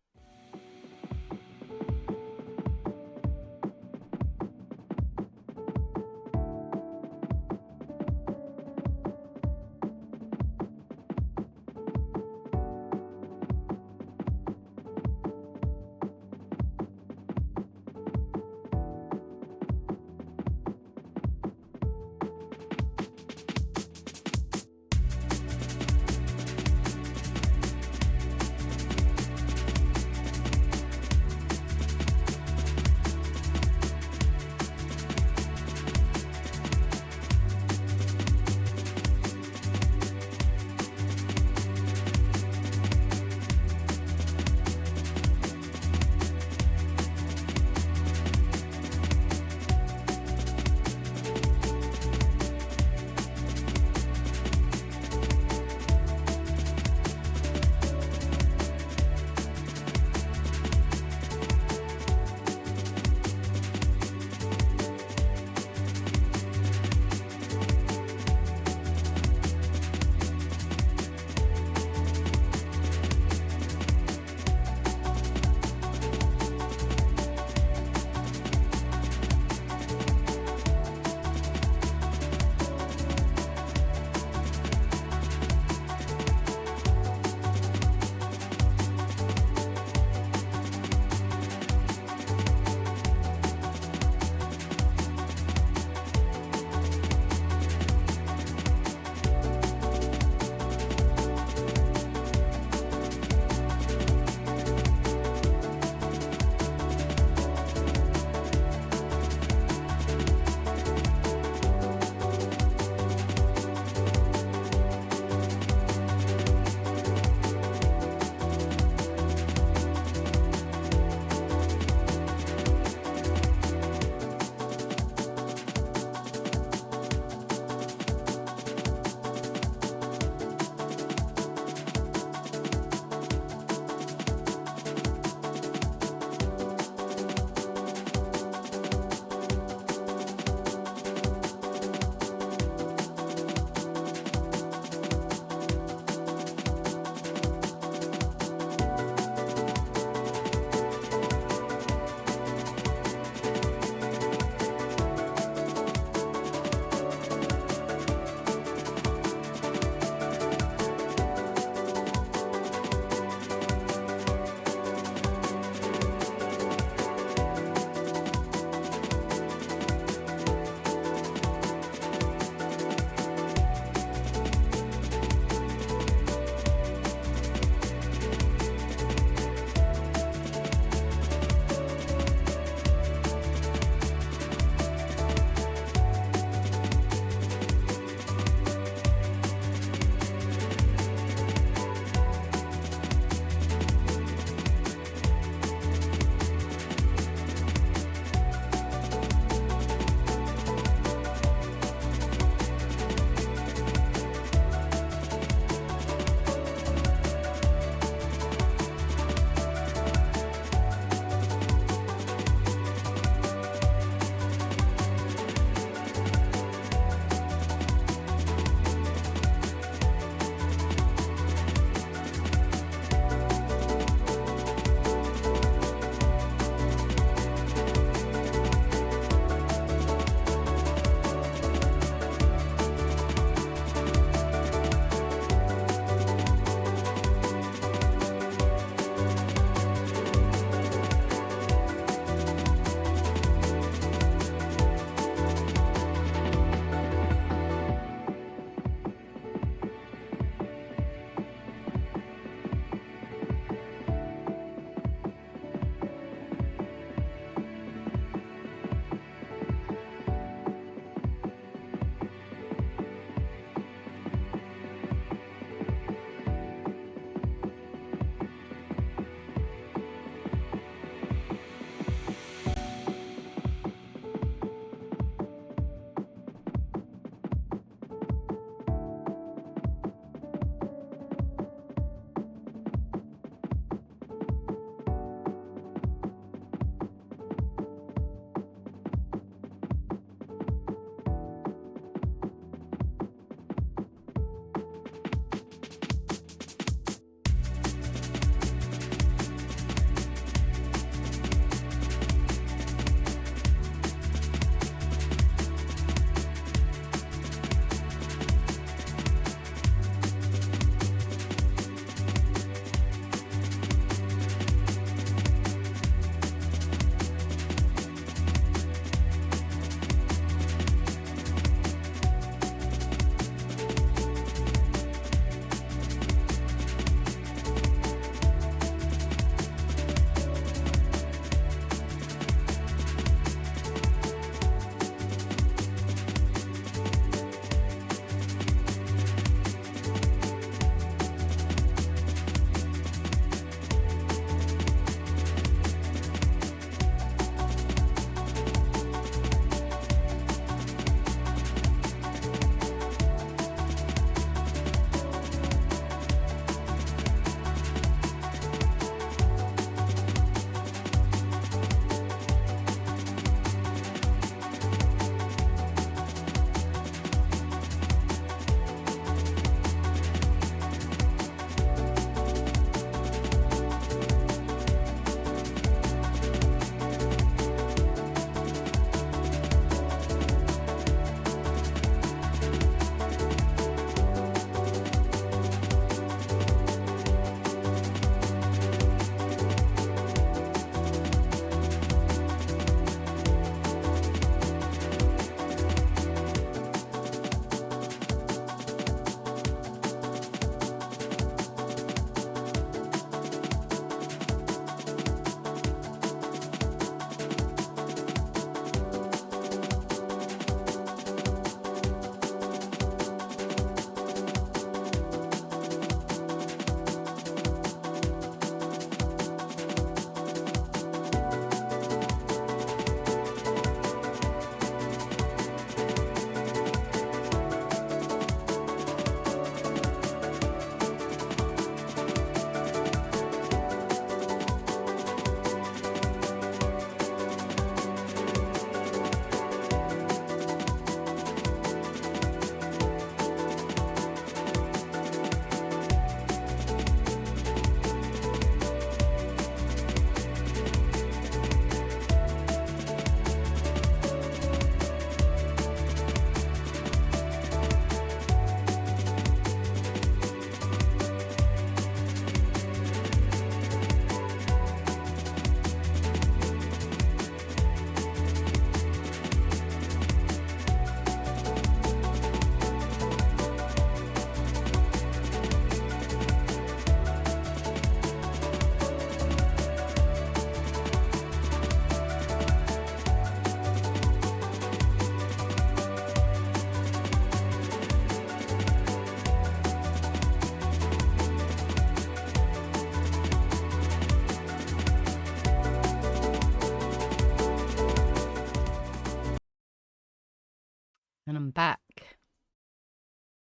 And I'm back.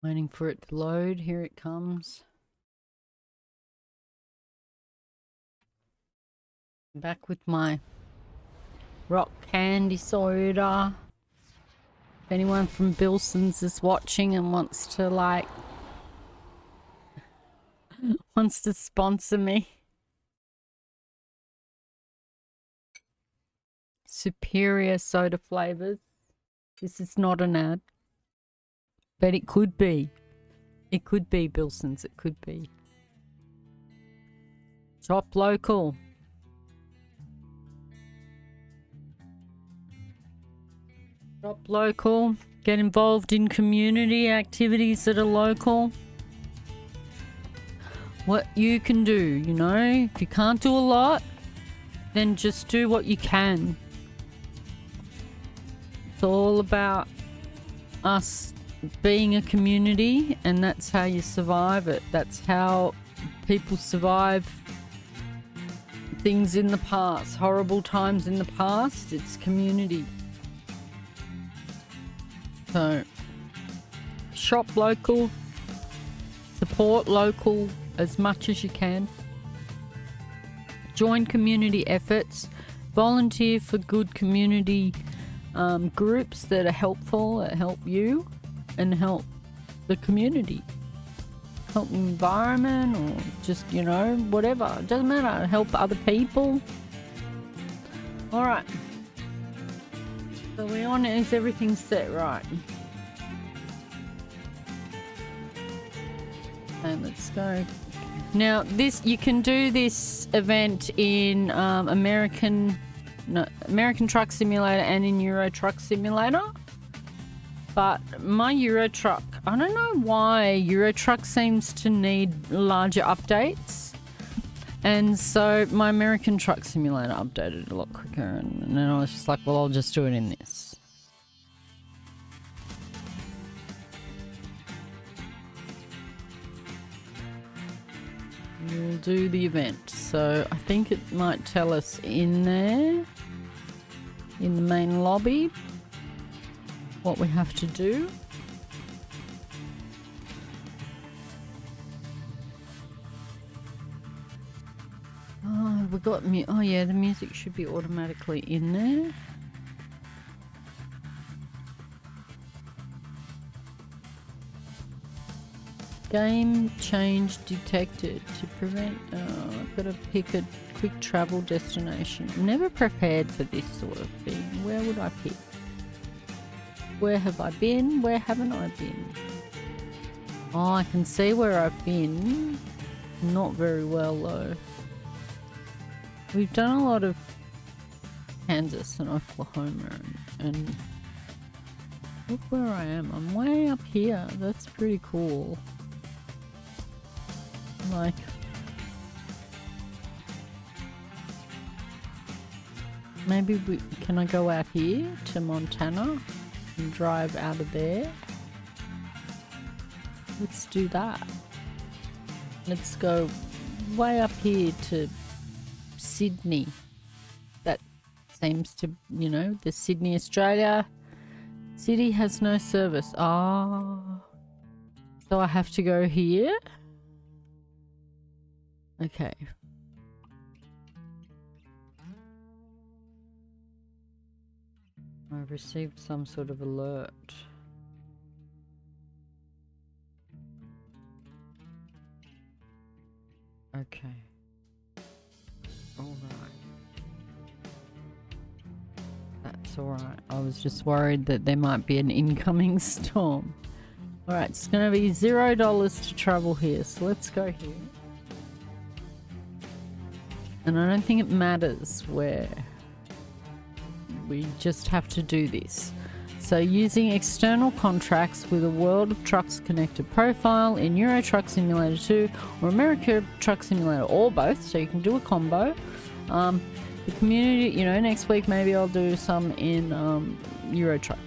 Waiting for it to load. Here it comes. I'm back with my rock candy soda. If anyone from Bilson's is watching and wants to sponsor me. Superior soda flavors. This is not an ad. But it could be. It could be Bilson's. It could be. Shop local. Shop local. Get involved in community activities that are local. What you can do, you know, if you can't do a lot, then just do what you can. It's all about us being a community, and that's how you survive it. That's how people survive things in the past, horrible times in the past. It's community. So, shop local, support local as much as you can. Join community efforts, volunteer for good community groups that are helpful, that help you and help the community. Help the environment, or just, you know, whatever. It doesn't matter. Help other people. Alright. So we're on it. Is everything set right? Okay, let's go. Now, you can do this event in American Truck Simulator and in Euro Truck Simulator. But my Euro Truck, I don't know why Euro Truck seems to need larger updates. And so my American Truck Simulator updated a lot quicker, and then I was just like, well, I'll just do it in this. We'll do the event. So I think it might tell us in there, in the main lobby, what we have to do. Oh, we got oh yeah, the music should be automatically in there. Game change detected to prevent. I've got to pick a quick travel destination. I'm never prepared for this sort of thing. Where would I pick? Where have I been? Where haven't I been? Oh, I can see where I've been. Not very well though. We've done a lot of Kansas and Oklahoma and look where I am. I'm way up here. That's pretty cool. Like, maybe can I go out here to Montana and drive out of there? Let's do that. Let's go way up here to Sydney. That seems to, you know, the Sydney, Australia city has no service. Ah, so I have to go here. Okay. I've received some sort of alert. Okay. Alright. That's alright. I was just worried that there might be an incoming storm. Alright, it's going to be $0 to travel here, so let's go here. And I don't think it matters where. We just have to do this. So using external contracts with a World of Trucks connected profile in Euro Truck Simulator 2 or America Truck Simulator, or both, so you can do a combo. The community, you know, next week maybe I'll do some in Euro Truck.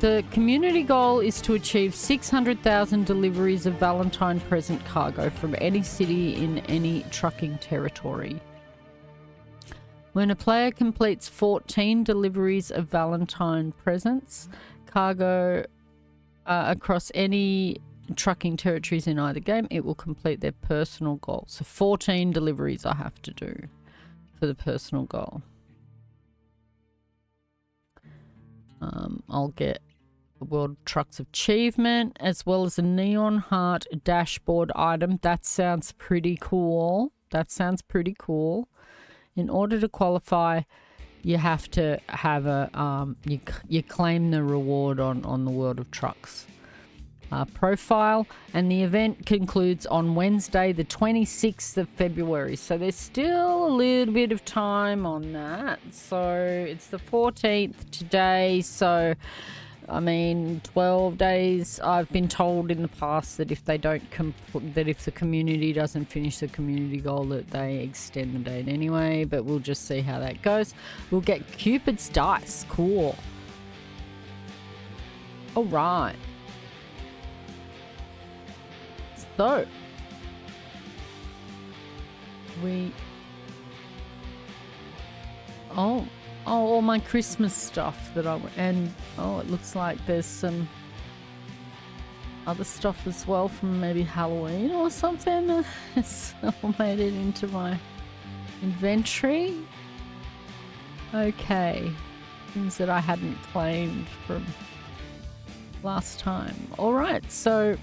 The community goal is to achieve 600,000 deliveries of Valentine present cargo from any city in any trucking territory. When a player completes 14 deliveries of Valentine presents cargo across any trucking territories in either game, it will complete their personal goal. So 14 deliveries I have to do for the personal goal. I'll get a World Trucks Achievement as well as a Neon Heart dashboard item. That sounds pretty cool. That sounds pretty cool. In order to qualify, you have to have a you claim the reward on the World of Trucks profile, and the event concludes on Wednesday the 26th of February, so there's still a little bit of time on that. So it's the 14th today, so I mean 12 days. I've been told in the past that if they don't that if the community doesn't finish the community goal, that they extend the date anyway, but we'll just see how that goes. We'll get Cupid's dice. Cool. All right. So all my Christmas stuff that it looks like there's some other stuff as well from maybe Halloween or something. It's all made it into my inventory. Okay, things that I hadn't claimed from last time. All right, so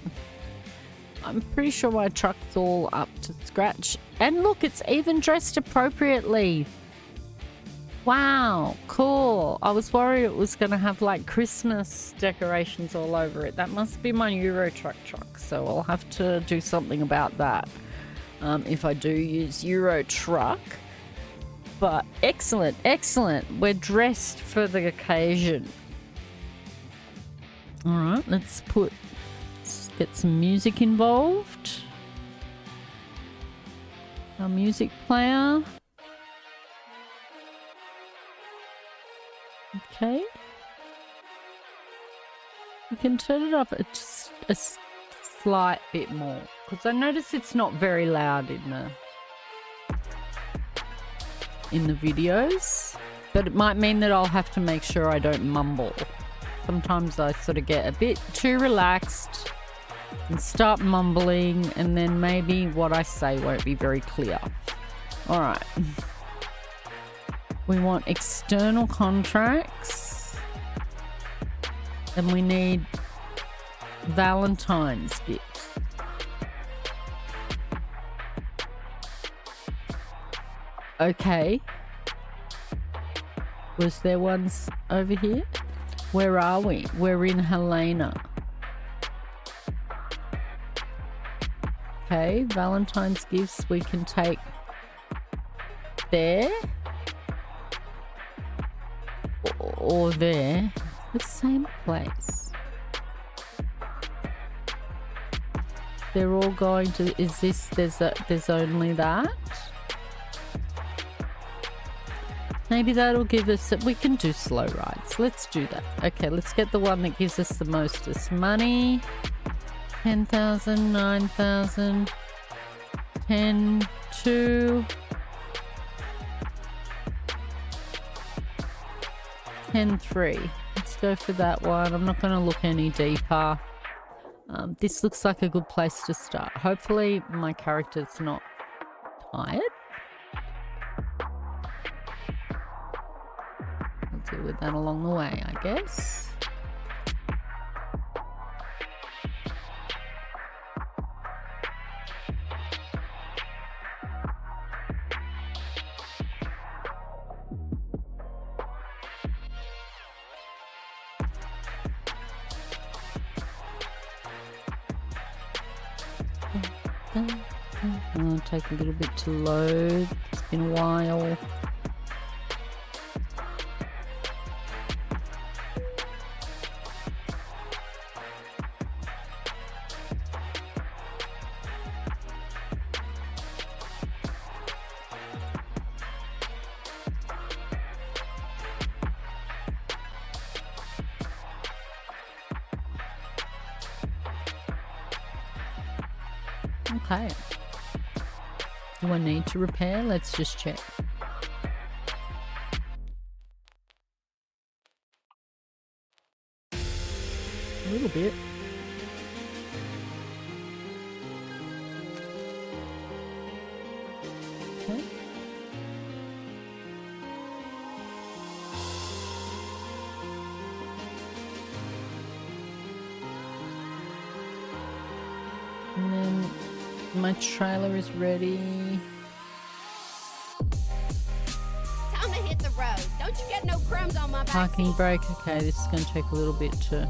I'm pretty sure my truck's all up to scratch. And look, it's even dressed appropriately. Wow, cool. I was worried it was going to have like Christmas decorations all over it. That must be my Euro truck, so I'll have to do something about that if I do use Euro truck. But excellent, excellent. We're dressed for the occasion. All right, let's get some music involved. Our music player. Okay. You can turn it up just a slight bit more, because I notice it's not very loud in the videos, but it might mean that I'll have to make sure I don't mumble. Sometimes I sort of get a bit too relaxed and start mumbling, and then maybe what I say won't be very clear. All right. We want external contracts, and we need Valentines gifts. Okay. Was there ones over here? Where are we? We're in Helena. Okay, Valentine's gifts we can take there. Or there. The same place. They're all going to... Is this... There's only that? Maybe that'll give us... We can do slow rides. Let's do that. Okay, let's get the one that gives us the mostest money. 10,000, 9,000, 10, 2, 10, 3. Let's go for that one. I'm not going to look any deeper. This looks like a good place to start. Hopefully my character's not tired. I'll deal with that along the way, I guess. It'll take a little bit to load. It's been a while. Okay. Do I need to repair? Let's just check. A little bit. Okay. And then my trailer is ready. Time to hit the road. Don't you get no crumbs on my back. Parking brake. Okay, this is going to take a little bit to...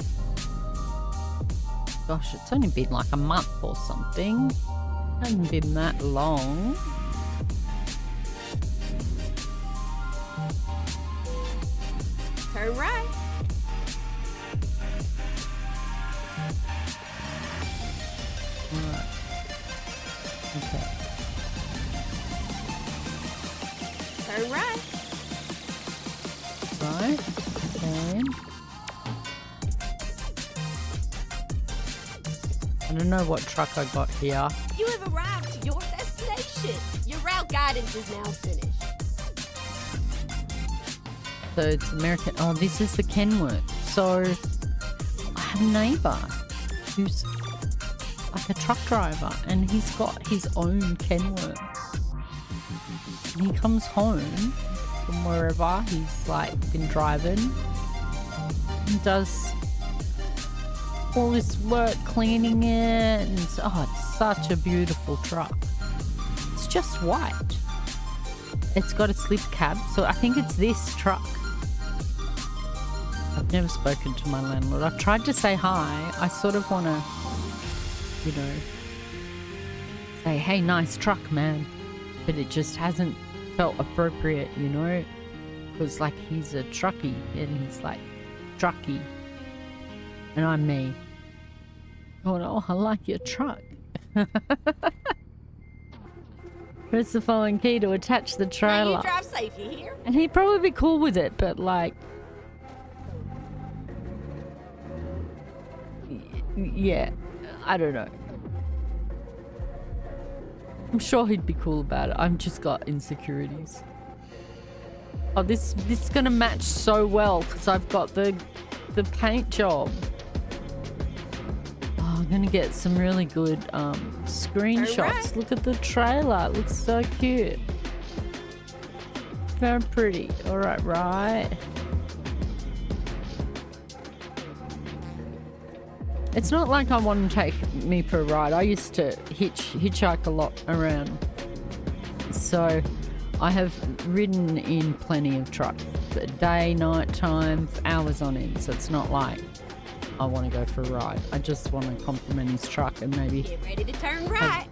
Gosh, it's only been like a month or something. Hasn't been that long. Turn right. Alright. Okay. Turn right. Right. Okay. I don't know what truck I got here. You have arrived to your destination. Your route guidance is now finished. So it's American. Oh, this is the Kenworth. So I have a neighbour who's like a truck driver, and he's got his own Kenworth. And he comes home from wherever he's like been driving and does all this work cleaning it, and it's such a beautiful truck. It's just white. It's got a slip cab, so I think it's this truck. I've never spoken to my landlord. I've tried to say hi. I sort of want to, you know, say, hey, nice truck, man. But it just hasn't felt appropriate, you know? Because, like, he's a truckie, and he's, like, trucky. And I'm me. Going, oh, I like your truck. Press the following key to attach the trailer. Now you drive safe, you hear? And he'd probably be cool with it, but, like... Yeah, I don't know. I'm sure he'd be cool about it. I've just got insecurities. Oh, this is gonna match so well because I've got the paint job. Oh, I'm gonna get some really good screenshots. Right. Look at the trailer. It looks so cute. Very pretty. All right, right. It's not like I want to take me for a ride. I used to hitchhike a lot around. So I have ridden in plenty of trucks. Day, night time, hours on end. So it's not like I want to go for a ride. I just want to compliment his truck and maybe Get ready to turn right.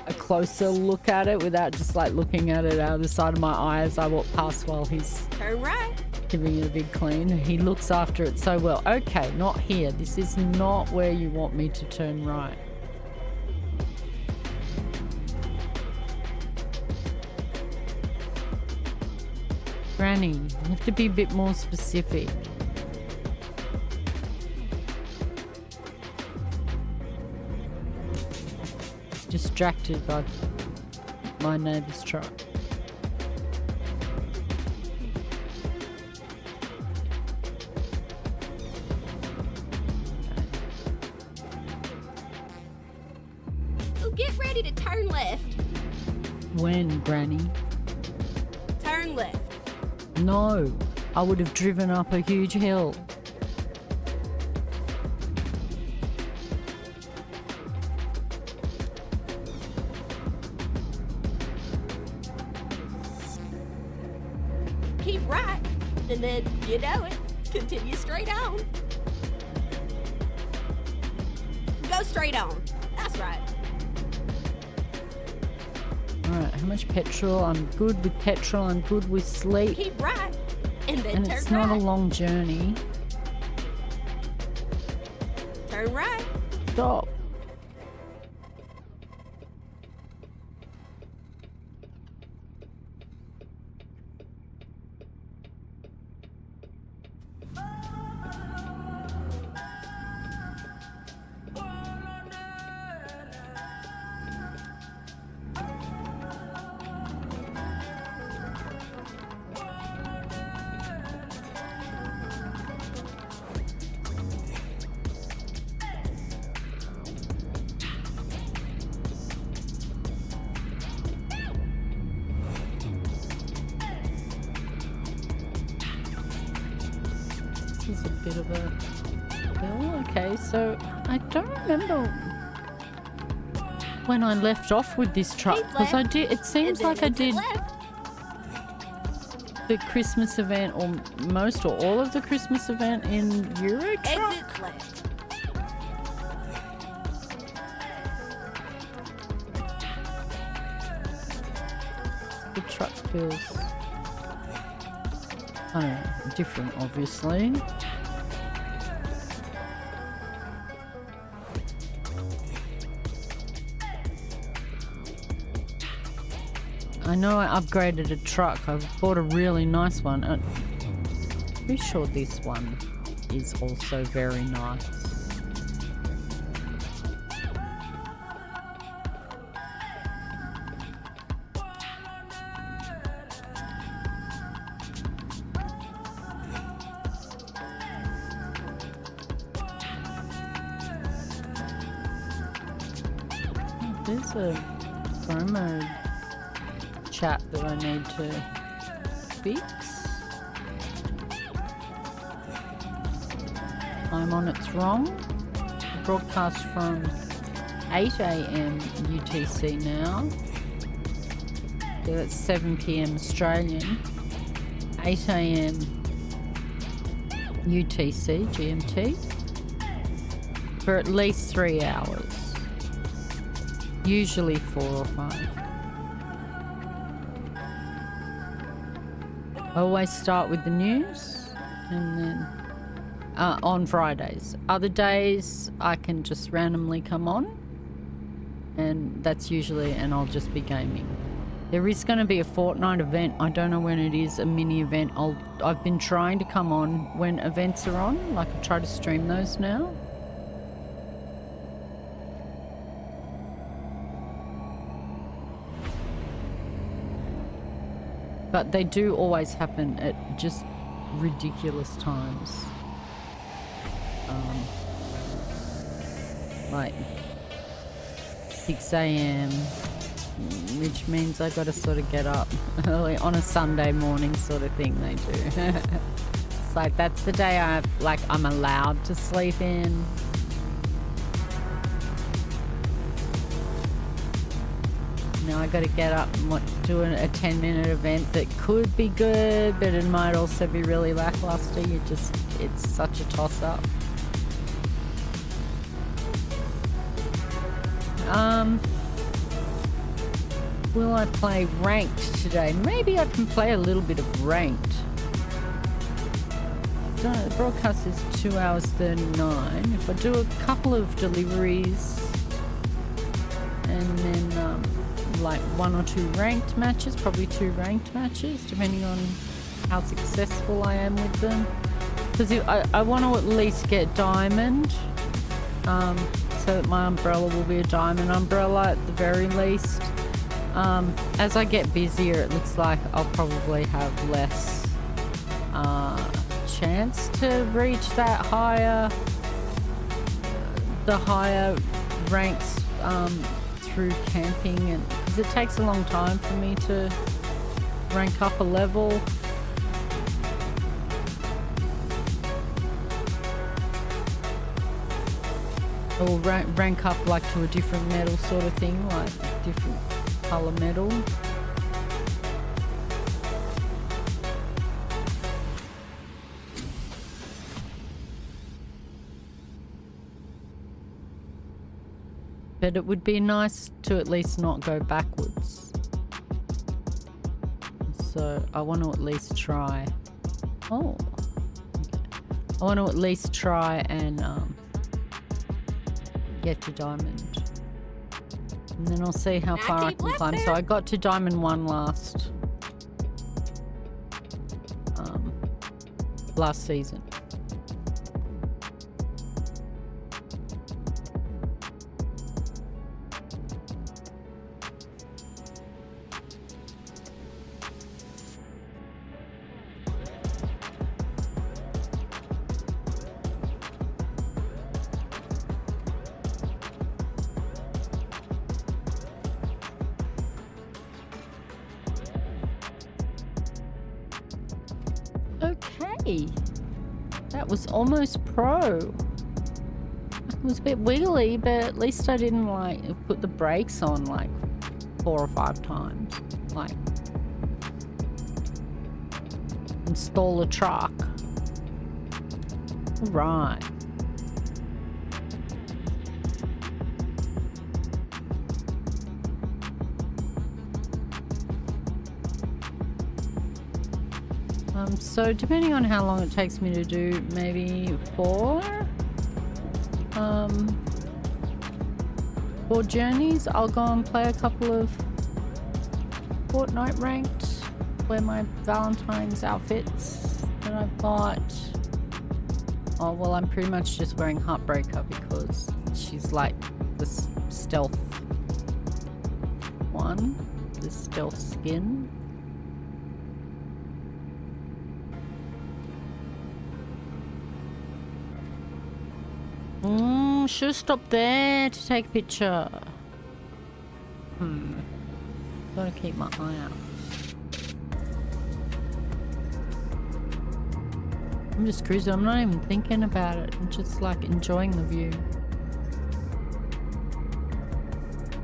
a closer look at it without just like looking at it out of the side of my eye as I walk past while he's Turn right. giving it a big clean. He looks after it so well. Okay, not here. This is not where you want me to turn right. Granny, you have to be a bit more specific. Just distracted by my neighbour's truck. Oh, get ready to turn left. When, Granny? Turn left. No, I would have driven up a huge hill. Keep right, and then, you know it, continue straight on. Go straight on. That's right. Alright, how much petrol? I'm good with petrol, I'm good with sleep. Keep right, and then And turn it's right. not a long journey. Turn right. Stop. This is a bit of a hill. Okay, so I don't remember when I left off with this truck, because I did. It seems like I did the Christmas event, or most or all of the Christmas event in Euro truck. Exit left. The truck feels, I don't know, different, obviously. I know I upgraded a truck. I bought a really nice one. I'm pretty sure this one is also very nice. There's a promo chat that I need to fix. Time on it's wrong. Broadcast from 8 a.m. UTC now. So that's 7 p.m. Australian. 8 a.m. UTC GMT for at least 3 hours. Usually 4 or 5. I always start with the news and then on Fridays. Other days I can just randomly come on, and that's usually, and I'll just be gaming. There is going to be a Fortnite event. I don't know when it is, a mini event. I've been trying to come on when events are on. Like I try to stream those now. But they do always happen at just ridiculous times. Like 6 a.m, which means I gotta sort of get up early on a Sunday morning sort of thing they do. It's like that's the day I'm allowed to sleep in. Now I gotta get up and do a 10-minute event that could be good, but it might also be really lackluster. It's such a toss-up. Will I play ranked today? Maybe I can play a little bit of ranked. The broadcast is 2 hours 39. If I do a couple of deliveries and then like 1 or 2 ranked matches, probably 2 ranked matches, depending on how successful I am with them. Because I want to at least get diamond, so that my umbrella will be a diamond umbrella at the very least. As I get busier, it looks like I'll probably have less chance to reach that the higher ranks through camping, and because it takes a long time for me to rank up a level. Or rank up like to a different medal sort of thing, like different colour medal. But it would be nice to at least not go backwards. So I want to at least try. Oh, okay. I want to at least try and get to diamond, and then I'll see how far I can climb. So I got to diamond 1 last season. That was almost pro. It was a bit wiggly, but at least I didn't like put the brakes on like 4 or 5 times. Like install a truck. Right. So depending on how long it takes me to do, maybe 4 journeys, I'll go and play a couple of Fortnite ranked, wear my Valentines outfits that I've got. Oh, well, I'm pretty much just wearing Heartbreaker because she's like the stealth one, the stealth skin. Should have stopped there to take a picture. Gotta keep my eye out. I'm just cruising. I'm not even thinking about it. I'm just like enjoying the view.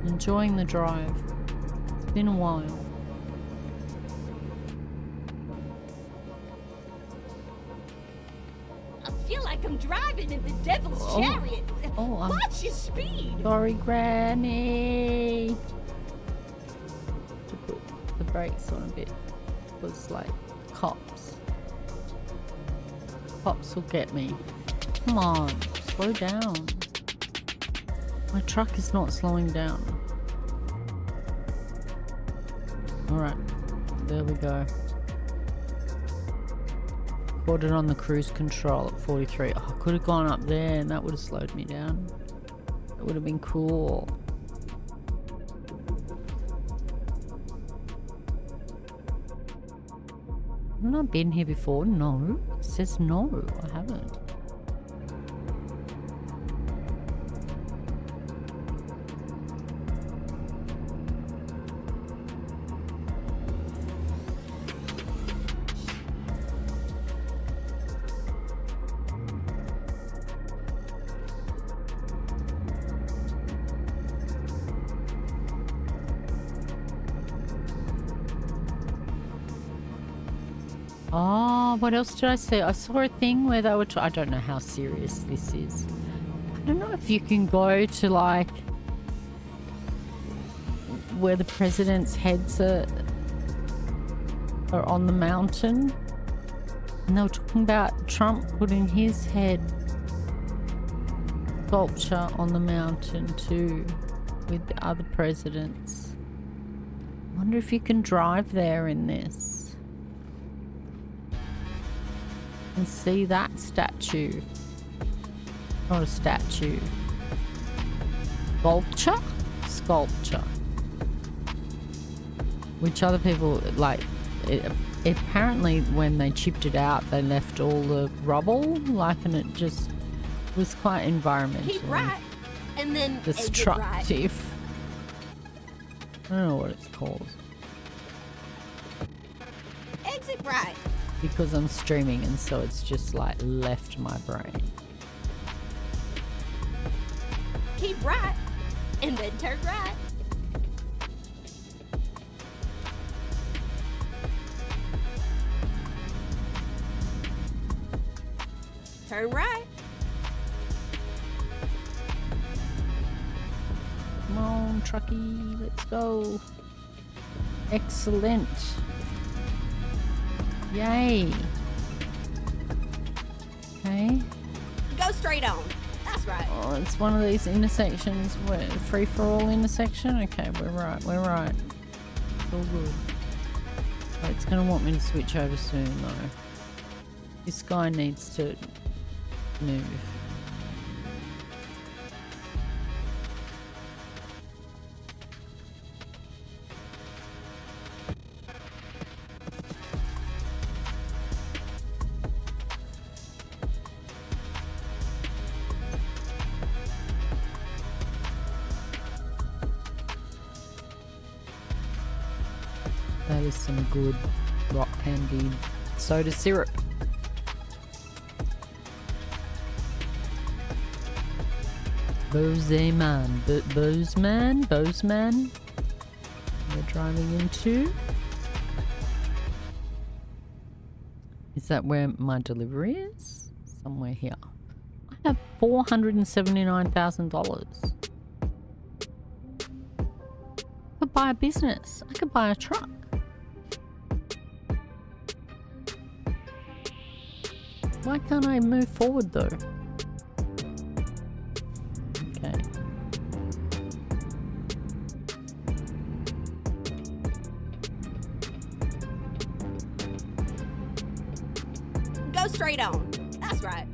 Enjoying the drive. It's been a while. I feel like I'm driving in the devil's chariot. Watch your speed. Sorry, Granny. To put the brakes on a bit was like cops. Cops will get me. Come on, slow down. My truck is not slowing down. Alright, there we go. Caught it on the cruise control at 43. Oh, I could have gone up there and that would have slowed me down. That would have been cool. Haven't I been here before? No. It says no. I haven't. Oh, what else did I see? I saw a thing where they were I don't know how serious this is. I don't know if you can go to like where the president's heads are on the mountain. And they were talking about Trump putting his head sculpture on the mountain too with the other presidents. I wonder if you can drive there in this. And see that statue. Not a statue. Sculpture? Sculpture. Which other people like apparently when they chipped it out they left all the rubble, like, and it just was quite environmentally Keep right, and then destructive. I don't know what it's called. Exit right. Because I'm streaming and so it's just like left my brain. Keep right, and then turn right. Turn right. Come on, trucky, let's go. Excellent. Yay. Okay. Go straight on. That's right. Oh, it's one of these intersections where free-for-all intersection. Okay, we're right. We're right. It's all good. Oh, it's going to want me to switch over soon, though. This guy needs to move. That is some good rock candy soda syrup. Bozeman. Bozeman. We're driving into. Is that where my delivery is? Somewhere here. I have $479,000. I could buy a business. I could buy a truck. Why can't I move forward though? Okay. Go straight on. That's right.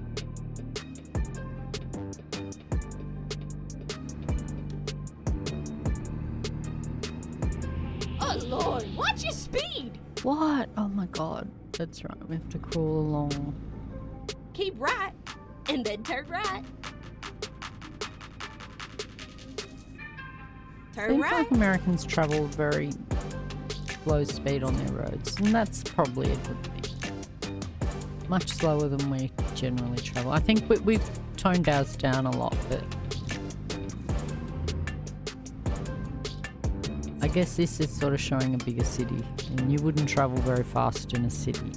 Oh Lord, watch your speed. What? Oh my god. That's right. We have to crawl along. Keep right, and then turn right. Turn Seems right. like Americans travel very slow speed on their roads, and that's probably a good thing. Much slower than we generally travel. I think we've toned ours down a lot, but I guess this is sort of showing a bigger city, and you wouldn't travel very fast in a city.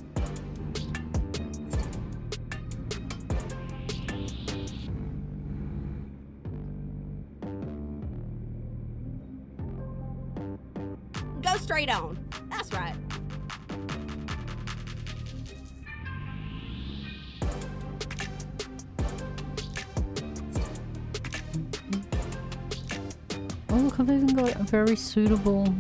Go straight on. That's right. Oh look, I've even got a very suitable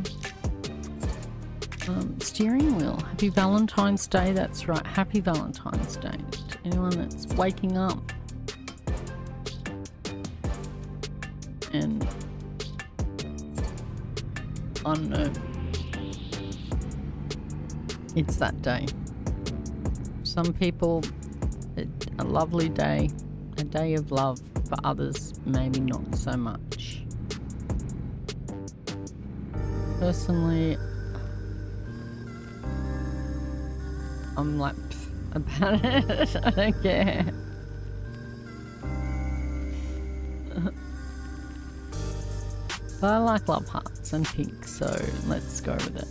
steering wheel. Happy Valentine's Day, that's right. Happy Valentine's Day to anyone that's waking up and I don't know. It's that day. Some people, a lovely day, a day of love. For others, maybe not so much. Personally, I'm like about it. I don't care. But I like love hearts and pink, so let's go with it.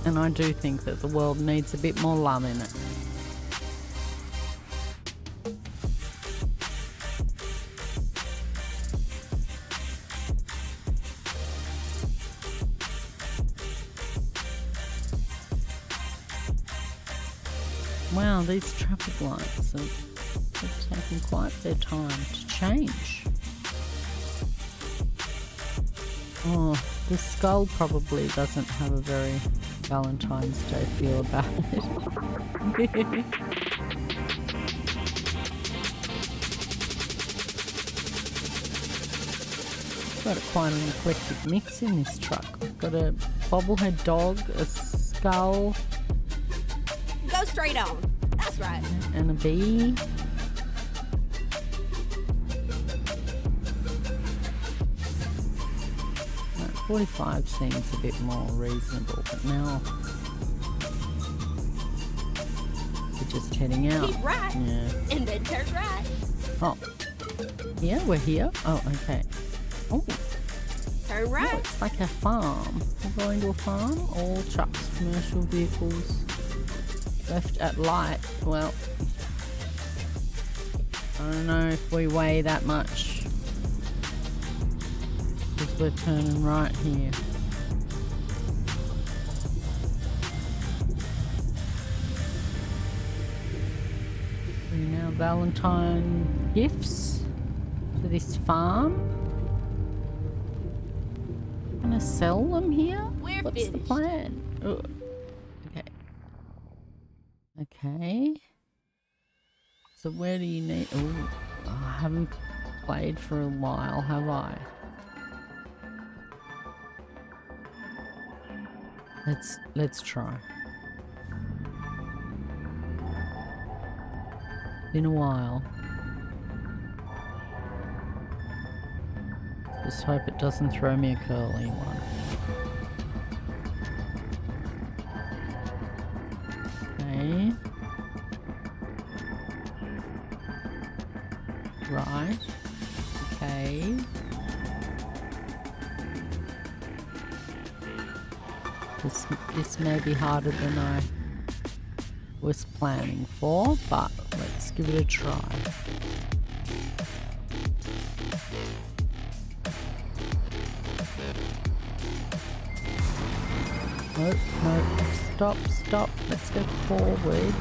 And I do think that the world needs a bit more love in it. Wow, these traffic lights have taken quite their time to change. Oh, the skull probably doesn't have a very Valentine's Day feel about it. Got quite an eclectic mix in this truck. We've got a bobblehead dog, a skull. Go straight on. That's right. And a bee. 45 seems a bit more reasonable, but now we're just heading out. Keep right, yeah. And then turn right. Oh, yeah, we're here. Oh, okay. Oh, turn right. Oh, it's like a farm. We're going to a farm. All trucks, commercial vehicles, left at light. Well, I don't know if we weigh that much. Because we're turning right here. And now Valentine gifts to this farm. Gonna sell them here? What's finished. The plan? Ugh. Okay. Okay. So where do you need? Oh, I haven't played for a while, have I? Let's try. Been a while. Just hope it doesn't throw me a curly one. Okay. Right. Okay. This may be harder than I was planning for, but let's give it a try. Nope, nope, stop, let's go forward.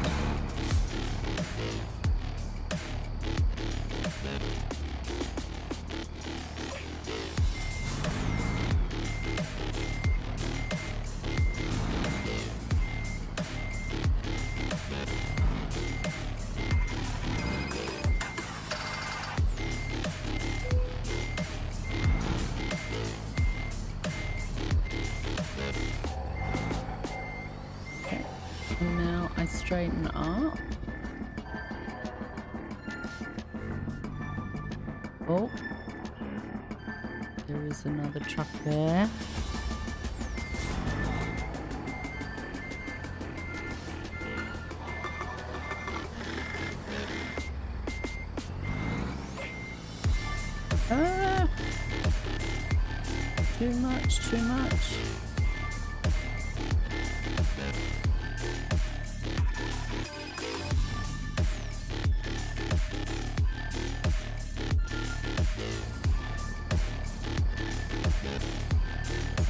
Straighten up. Oh, there is another truck there. Ah, too much.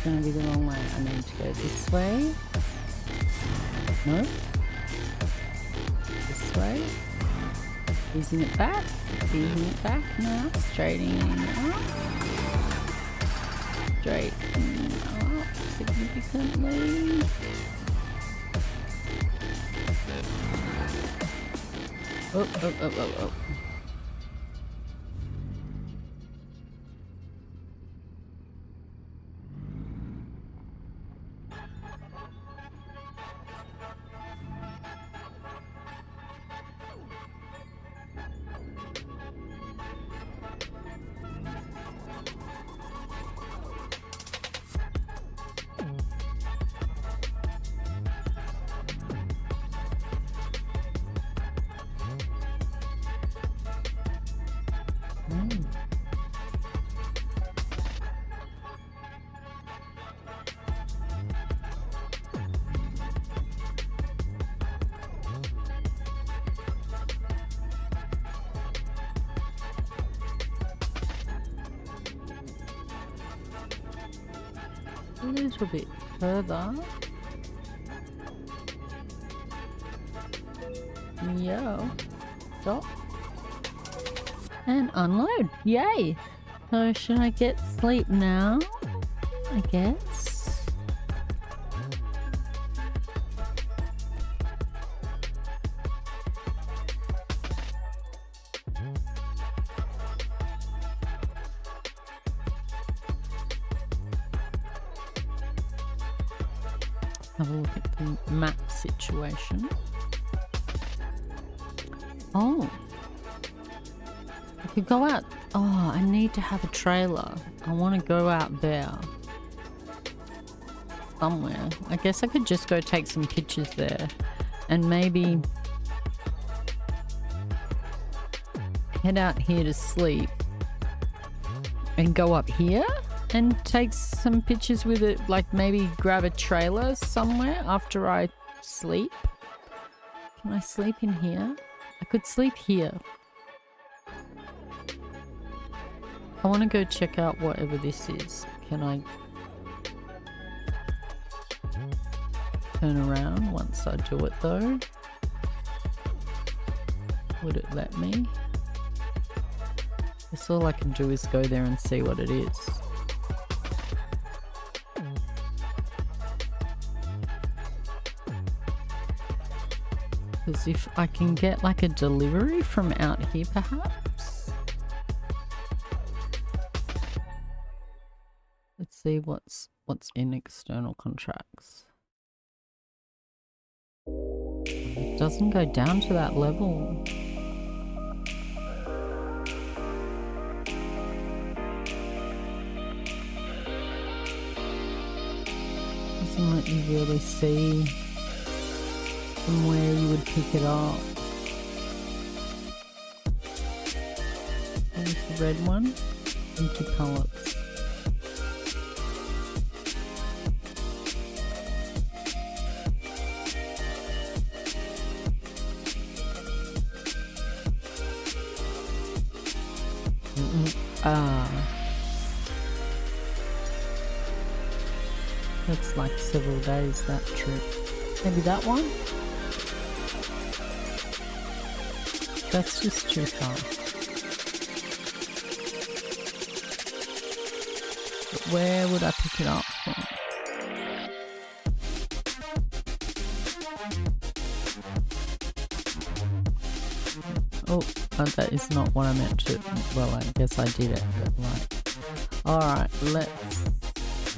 Gonna be the wrong way. I need to go this way. No. This way. Easing it back now. Straightening up. Straightening up significantly. Oh. A little bit further. Yo. Stop. And unload. Yay. So should I get sleep now? I guess. Have a look at the map situation. Oh. I could go out. Oh, I need to have a trailer. I want to go out there. Somewhere. I guess I could just go take some pictures there. And maybe head out here to sleep. And go up here and take some pictures with it. Like maybe grab a trailer somewhere after I sleep. Can I sleep in here? I could sleep here. I want to go check out whatever this is. Can I turn around once I do it though? Would it let me? Guess all I can do is go there and see what it is. Because if I can get like a delivery from out here perhaps. Let's see what's in external contracts. It doesn't go down to that level. Doesn't let you really see from where you would pick it up. Here's the red one. Empty pallets. That's like several days, that trip. Maybe that one? That's just too far. But where would I pick it up from? Oh, that is not what I meant to. Well, I guess I did it, but like. Alright,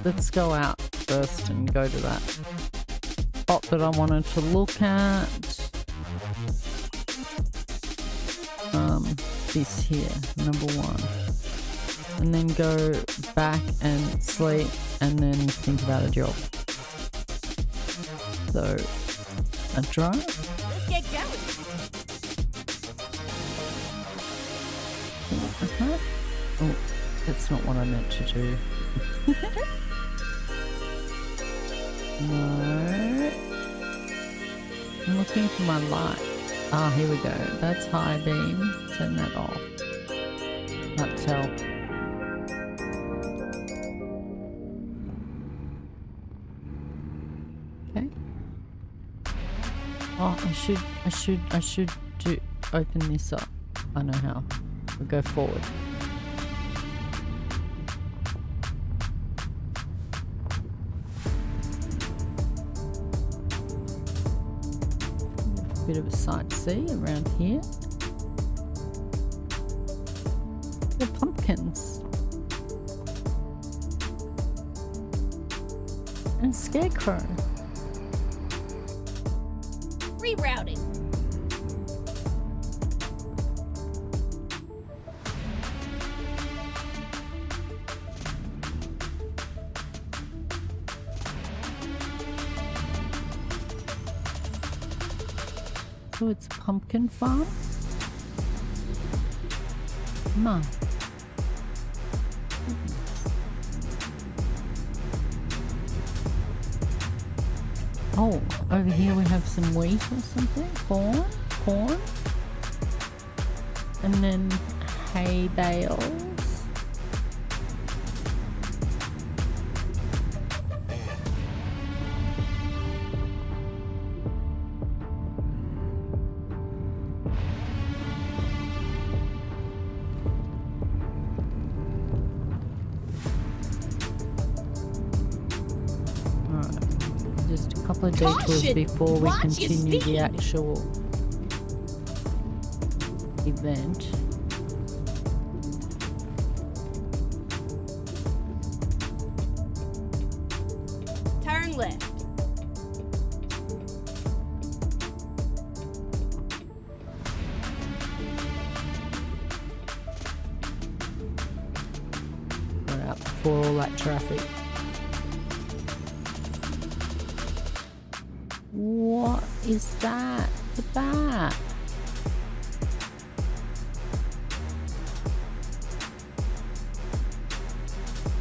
let's go out first and go to that spot that I wanted to look at. This here, number 1. And then go back and sleep and then think about a job. So, a drive. Let's get going. Oh, that's not what I meant to do. No. I'm looking for my light. Ah, here we go. That's high beam. Turn that off. Can't tell. Okay. Oh, I should open this up. I know how. We'll go forward. Bit of a sight to see around here. The pumpkins. And a scarecrow. Rerouting. So it's a pumpkin farm? Ma. Oh, over here we have some wheat or something. Corn. And then hay bales. Couple of detours before we continue the actual event. Turn left. Got out before all that traffic. What is that? The bat.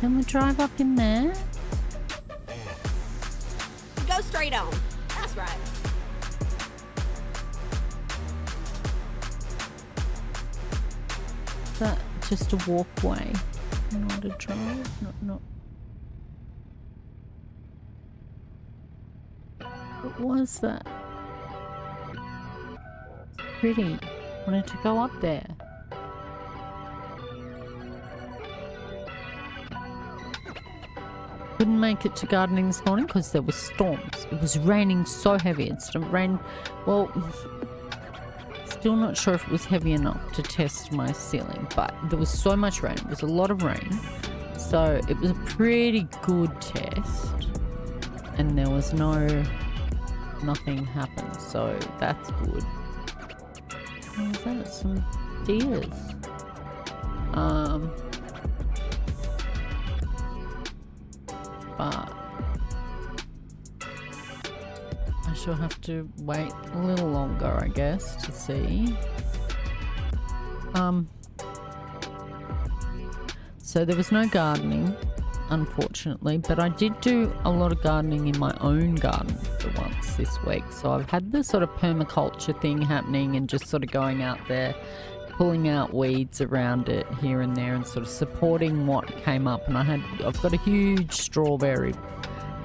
Can we drive up in there? Go straight on. That's right. Is that just a walkway? Not a drive? Not. What was that? Pretty. Wanted to go up there. Couldn't make it to gardening this morning because there were storms. It was raining so heavy. It's rain. Well, still not sure if it was heavy enough to test my ceiling, but there was so much rain. It was a lot of rain. So it was a pretty good test. And there was nothing happened, so that's good. What is that? Some deers. But I shall have to wait a little longer, I guess, to see. So there was no gardening, unfortunately, but I did do a lot of gardening in my own garden for once this week. So I've had this sort of permaculture thing happening and just sort of going out there, pulling out weeds around it here and there and sort of supporting what came up. And I've got a huge strawberry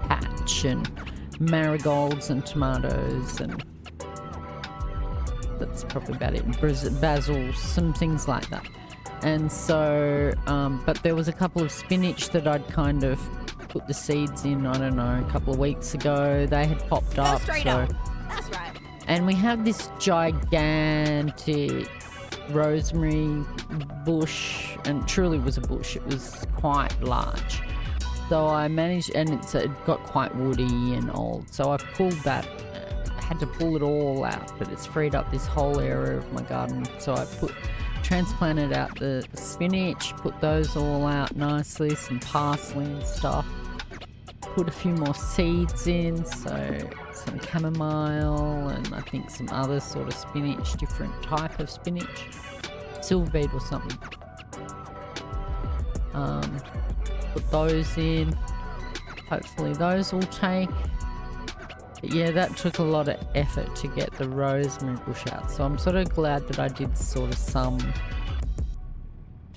patch and marigolds and tomatoes, and that's probably about it. Basil, some things like that. And so, but there was a couple of spinach that I'd kind of put the seeds in, I don't know, a couple of weeks ago. They had popped up. Straight up. That's right. And we have this gigantic rosemary bush, and truly was a bush. It was quite large. So I managed, and it got quite woody and old. So I pulled that, had to pull it all out, but it's freed up this whole area of my garden. So I transplanted out the spinach, put those all out nicely, some parsley and stuff. Put a few more seeds in, so some chamomile and I think some other sort of spinach, different type of spinach, silverbeet or something. Put those in. Hopefully those will take. But yeah, that took a lot of effort to get the rosemary bush out. So I'm sort of glad that I did sort of some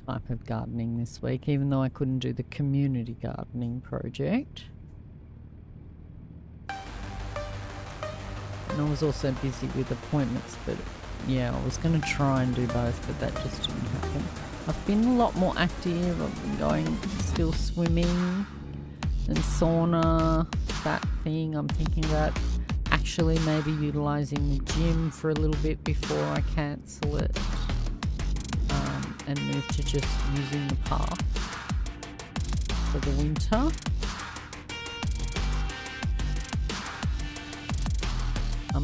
type of gardening this week, even though I couldn't do the community gardening project. And I was also busy with appointments, but yeah, I was going to try and do both, but that just didn't happen. I've been a lot more active. I've been going, still swimming and sauna, that thing. I'm thinking about actually maybe utilising the gym for a little bit before I cancel it, and move to just using the park for the winter.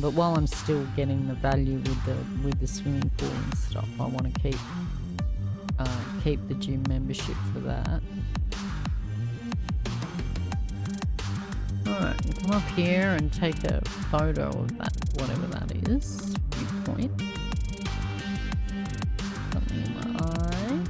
But while I'm still getting the value with the swimming pool and stuff, I want to keep the gym membership for that. Alright, come up here and take a photo of that, whatever that is, viewpoint. Something in my eye.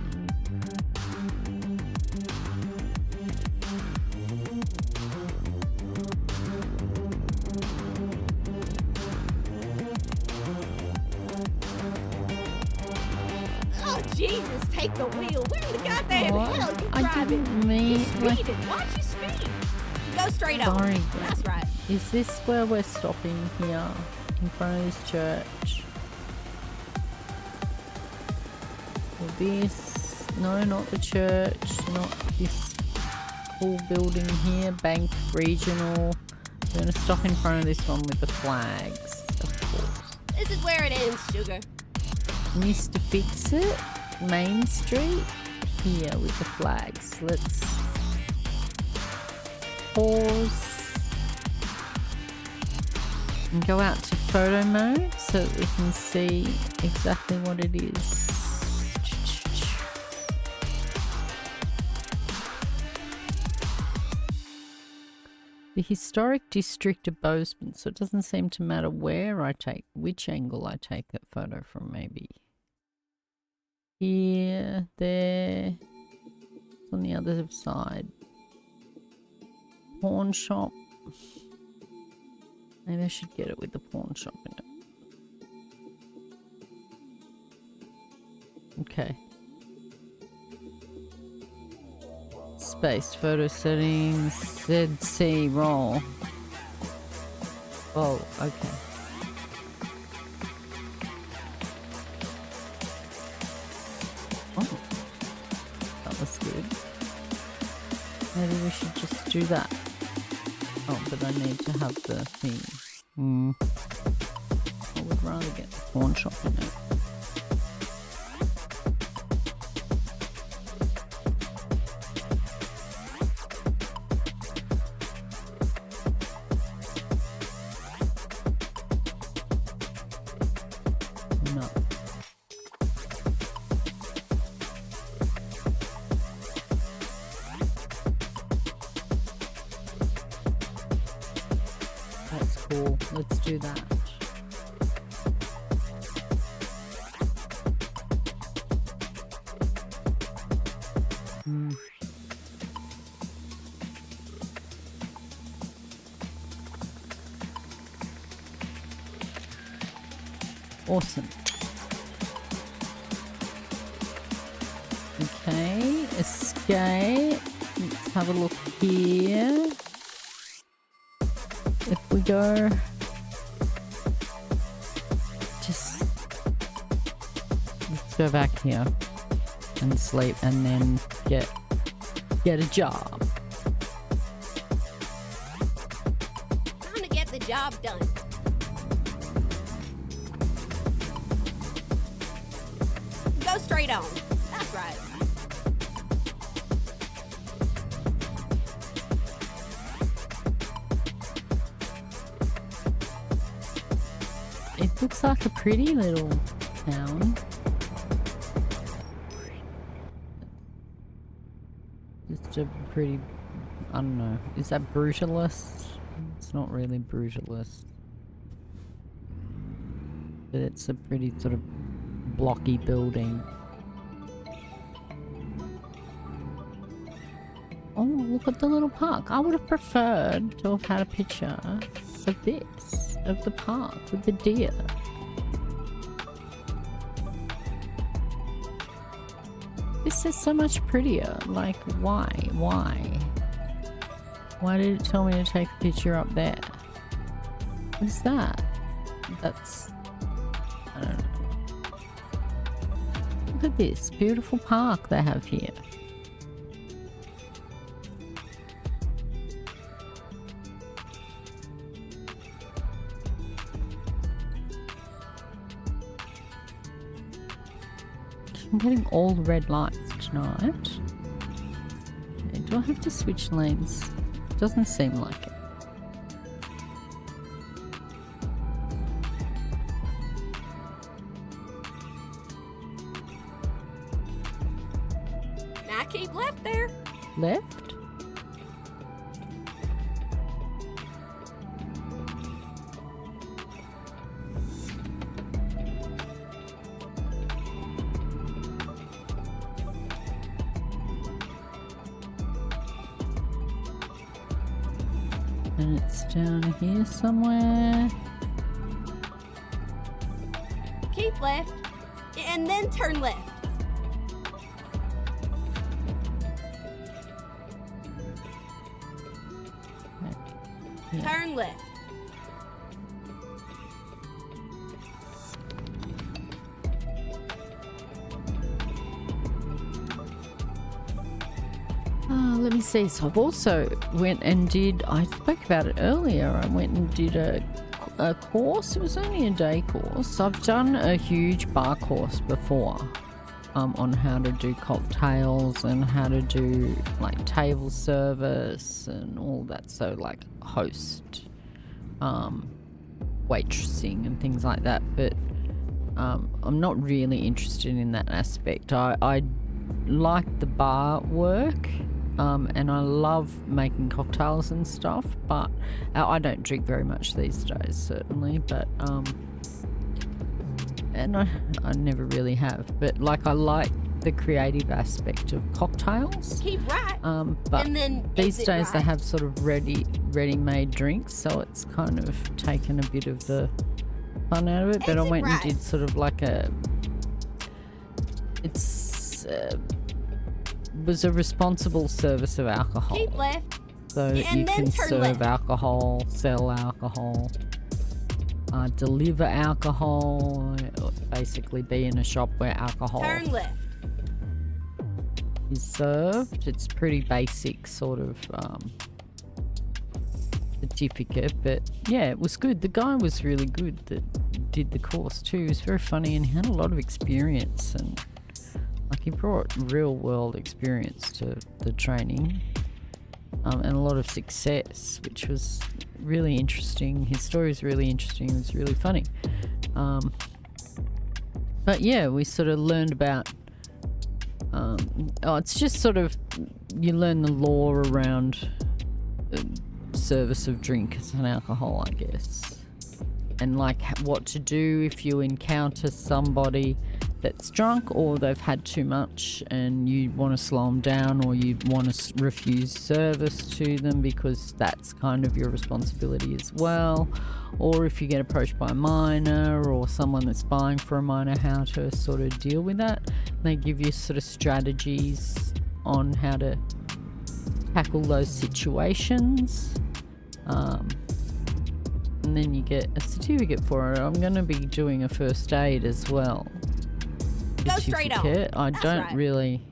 Oh, Jesus, take the wheel. Where in the goddamn hell you I driving? didn't mean, You're speeding. Why'd you speed? Go straight up. Sorry. That's right. Is this where we're stopping here? In front of this church? Or this? No, not the church. Not this cool building here. Bank Regional. We're going to stop in front of this one with the flags, of course. This is where it ends, sugar. Mr. Fix-It, Main Street, here with the flags. Let's pause and go out to photo mode so that we can see exactly what it is. The historic district of Bozeman, so it doesn't seem to matter where I take, which angle I take that photo from, maybe. Here, there, on the other side. Pawn shop. Maybe I should get it with the pawn shop in it. Okay. Space photo settings, ZC roll. Oh, okay. Oh, that was good. Maybe we should just do that. Oh, but I need to have the thing. I would rather get the pawn shop in it. Let's do that. Awesome. Okay, escape. Let's have a look here. If we go... Let's go back here and sleep and then get a job. Time to get the job done. Go straight on. That's right. It looks like a pretty little town. Just a pretty, I don't know, is that brutalist? It's not really brutalist. But it's a pretty sort of blocky building. Oh, look at the little park. I would have preferred to have had a picture of this, of the park with the deer. This is so much prettier. Like, why? Why did it tell me to take a picture up there? What's that? That's... I don't know. Look at this beautiful park they have here. I'm getting all the red lights tonight. Okay, do I have to switch lanes? Doesn't seem like it. Now keep left there. Left? And it's down here somewhere. Keep left. And then turn left. Yeah. Turn left. Let me see. So I've also went and did, I spoke about it earlier, I went and did a course. It was only a day course. I've done a huge bar course before on how to do cocktails and how to do like table service and all that. So like host, waitressing and things like that. But I'm not really interested in that aspect. I like the bar work. And I love making cocktails and stuff, but I don't drink very much these days, certainly, but, and I never really have, but like I like the creative aspect of cocktails. Keep right. But and then these days right. they have sort of ready-made drinks, so it's kind of taken a bit of the fun out of it, but I went and did sort of like was a responsible service of alcohol. Keep left. So and you then can turn serve left. alcohol, sell alcohol, deliver alcohol, basically be in a shop where alcohol Turn left. is served. It's pretty basic sort of certificate, but yeah, it was good. The guy was really good that did the course too. He was very funny and he had a lot of experience, and like he brought real world experience to the training, and a lot of success, which was really interesting. His story was really interesting. It was really funny. But yeah, we sort of learned about, it's just sort of, you learn the law around service of drinks and alcohol, I guess. And like what to do if you encounter somebody that's drunk, or they've had too much and you want to slow them down, or you want to refuse service to them because that's kind of your responsibility as well. Or if you get approached by a minor or someone that's buying for a minor, how to sort of deal with that. They give you sort of strategies on how to tackle those situations. And then you get a certificate for it. I'm going to be doing a first aid as well. Go straight on. I don't really...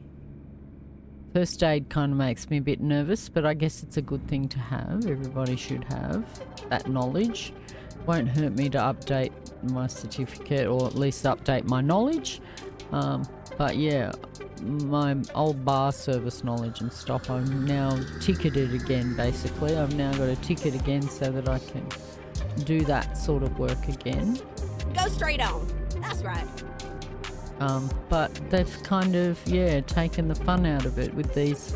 First aid kind of makes me a bit nervous, but I guess it's a good thing to have. Everybody should have that knowledge. Won't hurt me to update my certificate, or at least update my knowledge. But yeah, my old bar service knowledge and stuff, I'm now ticketed again, basically. I've now got a ticket again so that I can do that sort of work again. Go straight on. That's right. But they've kind of, taken the fun out of it with these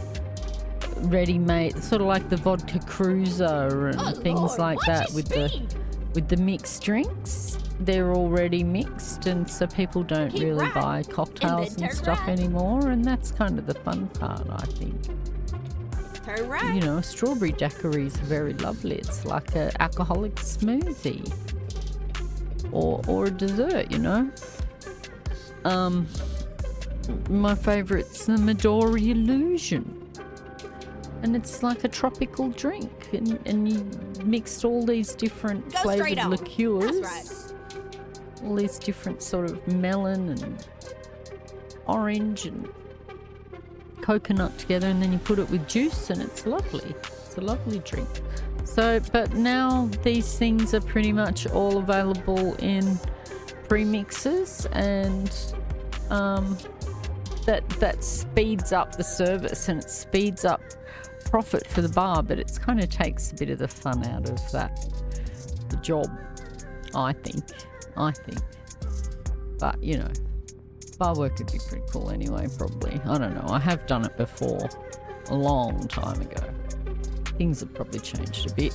ready-made, sort of like the vodka cruiser and things like that with the mixed drinks. They're already mixed, and so people don't really buy cocktails and stuff anymore, and that's kind of the fun part, I think. Turn right. You know, a strawberry daiquiri is very lovely. It's like an alcoholic smoothie or a dessert, you know. My favourite's the Midori Illusion, and it's like a tropical drink, and you mixed all these different flavoured liqueurs, all these different sort of melon and orange and coconut together, and then you put it with juice, and it's lovely. It's a lovely drink. So, but now these things are pretty much all available in premixes, and that speeds up the service, and it speeds up profit for the bar, but it kind of takes a bit of the fun out of the job, I think. But you know, bar work would be pretty cool anyway, probably. I don't know, I have done it before a long time ago. Things have probably changed a bit.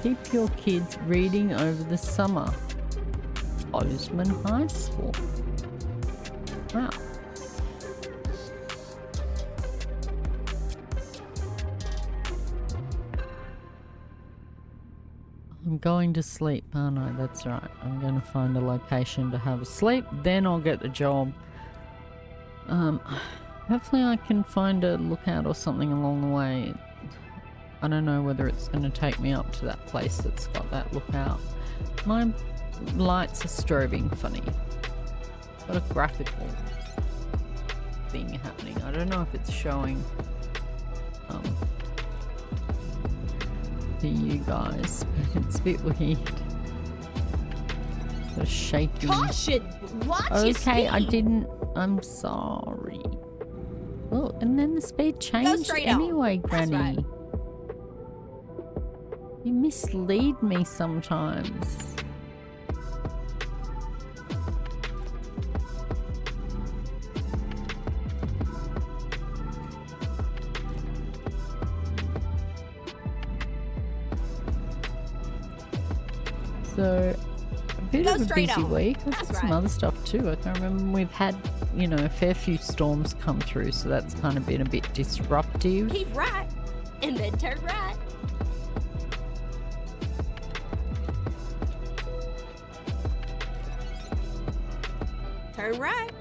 Keep your kids reading over the summer. Aussiemum High School. Wow. I'm going to sleep, aren't I? That's right. I'm going to find a location to have a sleep, then I'll get the job. Hopefully I can find a lookout or something along the way. I don't know whether it's going to take me up to that place that's got that lookout. My lights are strobing funny. Got a graphical thing happening. I don't know if it's showing to you guys, but it's a bit weird. Sort of shaky. Caution! Watch your speed. Okay, I didn't. I'm sorry. Oh, and then the speed changed anyway, Granny. Right. You mislead me sometimes. So, a bit of a busy week. I've got some other stuff too. I can remember we've had, you know, a fair few storms come through, so that's kind of been a bit disruptive. Keep right, and then turn right. Turn right.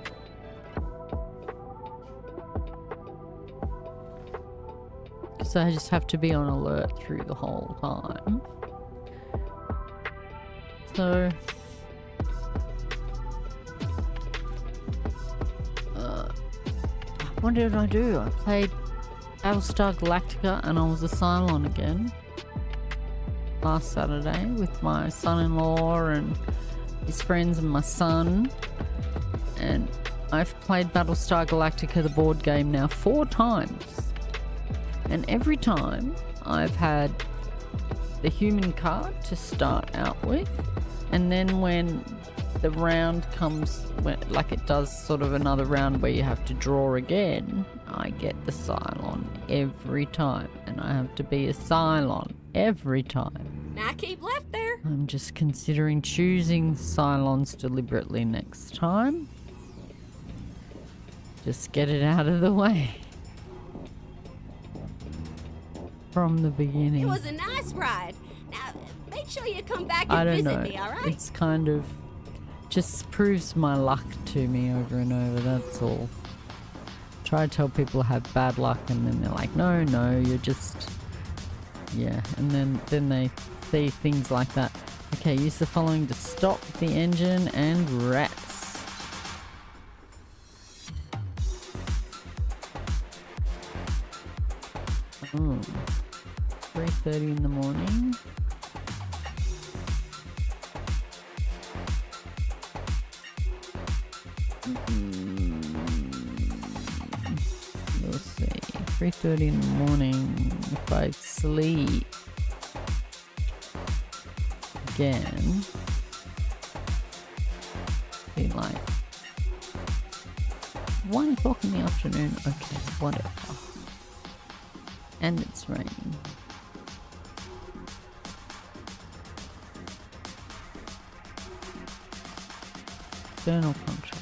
So I just have to be on alert through the whole time. So what did I do? I played Battlestar Galactica and I was a Cylon again last Saturday with my son-in-law and his friends and my son, and I've played Battlestar Galactica the board game now 4 times, and every time I've had the human card to start out with, and then when the round comes, like it does sort of another round where you have to draw again, I get the Cylon every time, and Cylon. I have to be a Cylon every time. Now keep left there. I'm just considering choosing Cylons deliberately next time. Just get it out of the way. From the beginning. It was a nice ride. Now, make sure you come back I and don't visit know. me, all right? It's kind of just proves my luck to me over and over, that's all. Try to tell people I have bad luck and then they're like, no, you're just... Yeah, and then they see things like that. Okay, use the following to stop the engine and rest. 3:30 in the morning. We'll see. 3:30 in the morning. If I sleep again, be like 1 o'clock in the afternoon. Okay, whatever. And it's raining. External contract.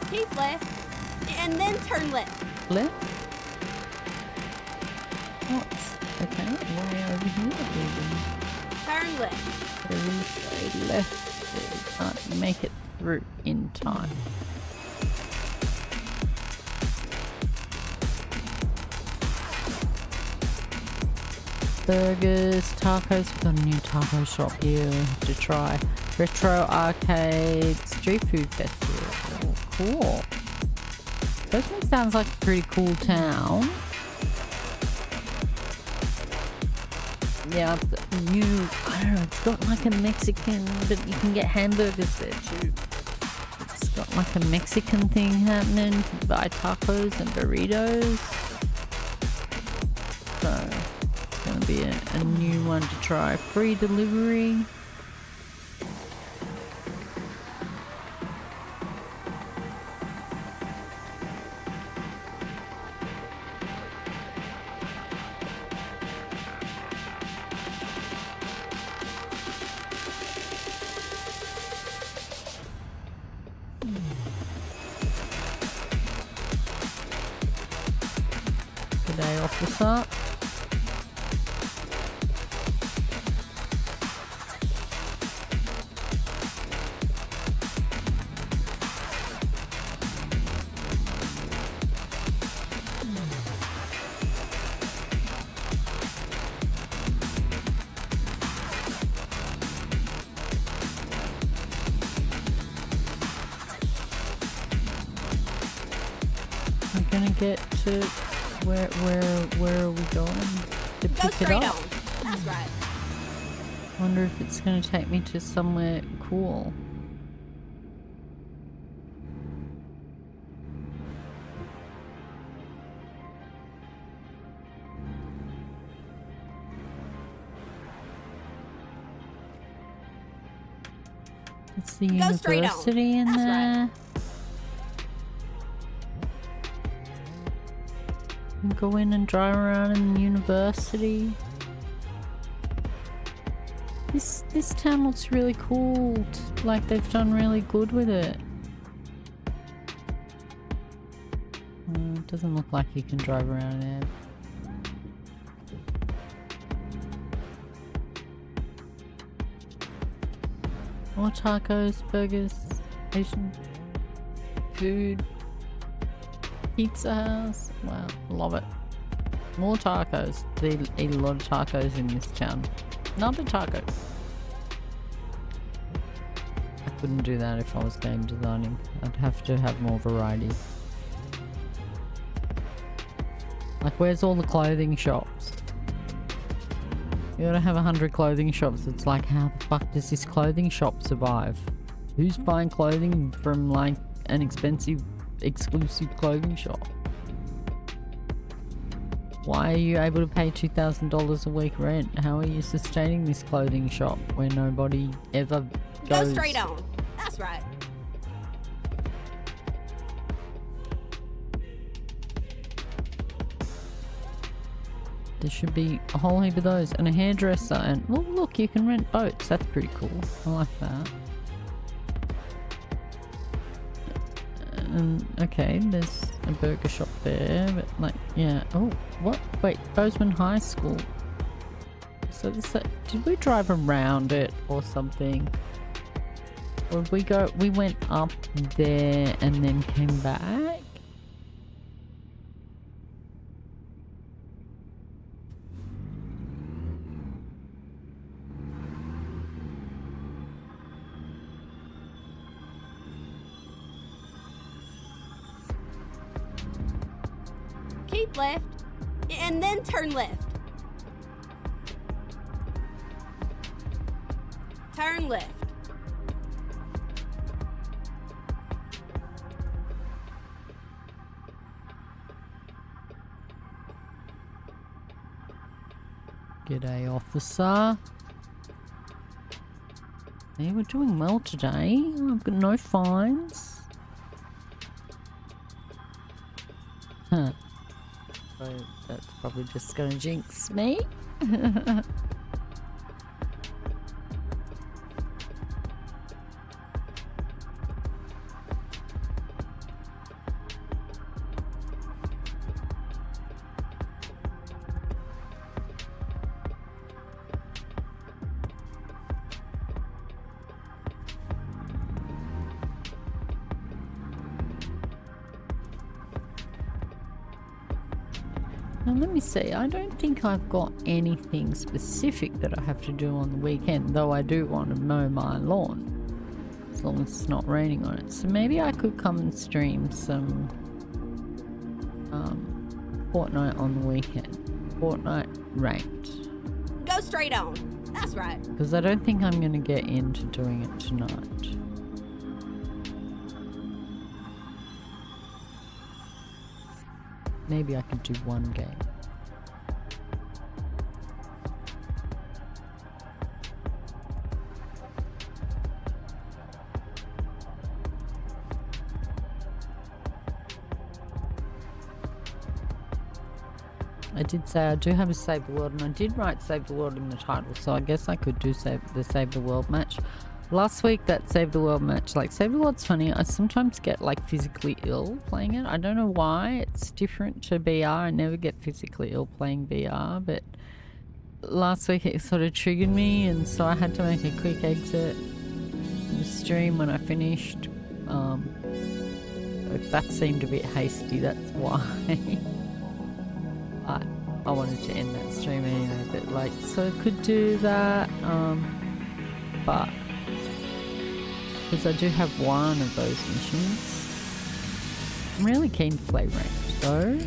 Keep left, and then turn left. Left? What's okay? Way over here. Turn left. There is a left. Can't make it through in time. burgers, tacos. We've got a new taco shop here to try. Retro Arcade Street Food Festival. Cool. Bozeman sounds like a pretty cool town. Yeah, I don't know, it's got like a Mexican, but you can get hamburgers there too. It's got like a Mexican thing happening. You can buy tacos and burritos. So, it's going to be a new one to try. Free delivery. G'day, officer. I'm gonna get to where are we going to pick it up? That's right. Wonder if it's gonna take me to somewhere cool. It's the university in there. Go in and drive around in the university. This town looks really cool. Like they've done really good with it. It doesn't look like you can drive around there. More tacos, burgers, Asian food. Pizza House. Wow, love it. More tacos. They eat a lot of tacos in this town. Not the tacos. I couldn't do that if I was game designing. I'd have to have more variety. Like, where's all the clothing shops? You gotta have 100 clothing shops. It's like, how the fuck does this clothing shop survive? Who's buying clothing from like an expensive exclusive clothing shop? Why are you able to pay $2,000 a week rent? How are you sustaining this clothing shop where nobody ever goes? Go straight on. That's right. There should be a whole heap of those, and a hairdresser, and oh look, you can rent boats. That's pretty cool. I like that. Okay, there's a burger shop there, but like, yeah. Oh, what? Wait, Bozeman High School. So this, did we drive around it or something? Or did we go? We went up there and then came back. Keep left, and then turn left. Turn left. G'day, officer. Hey, we're doing well today. I've got no fines. Huh. So that's probably just gonna jinx me. Now let me see, I don't think I've got anything specific that I have to do on the weekend, though I do want to mow my lawn, as long as it's not raining on it. So maybe I could come and stream some Fortnite on the weekend. Fortnite ranked. Go straight on. That's right. Because I don't think I'm going to get into doing it tonight. Maybe I could do one game. I did say I do have a Save the World, and I did write Save the World in the title, so I guess I could do Save the World match. Last week, that Save the World match, like, Save the World's funny, I sometimes get, like, physically ill playing it. I don't know why, it's different to BR, I never get physically ill playing BR, but last week it sort of triggered me, and so I had to make a quick exit the stream when I finished. If that seemed a bit hasty, that's why. I wanted to end that stream anyway, but like, so I could do that, but because I do have one of those missions. I'm really keen to play ranked though.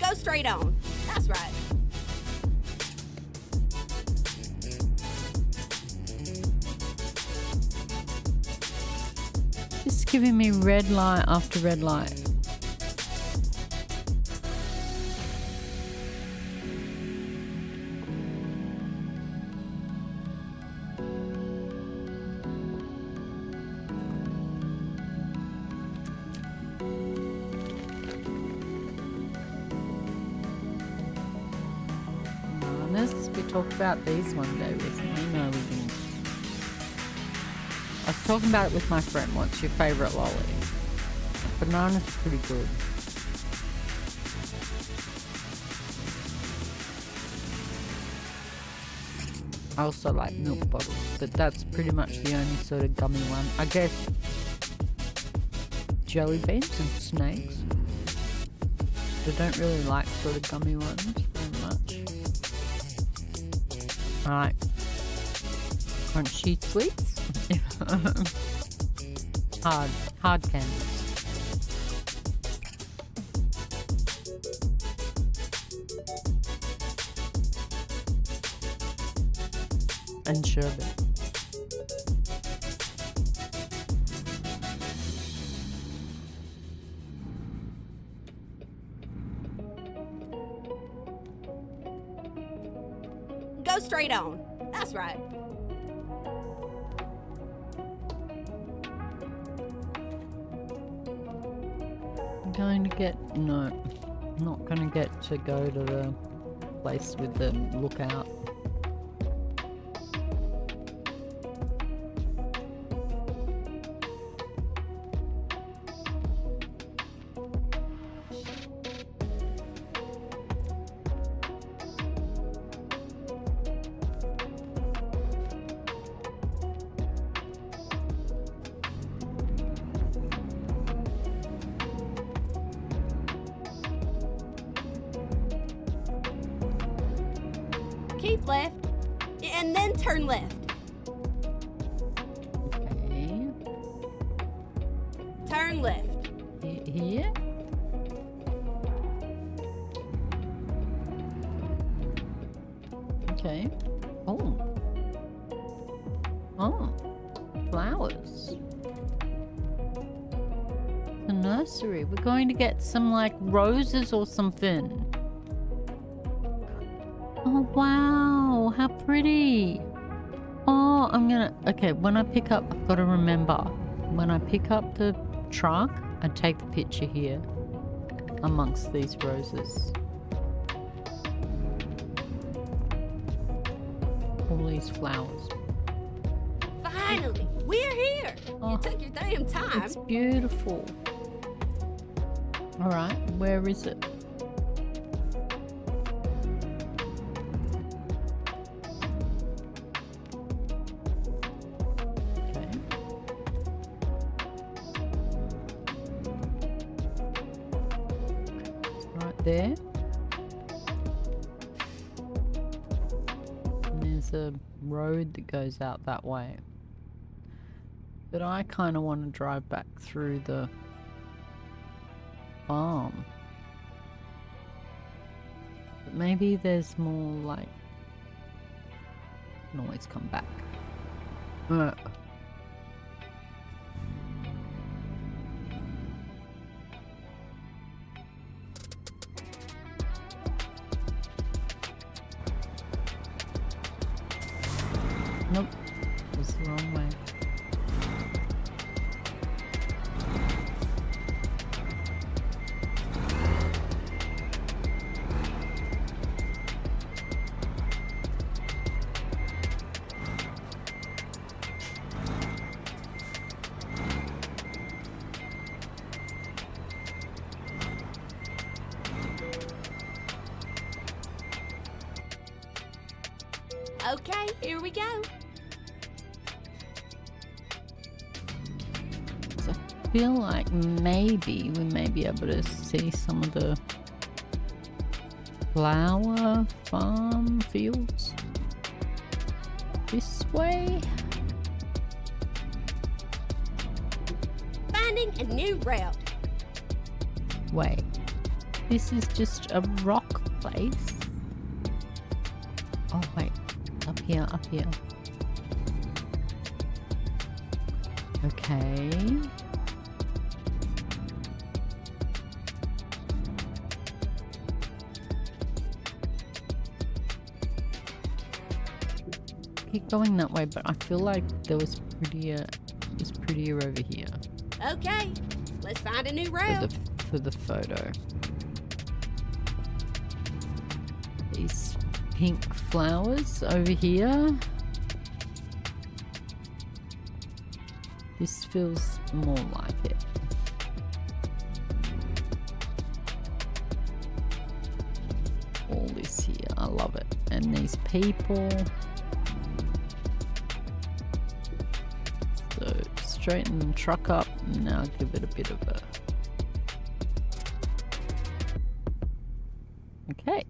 Go straight on. That's right. Just giving me red light after red light. We talked about these one day with me. No, we didn't. I was talking about it with my friend. What's your favourite lolly? Banana's pretty good. I also like milk bottles, but that's pretty much the only sort of gummy one. I guess jelly beans and snakes. I don't really like sort of gummy ones very much. I like crunchy sweets. hard candies. And sherbet. Go straight on. That's right. I'm going to get, no, I'm not going to get to go to the place with the lookout. Keep left, and then turn left. Okay. Turn left. Here? Okay. Oh. Oh. Flowers. The nursery. We're going to get some, like, roses or something. Oh, wow. How pretty. Oh, I'm gonna... Okay, when I pick up... I've got to remember. When I pick up the truck, I take the picture here amongst these roses. All these flowers. Finally, we're here. You took your damn time. It's beautiful. All right, where is it? Okay. there. And there's a road that goes out that way. But I kind of want to drive back through the farm. But maybe there's more like... I can always come back. Nope, it was the wrong way. Okay, here we go. So I feel like maybe we may be able to see some of the flower farm fields this way. Finding a new route. Wait, this is just a rock place? Oh wait, up here, up here. Okay. Keep going that way, but I feel like there was prettier over here. Okay, let's find a new route. For the photo. These pink flowers over here. This feels more like it. All this here, I love it. And these people. So straighten the truck up and now give it a bit of a... Okay.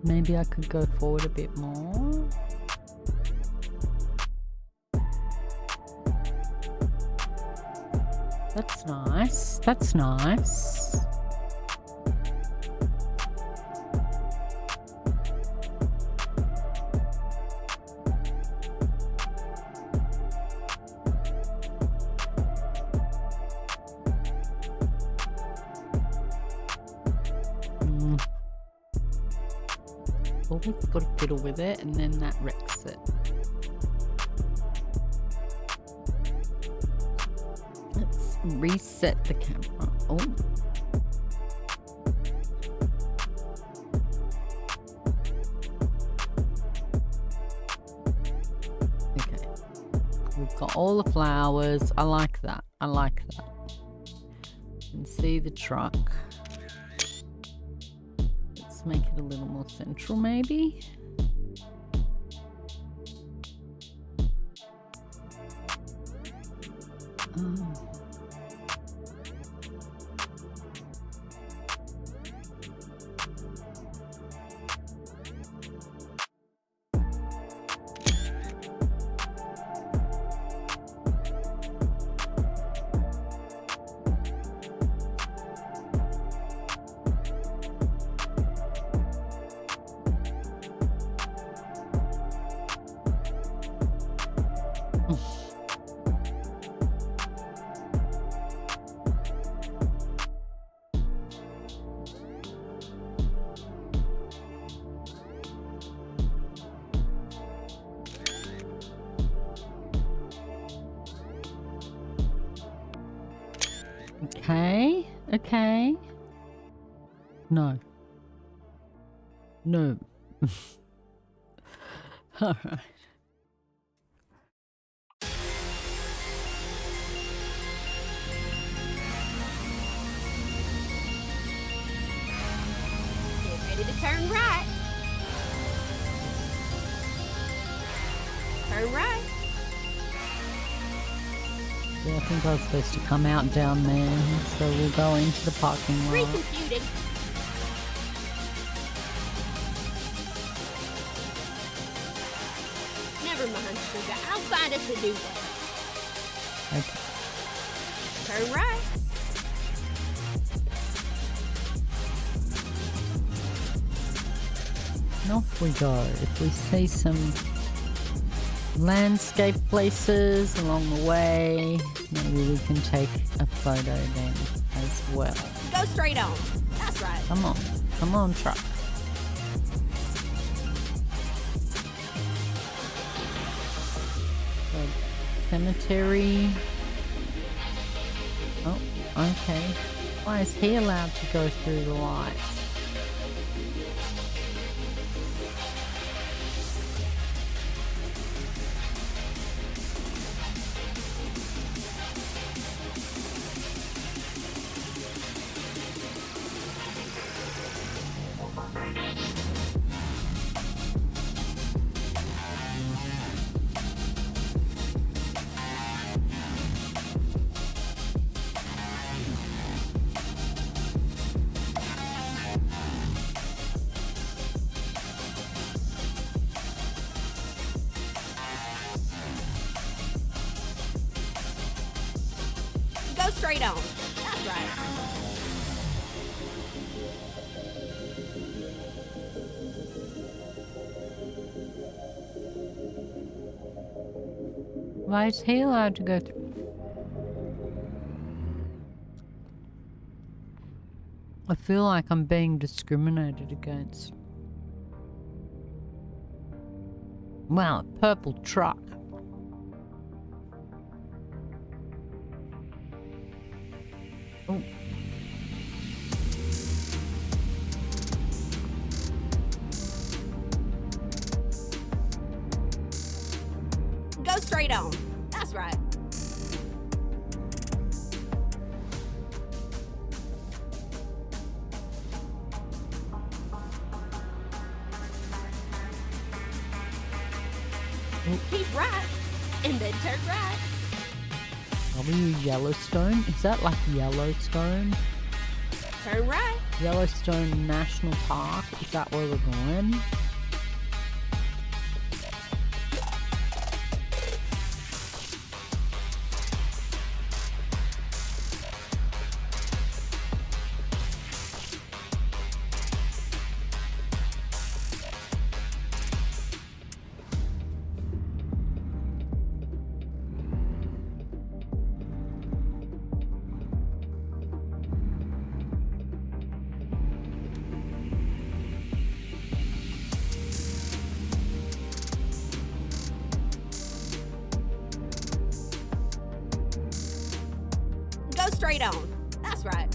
Maybe I could go forward a bit more. That's nice. That's nice. We've got to fiddle with it and then that wrecks it. Let's reset the camera. Oh. Okay. We've got all the flowers. I like that. I like that. You can see the truck. Make it a little more central maybe. Okay, okay. No. No. All right. Turn right. Yeah, I think I was supposed to come out down there, so we'll go into the parking lot. Recomputing. Never mind, sugar. I'll find us a new way. Okay. Turn right. And off we go. If we see some landscape places along the way, maybe we can take a photo then as well. Go straight on. That's right. Come on, truck. So, cemetery. Oh, okay. Why is he allowed to go through the lights? Straight on. That's right. Why is he allowed to go through? I feel like I'm being discriminated against. Wow, a purple truck. Oh. Go straight on. That's right. Keep right, and then turn right. Yellowstone? Is that like Yellowstone? Turn right. Yellowstone National Park? Is that where we're going? Straight on. That's right.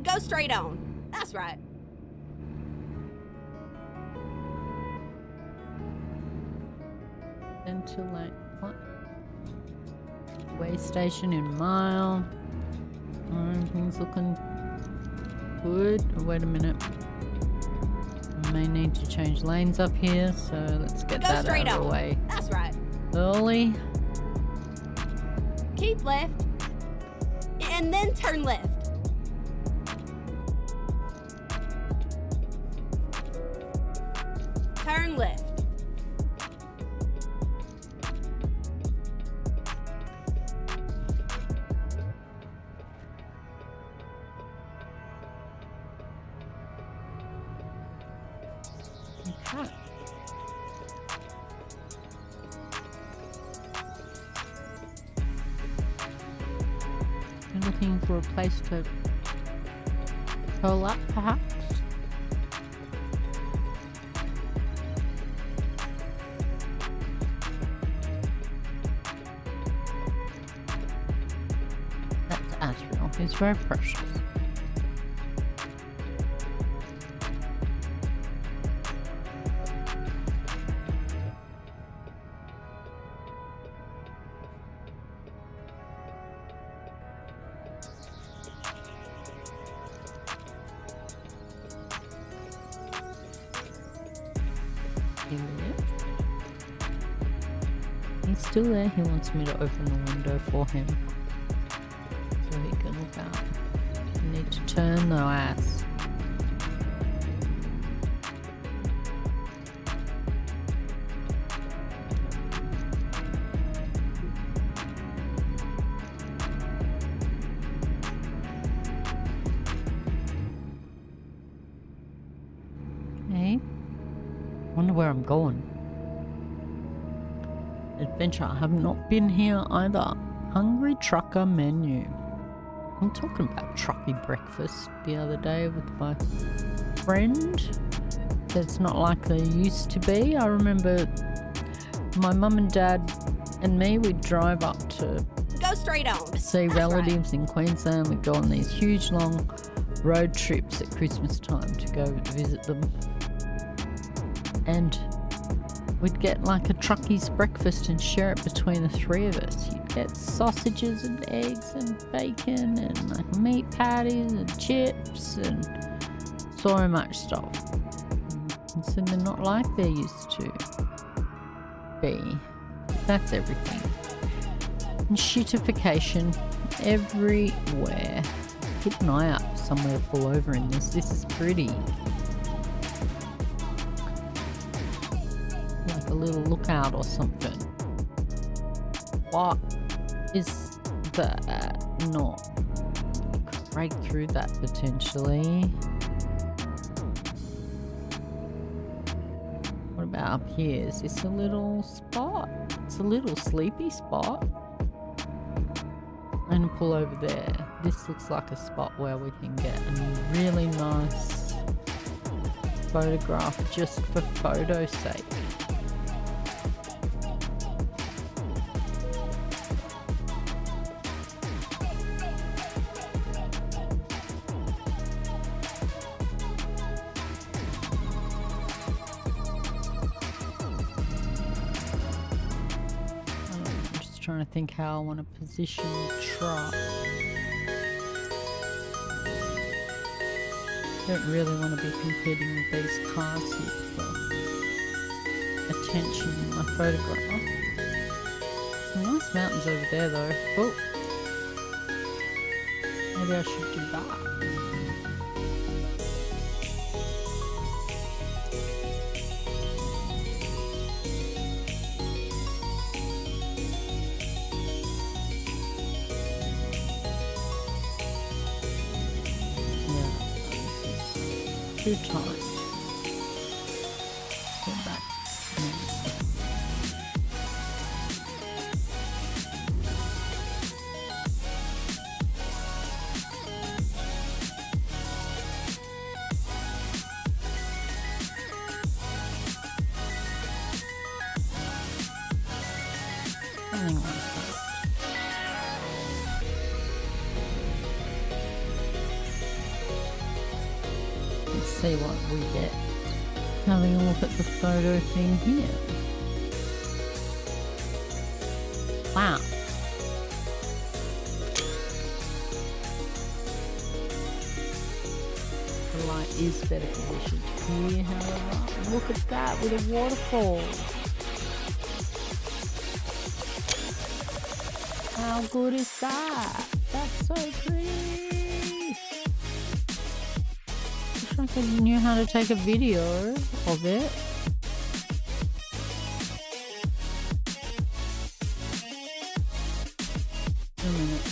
Go straight on. That's right. Until like what? Way station in a mile. Everything's looking good. Oh, wait a minute. I may need to change lanes up here, so let's get Go that straight out of the on. way. That's right. Early. Keep left, and then turn left. Turn left. Okay. looking for a place to curl up, perhaps? That's Asriel. He's very precious. He's still there. He wants me to open the window for him so he can look out. You need to turn though, ass. Okay. Wonder where I'm going. Adventure. I have not been here either. Hungry trucker menu. I'm talking about trucky breakfast the other day with my friend. It's not like they used to be. I remember my mum and dad and me, we'd drive up to Go straight on. see relatives in Queensland. We'd go on these huge long road trips at Christmas time to go visit them. And we'd get like a truckie's breakfast and share it between the three of us. You'd get sausages and eggs and bacon and like meat patties and chips and so much stuff. And so they're not like they used to be. That's everything. And shitification everywhere. Keep an eye out for somewhere to fall over in this. This is pretty. Like a little lookout or something. What is that? Not break through that potentially. What about up here? Is this a little spot? It's a little sleepy spot. I'm gonna pull over there. This looks like a spot where we can get a really nice photograph just for photo's sake. Trying to think how I want to position the truck. Don't really want to be competing with these cars here for attention in my photograph. Some nice mountains over there though. Oh, maybe I should do that. Too tight. Go back. Something like that. Let's see what we get. Having a look at the photo thing here. Wow. The light is better positioned here, however. Look at that with a waterfall. How good is that? That's so pretty. I wish I knew how to take a video of it. A minute.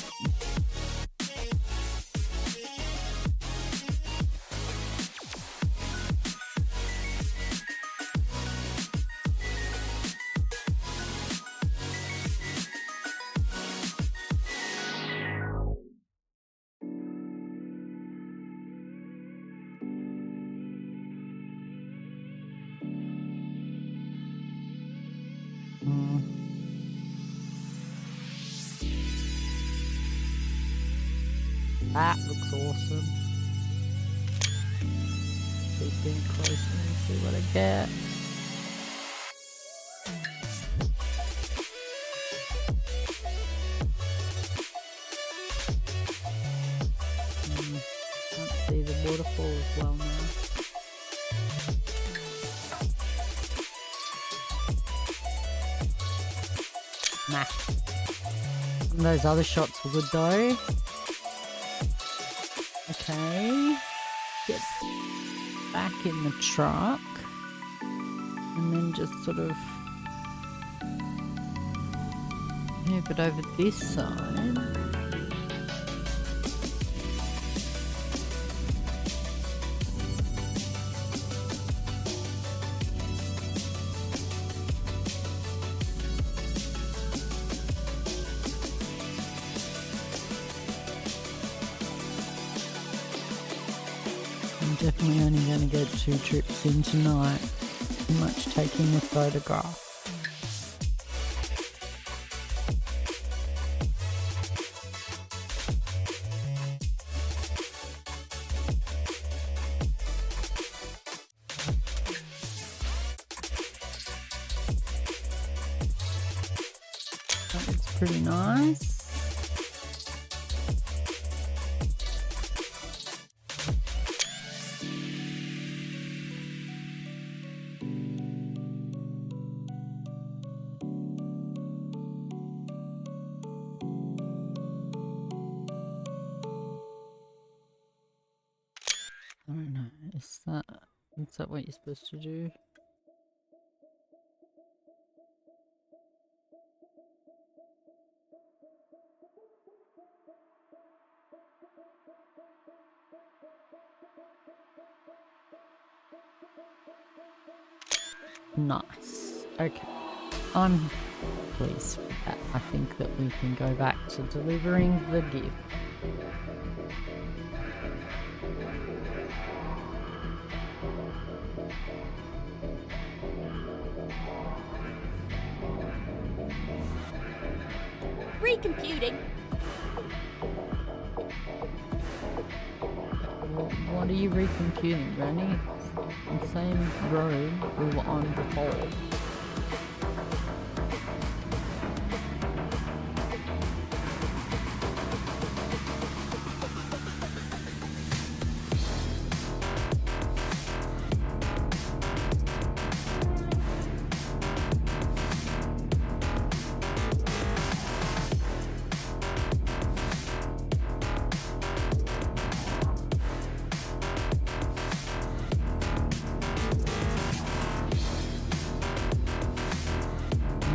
That looks awesome. Keep getting closer and see what I get. Can't see the waterfall as well now. Nah. And those other shots were good though. Okay. Get back in the truck. And then just sort of move it over this side. Definitely only going to get 2 trips in tonight. Too much taking a photograph. That looks pretty nice. I don't know, is that what you're supposed to do? Nice. Okay. I'm pleased with that. I think that we can go back to delivering the gift. Recomputing. What are you recomputing, Granny? The same road we were on before.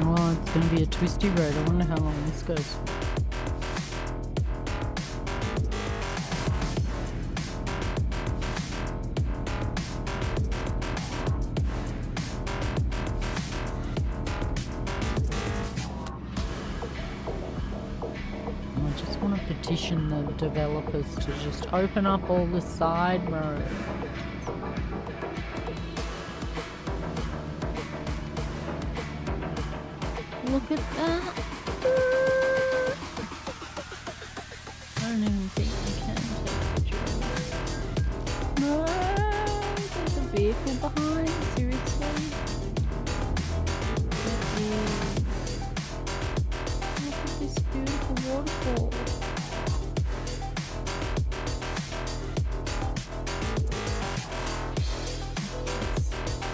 Oh, it's going to be a twisty road. I wonder how long this goes. I just want to petition the developers to just open up all the side roads. Look at that. I don't even think we can take pictures. No, there's a vehicle behind, seriously. Look at this beautiful waterfall.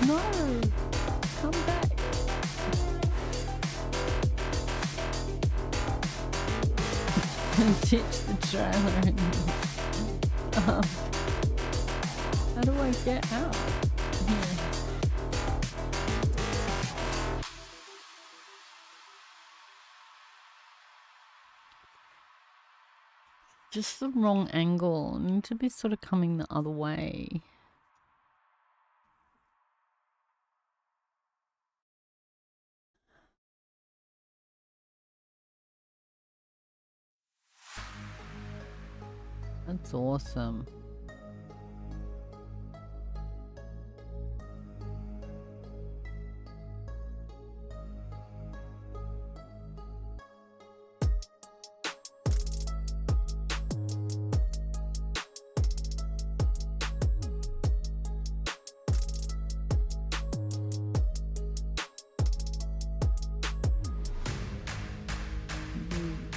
No, come back. Ditch the trailer and how do I get out here? Just the wrong angle. I need to be sort of coming the other way. That's awesome.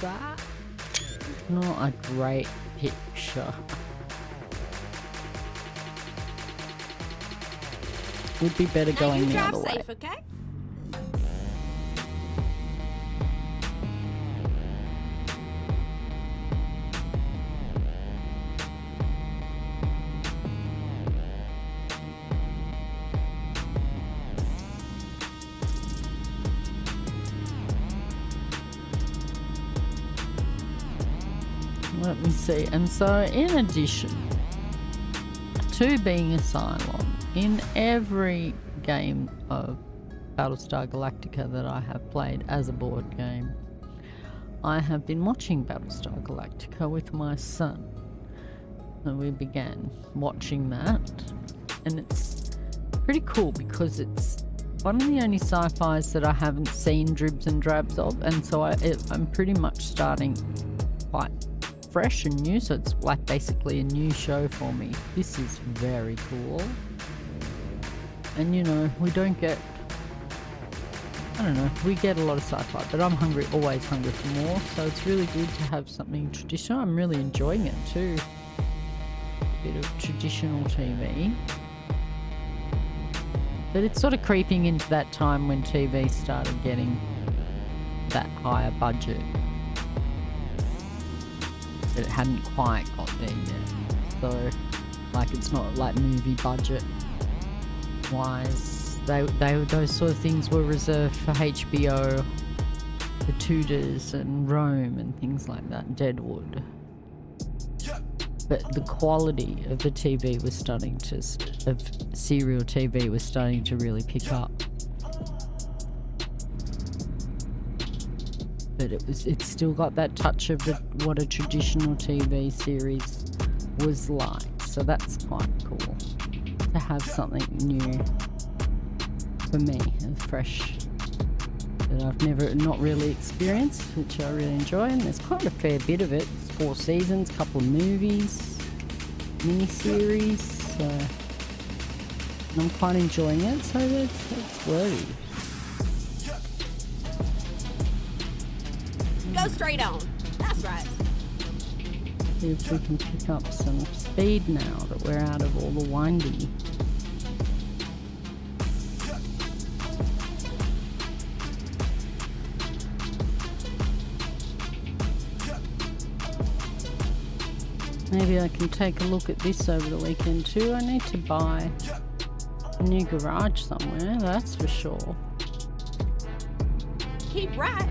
that not a great picture. Would be better going the other way. Safe, okay? Let me see. And so, in addition to being a Cylon, in every game of Battlestar Galactica that I have played as a board game, I have been watching Battlestar Galactica with my son. So we began watching that, and it's pretty cool because it's one of the only sci-fis that I haven't seen dribs and drabs of, and so I'm pretty much starting quite fresh and new, so it's like basically a new show for me. This is very cool. And you know, we don't get, I don't know, we get a lot of sci-fi, but I'm hungry, always hungry for more, so it's really good to have something traditional. I'm really enjoying it too. A bit of traditional TV. But it's sort of creeping into that time when TV started getting that higher budget. But it hadn't quite got there yet. So, like, it's not like movie budget wise. Those sort of things were reserved for HBO, the Tudors and Rome and things like that, Deadwood. But the quality of the TV was starting to, of serial TV was starting to really pick up. But it's still got that touch of what a traditional TV series was like. So that's quite cool to have something new for me and fresh that I've not really experienced, which I really enjoy. And there's quite a fair bit of it. It's 4 seasons, couple of movies, mini-series. So I'm quite enjoying it. So that's worthy. Go straight on. That's right. See if we can pick up some speed now that we're out of all the windy. Maybe I can take a look at this over the weekend too. I need to buy a new garage somewhere, that's for sure. Keep right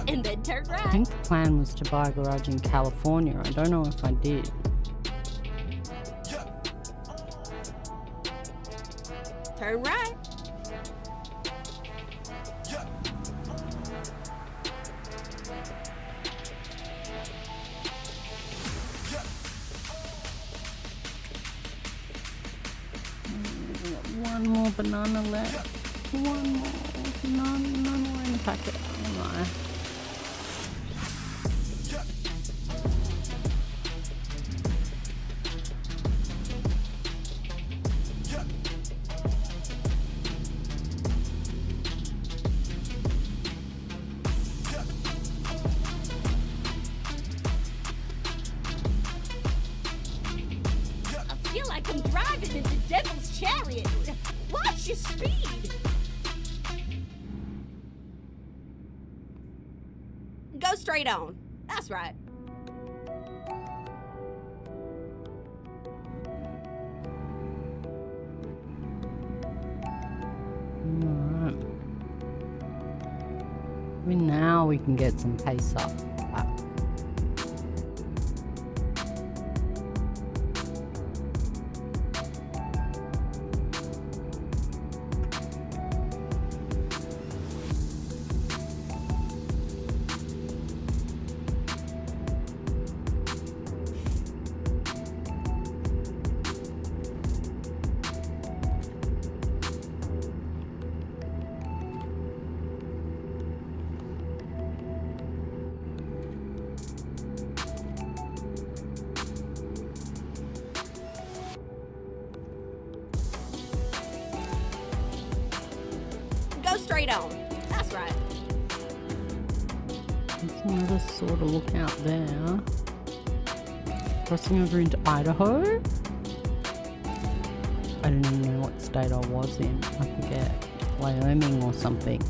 and then turn right. I think the plan was to buy a garage in California. I don't know if I did. Turn right. One more banana left. One more. None more in the packet. Oh my. I feel like I'm driving in the devil's chariot. Watch your speed. Go straight on. That's right. Alright. Now we can get some pace up. Go straight on. That's right. Another sort of lookout there. Crossing over into Idaho. I don't even know what state I was in. I forget. Wyoming or something.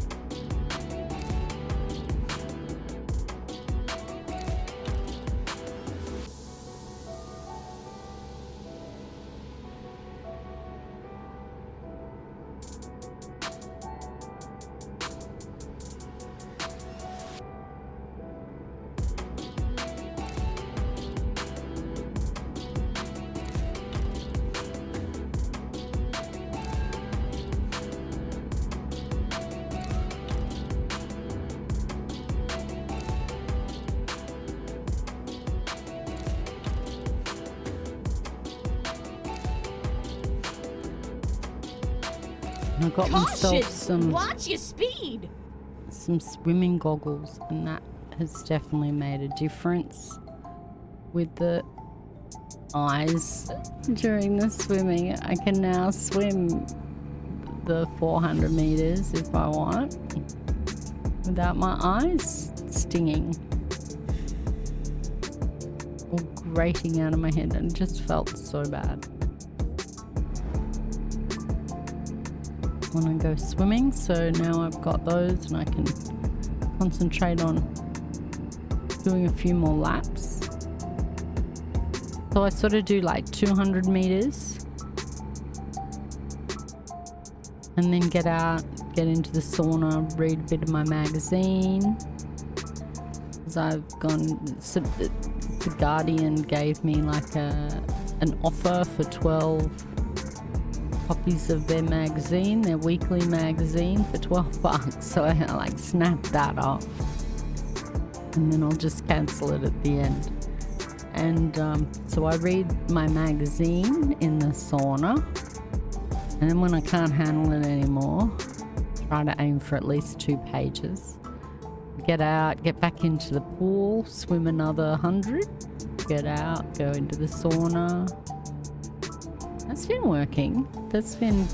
I got myself some Watch your speed. some swimming goggles, and that has definitely made a difference with the eyes during the swimming. I can now swim the 400 meters if I want without my eyes stinging or grating out of my head, and it just felt so bad when I go swimming. So now I've got those and I can concentrate on doing a few more laps. So I sort of do like 200 meters and then get out, get into the sauna, read a bit of my magazine. Because I've gone, the Guardian gave me like an offer for 12 copies of their magazine, their weekly magazine, for $12. So I like snapped that up, and then I'll just cancel it at the end. And so I read my magazine in the sauna, and then when I can't handle it anymore, try to aim for at least 2 pages. Get out, get back into the pool, swim another 100, get out, go into the sauna. That's been working. That's been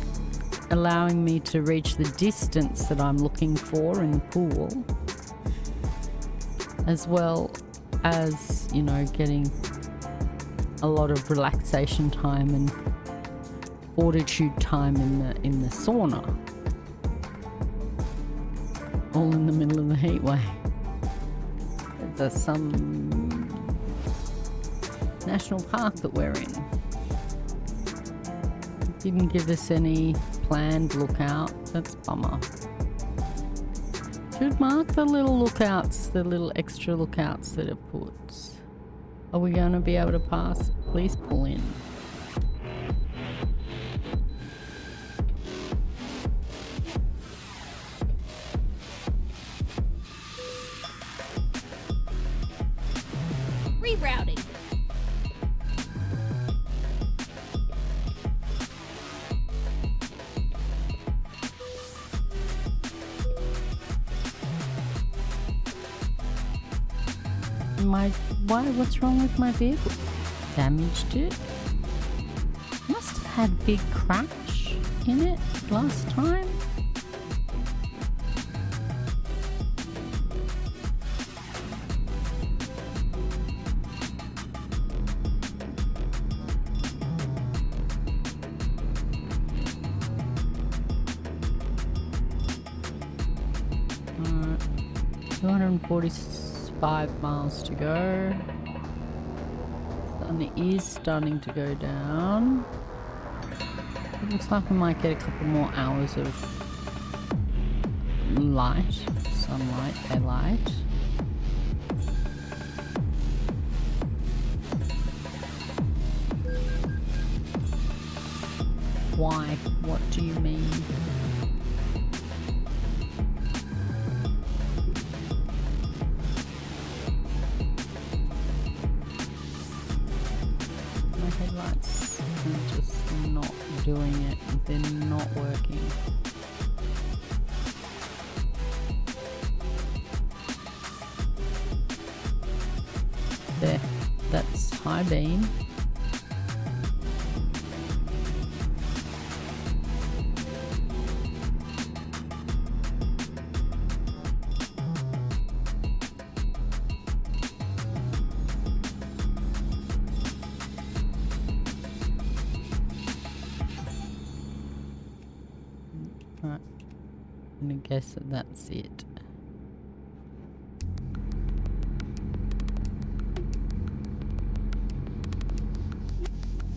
allowing me to reach the distance that I'm looking for in the pool, as well as, you know, getting a lot of relaxation time and fortitude time in the sauna, all in the middle of the heat wave. There's some national park that we're in. Didn't give us any planned lookout. That's a bummer. Should mark the little lookouts, the little extra lookouts that it puts. Are we going to be able to pass? Please pull in. Rerouting. What's wrong with my vehicle? Damaged it? Must have had a big crash in it last time. Alright, 245 miles to go. Sun is starting to go down. It looks like we might get a couple more hours of light, sunlight, daylight. Why? What do you mean? Headlights are just not doing it. They're not working. There, that's high beam. gonna guess that that's it.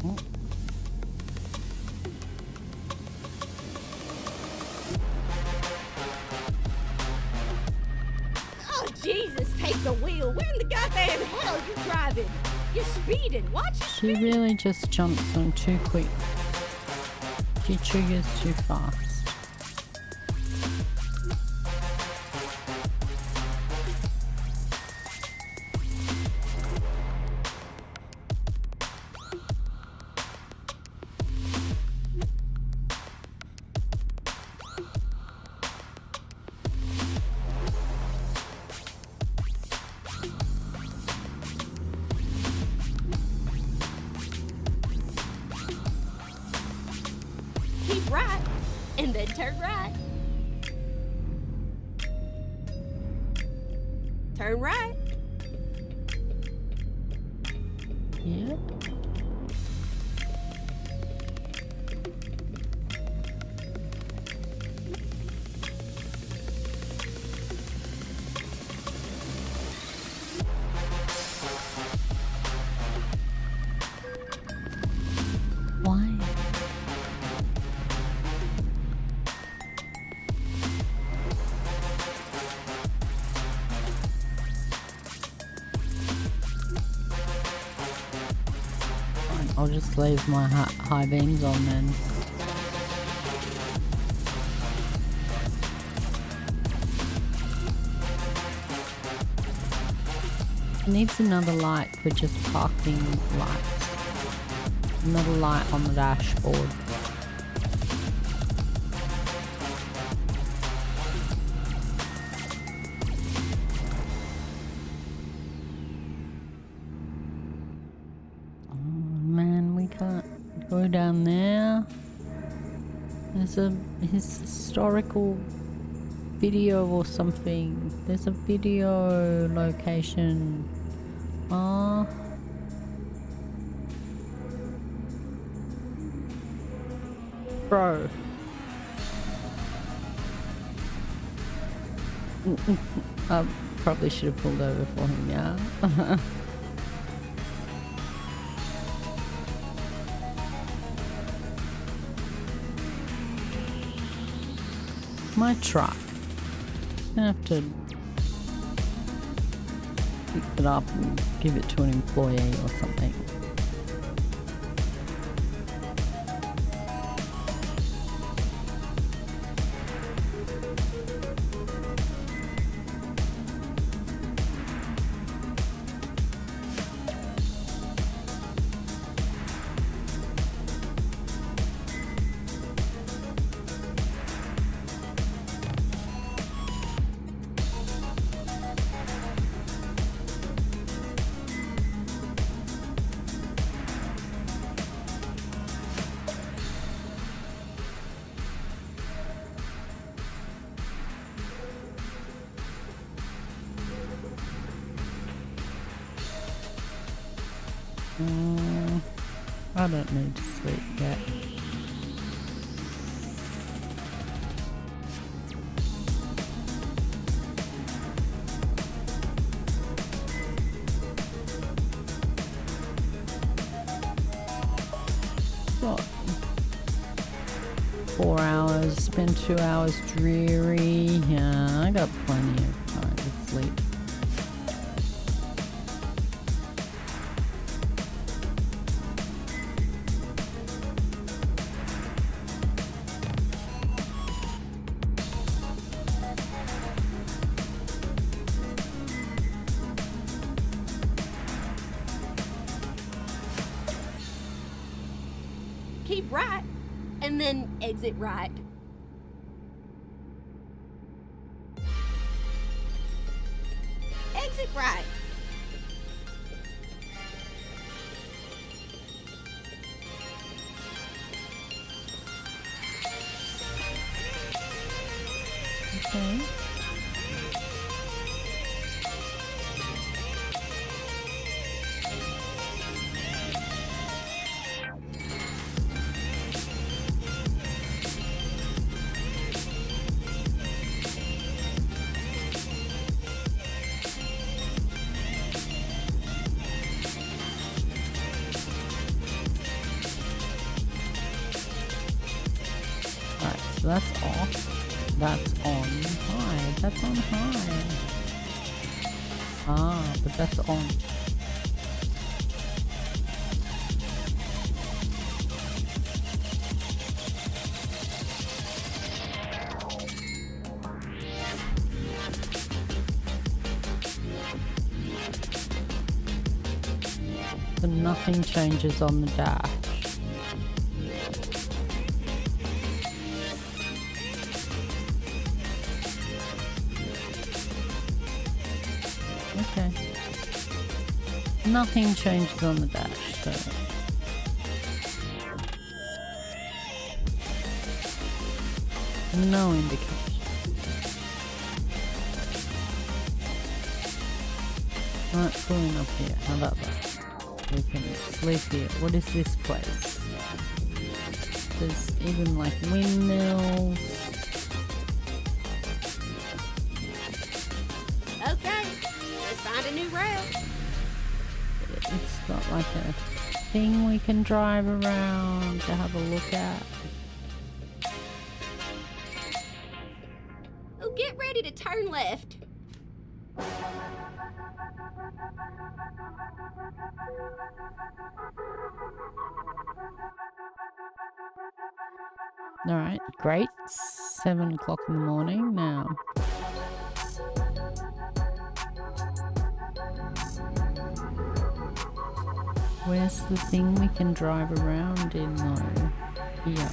Oh. Oh, Jesus, take the wheel. Where in the goddamn hell are you driving? You're speeding. Watch your She really just jumps on too quick. She triggers too fast. keep right, and then turn right. Turn right. Yep. Why? Fine, I'll just leave my high beams on then. It needs another light for just parking lights. Another light on the dashboard. Oh man, we can't go down there. There's a historical video or something. There's a video location. Oh. Bro. I probably should have pulled over for him, yeah. My truck. I'm gonna have to pick it up and give it to an employee or something. I don't need to sleep yet. What? 4 hours, spend 2 hours dreary. Yeah, I got plenty of time to sleep. Keep right, and then exit right. Exit right. Okay. that's off. That's on high. That's on high. Ah, but that's on. So nothing changes on the dash. Okay. Nothing changes on the dash, so. No indication. Right, pulling up here. How about that? We can sleep here. What is this place? There's even like windmills. Okay, let's find a new route. It's got like a thing we can drive around to have a look at. Oh, get ready to turn left. Alright, great. 7 o'clock in the morning now. Where's the thing we can drive around in though? Here.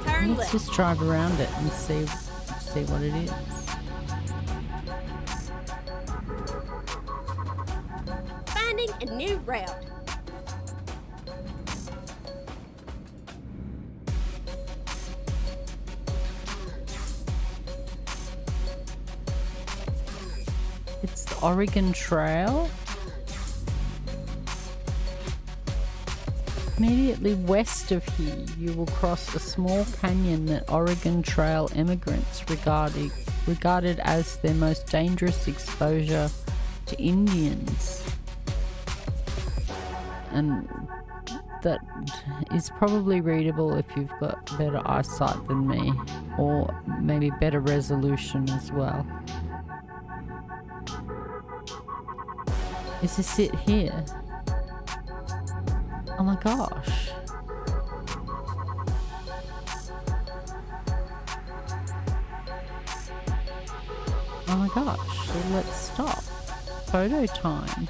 Turn Let's left. just drive around it and see what it is. Finding a new route. It's the Oregon Trail. Immediately west of here, you will cross a small canyon that Oregon Trail immigrants regarded as their most dangerous exposure to Indians. And that is probably readable if you've got better eyesight than me, or maybe better resolution as well. Is this it here? Oh my gosh. Oh my gosh. So let's stop. Photo time.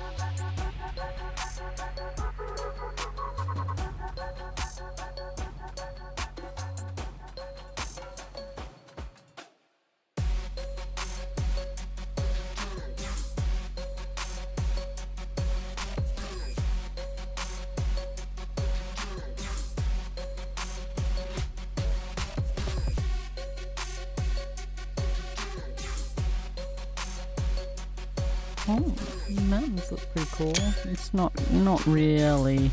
Oh, the mountains look pretty cool. It's not really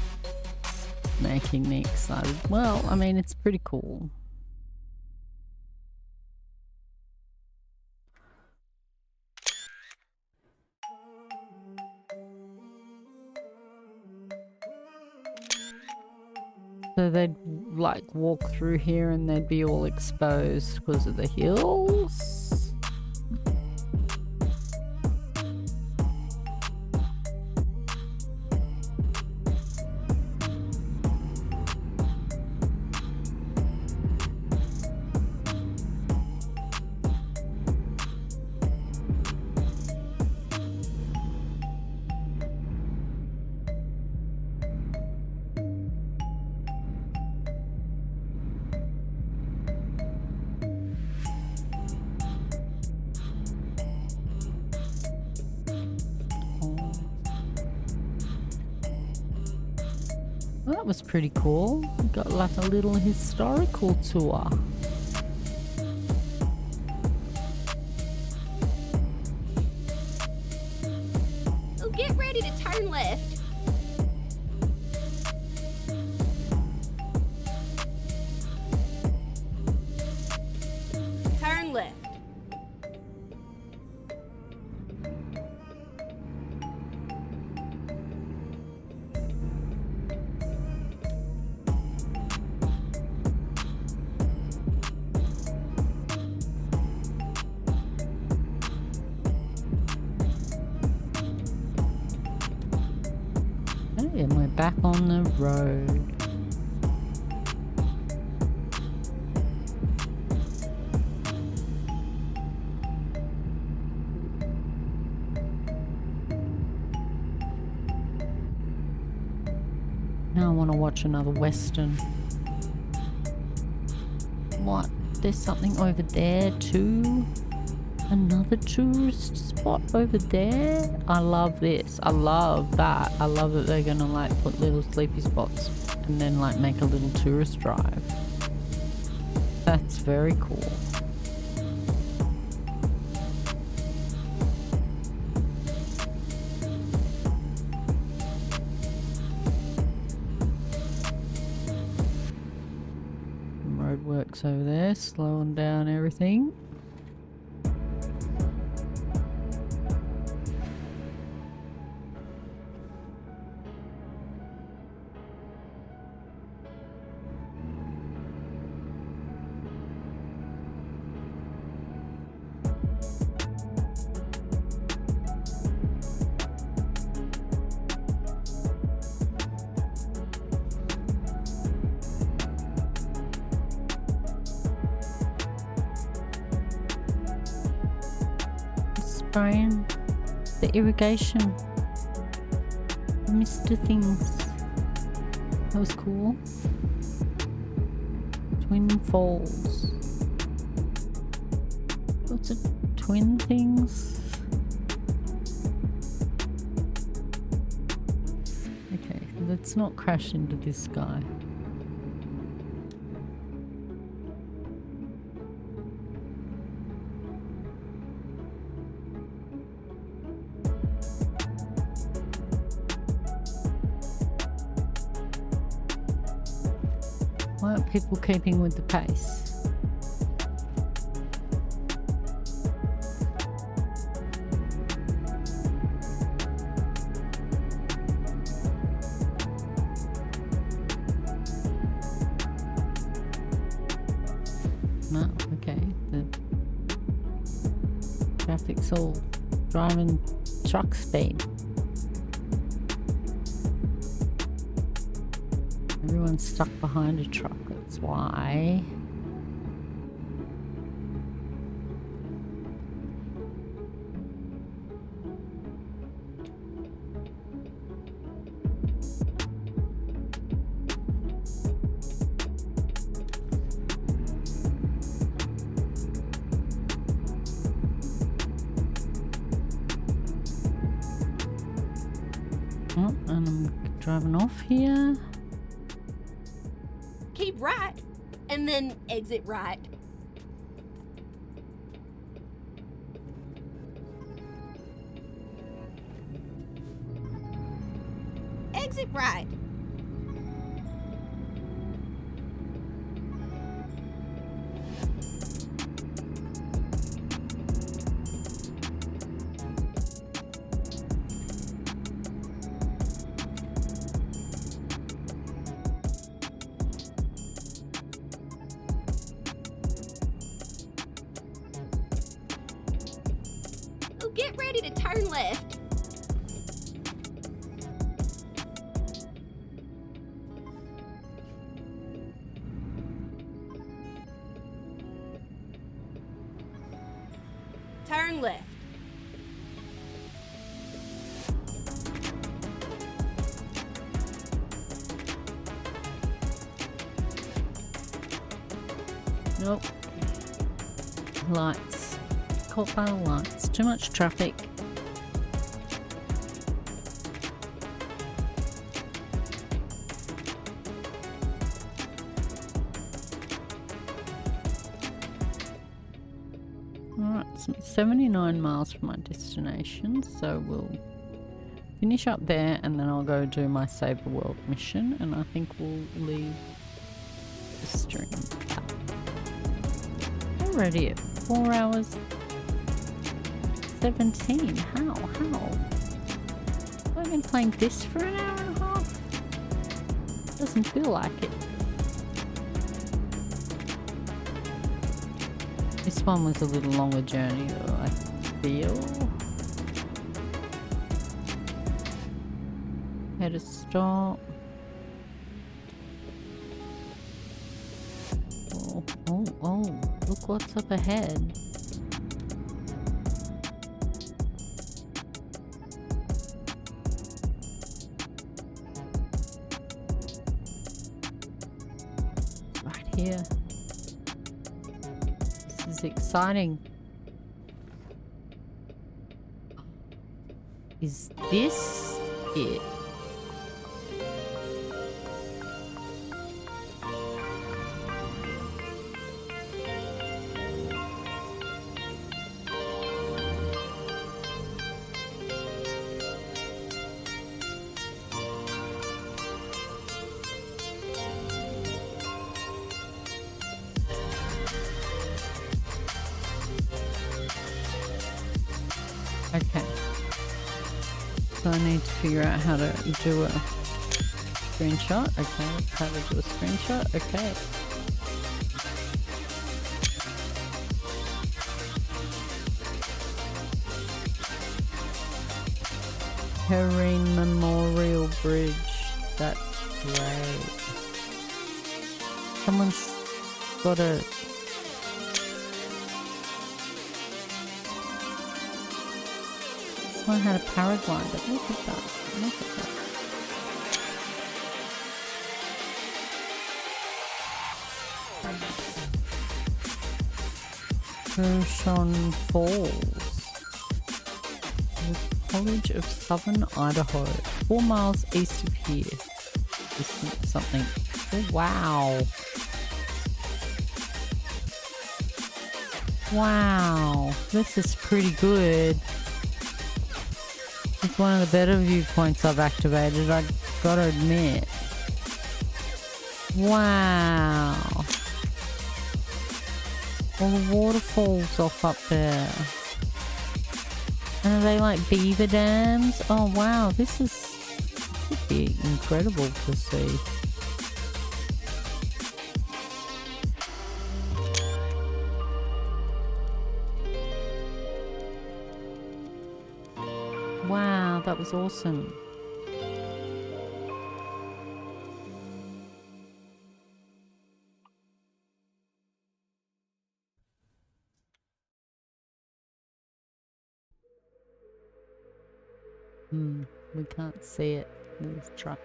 making me excited. Well, I mean, it's pretty cool. So they'd like walk through here and they'd be all exposed because of the hills. Well, that was pretty cool. Got like a little historical tour. Oh, get ready to turn left. Turn left. and we're back on the road. Now I want to watch another Western. What? There's something over there too? Another tourist spot over there? I love this. I love that. I love that they're gonna like put little sleepy spots and then like make a little tourist drive. That's very cool. Roadworks over there, slowing down everything. Spraying the irrigation, the mister things. That was cool. Twin Falls. What's it? Twin things? Okay, let's not crash into this guy. Why aren't people keeping with the pace? No, okay. The traffic's all driving truck speed. Everyone's stuck behind a truck, that's why. Oh, and I'm driving off here. Keep right, and then exit right. Exit right. Get ready to turn left. Turn left. Nope. Lights. Caught by the lights. Too much traffic. Alright, so 79 miles from my destination, so we'll finish up there and then I'll go do my Save the World mission, and I think we'll leave the stream. Already at 4 hours 17. How? I've been playing this for an hour and a half. Doesn't feel like it. This one was a little longer journey though, I feel. How to stop. Oh, look what's up ahead. Right here. This is exciting. Is this it? Okay. So I need to figure out how to do a screenshot. Okay, how to do a screenshot. Okay. Kerr Memorial Bridge. That's great. Someone's got a... Someone had a paraglider. Look at that. Look at that. Hershon Falls. The College of Southern Idaho. 4 miles east of here. This is something. Oh, wow. Wow. This is pretty good. It's one of the better viewpoints I've activated, I gotta admit. Wow. All the waterfalls off up there. And are they like beaver dams? Oh wow, this would be incredible to see. Wow, that was awesome. We can't see it. There's a truck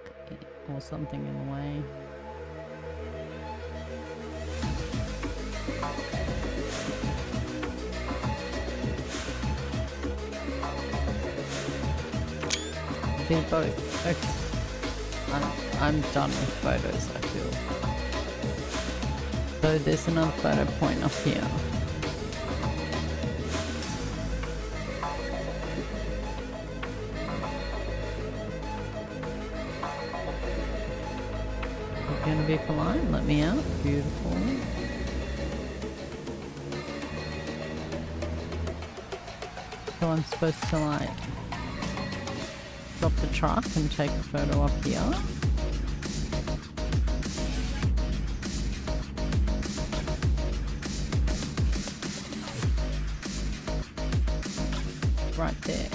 or something in the way. Be both. Okay. I'm done with photos, I feel. So there's another photo point up here. You're gonna be polite? Let me out. Beautiful. So I'm supposed to like stop the truck and take a photo up here. Right there.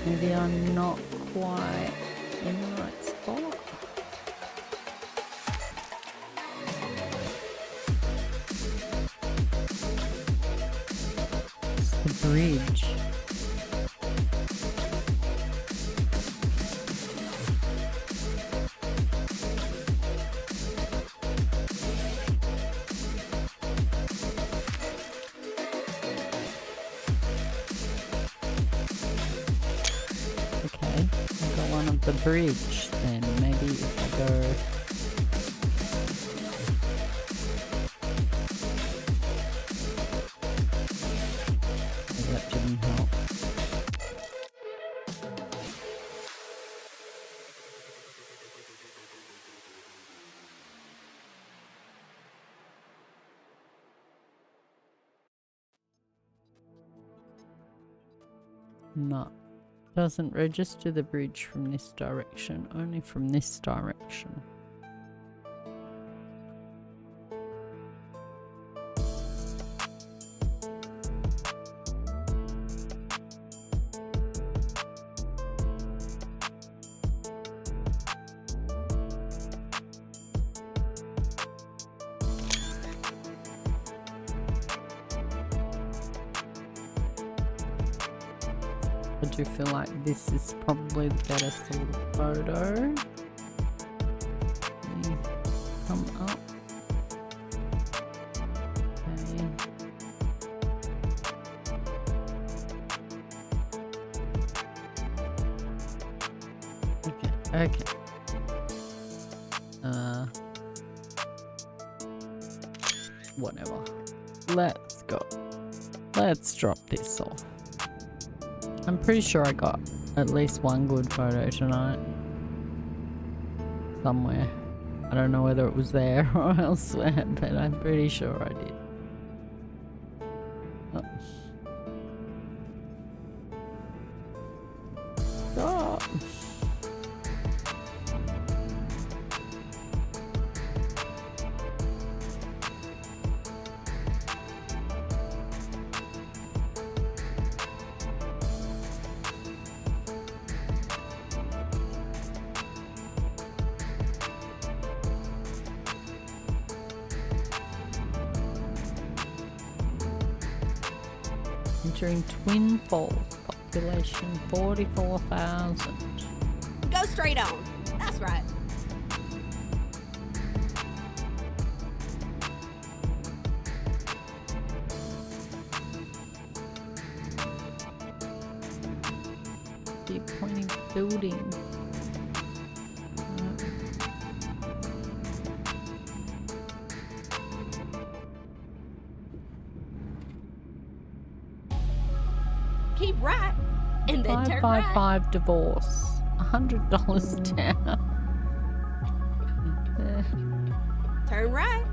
Maybe I'm not quite in the right spot. It's the bridge. The bridge, then maybe if I go No. Doesn't register the bridge from this direction, only from this direction. I do feel like this is probably the better sort of photo. Let me come up. Okay. Okay. Whatever. Let's go. Let's drop this off. I'm pretty sure I got at least one good photo tonight. Somewhere. I don't know whether it was there or elsewhere, but I'm pretty sure I did. Oh. Stop. Entering Twin Falls, population 44,000. Go straight on. That's right. The appointing building. Keep right and then turn right. 555 divorce. $100 down. Turn right.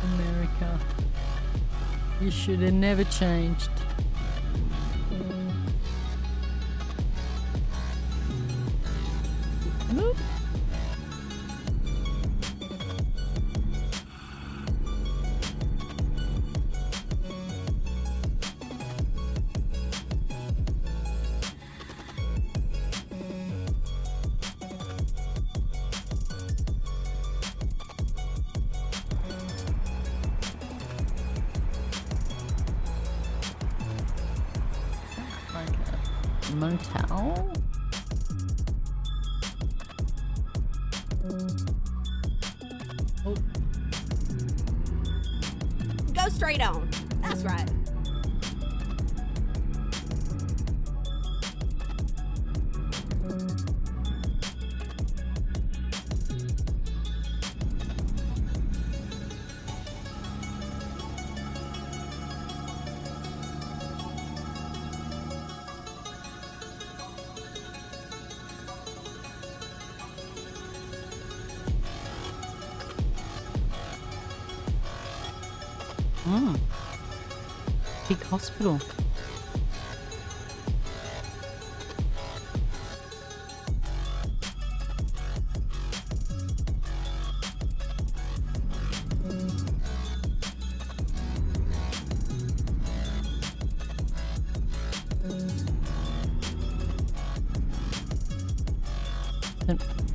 America. You should have never changed. Nope. Motel. Oh. Go straight on. That's right. Big hospital.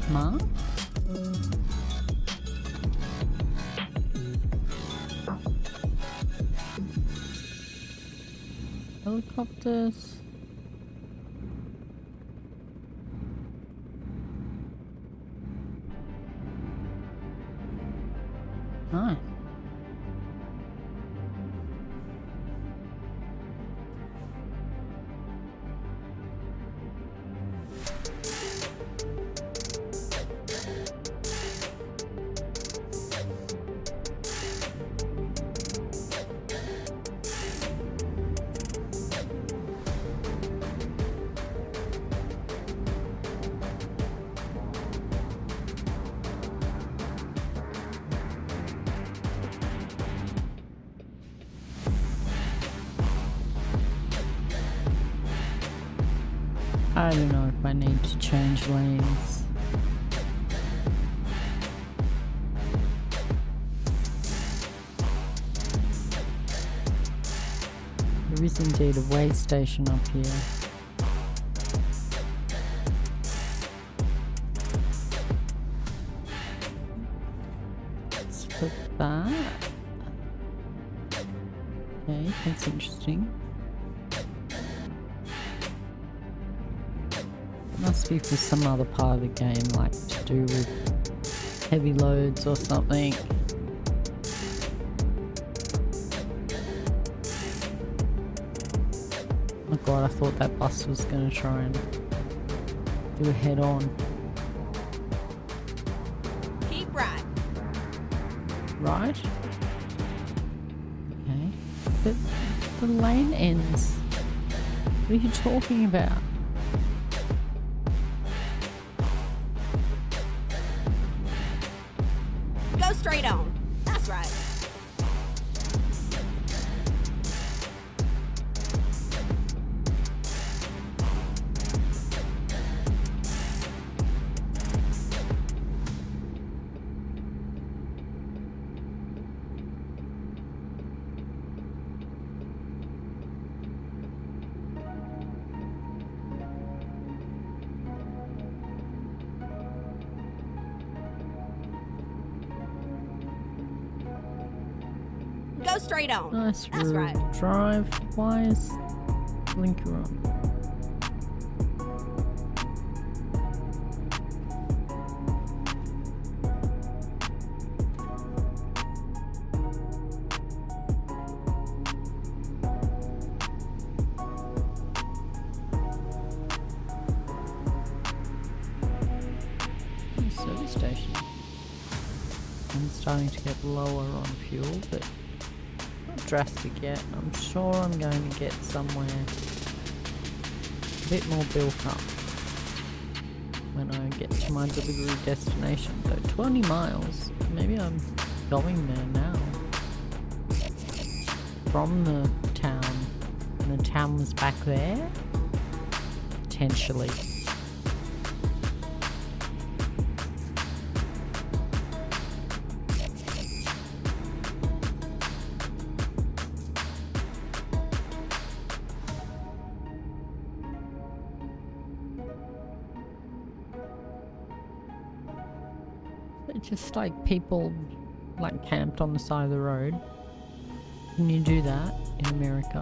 Mark? Helicopters. Nice. I don't know if I need to change lanes. There is indeed a way station up here. Let's put that. Okay, that's interesting. Must be for some other part of the game, like to do with heavy loads or something. Oh god, I thought that bus was going to try and do a head on. Keep right. Right? Okay. But the lane ends. What are you talking about? Go straight on. That's right. Go straight on. Nice That's road right. drive. Why is blinker on? Service station. I'm starting to get lower on fuel, but not drastic yet. I'm sure I'm going to get somewhere a bit more built up when I get to my delivery destination. So 20 miles. Maybe I'm going there now. From the town. And the town was back there? Potentially. Just like people like camped on the side of the road. Can you do that in America?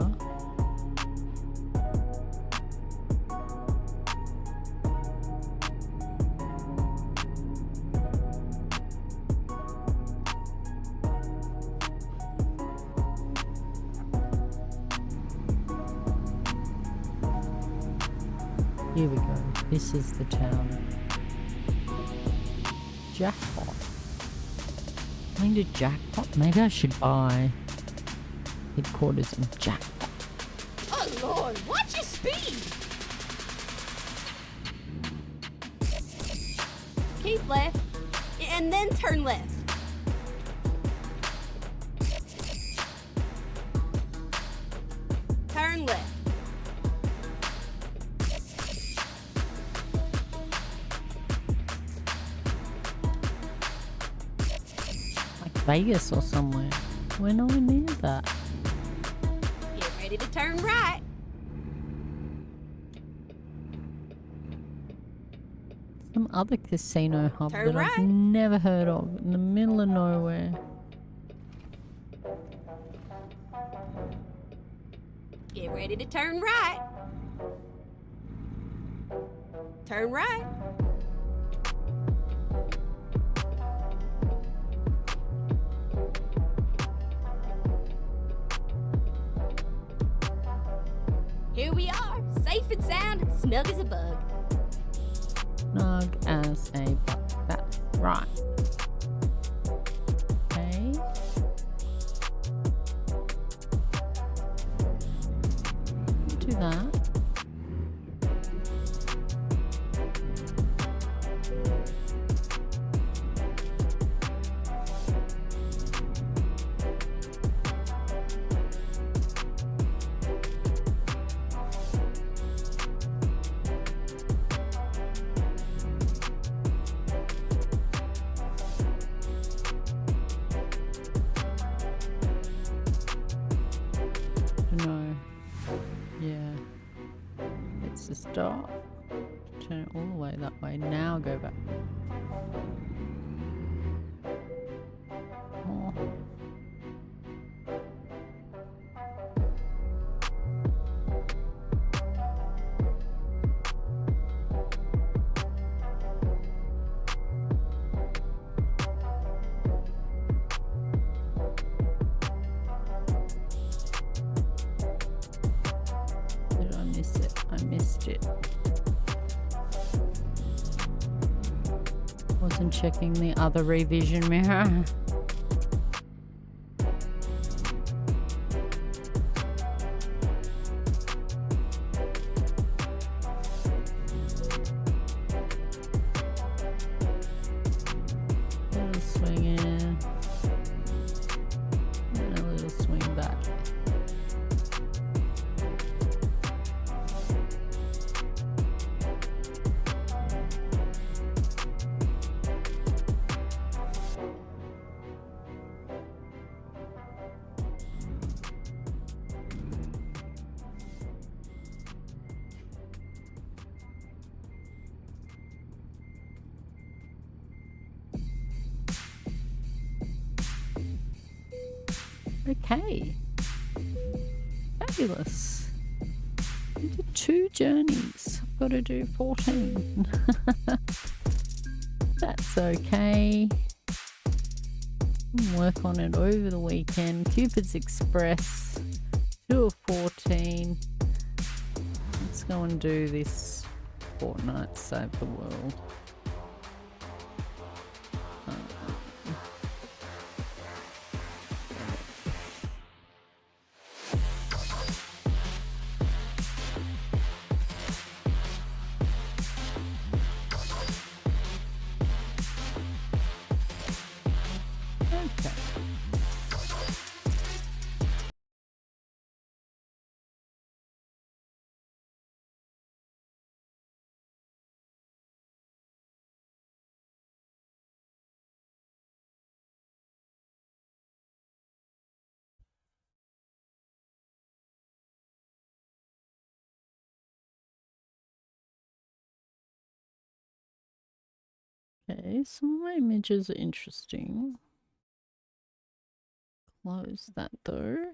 Here we go. This is the town. Jackpot. I need a jackpot. Maybe I should buy headquarters in Jackpot. Oh Lord, watch your speed. Keep left, and then turn left. Turn left. Vegas or somewhere. We're nowhere near that. Get ready to turn right. Some other casino hub Turn that I've right. never heard of in the middle of nowhere. Get ready to turn right. Turn right. Here we are, safe and sound and snug as a bug. Snug as a bug. That's right. Okay. Do that. stop. Turn it all the way that way. Now go back. More. Did I miss it? I missed it. Wasn't checking the other revision mirror. Little swing in. And a little swing back. Okay. Fabulous. I did 2 journeys. I've got to do 14. That's okay. I'll work on it over the weekend. Cupid's Express. 2 of 14. Let's go and do this Fortnite Save the World. Okay, some of my images are interesting. Close that though.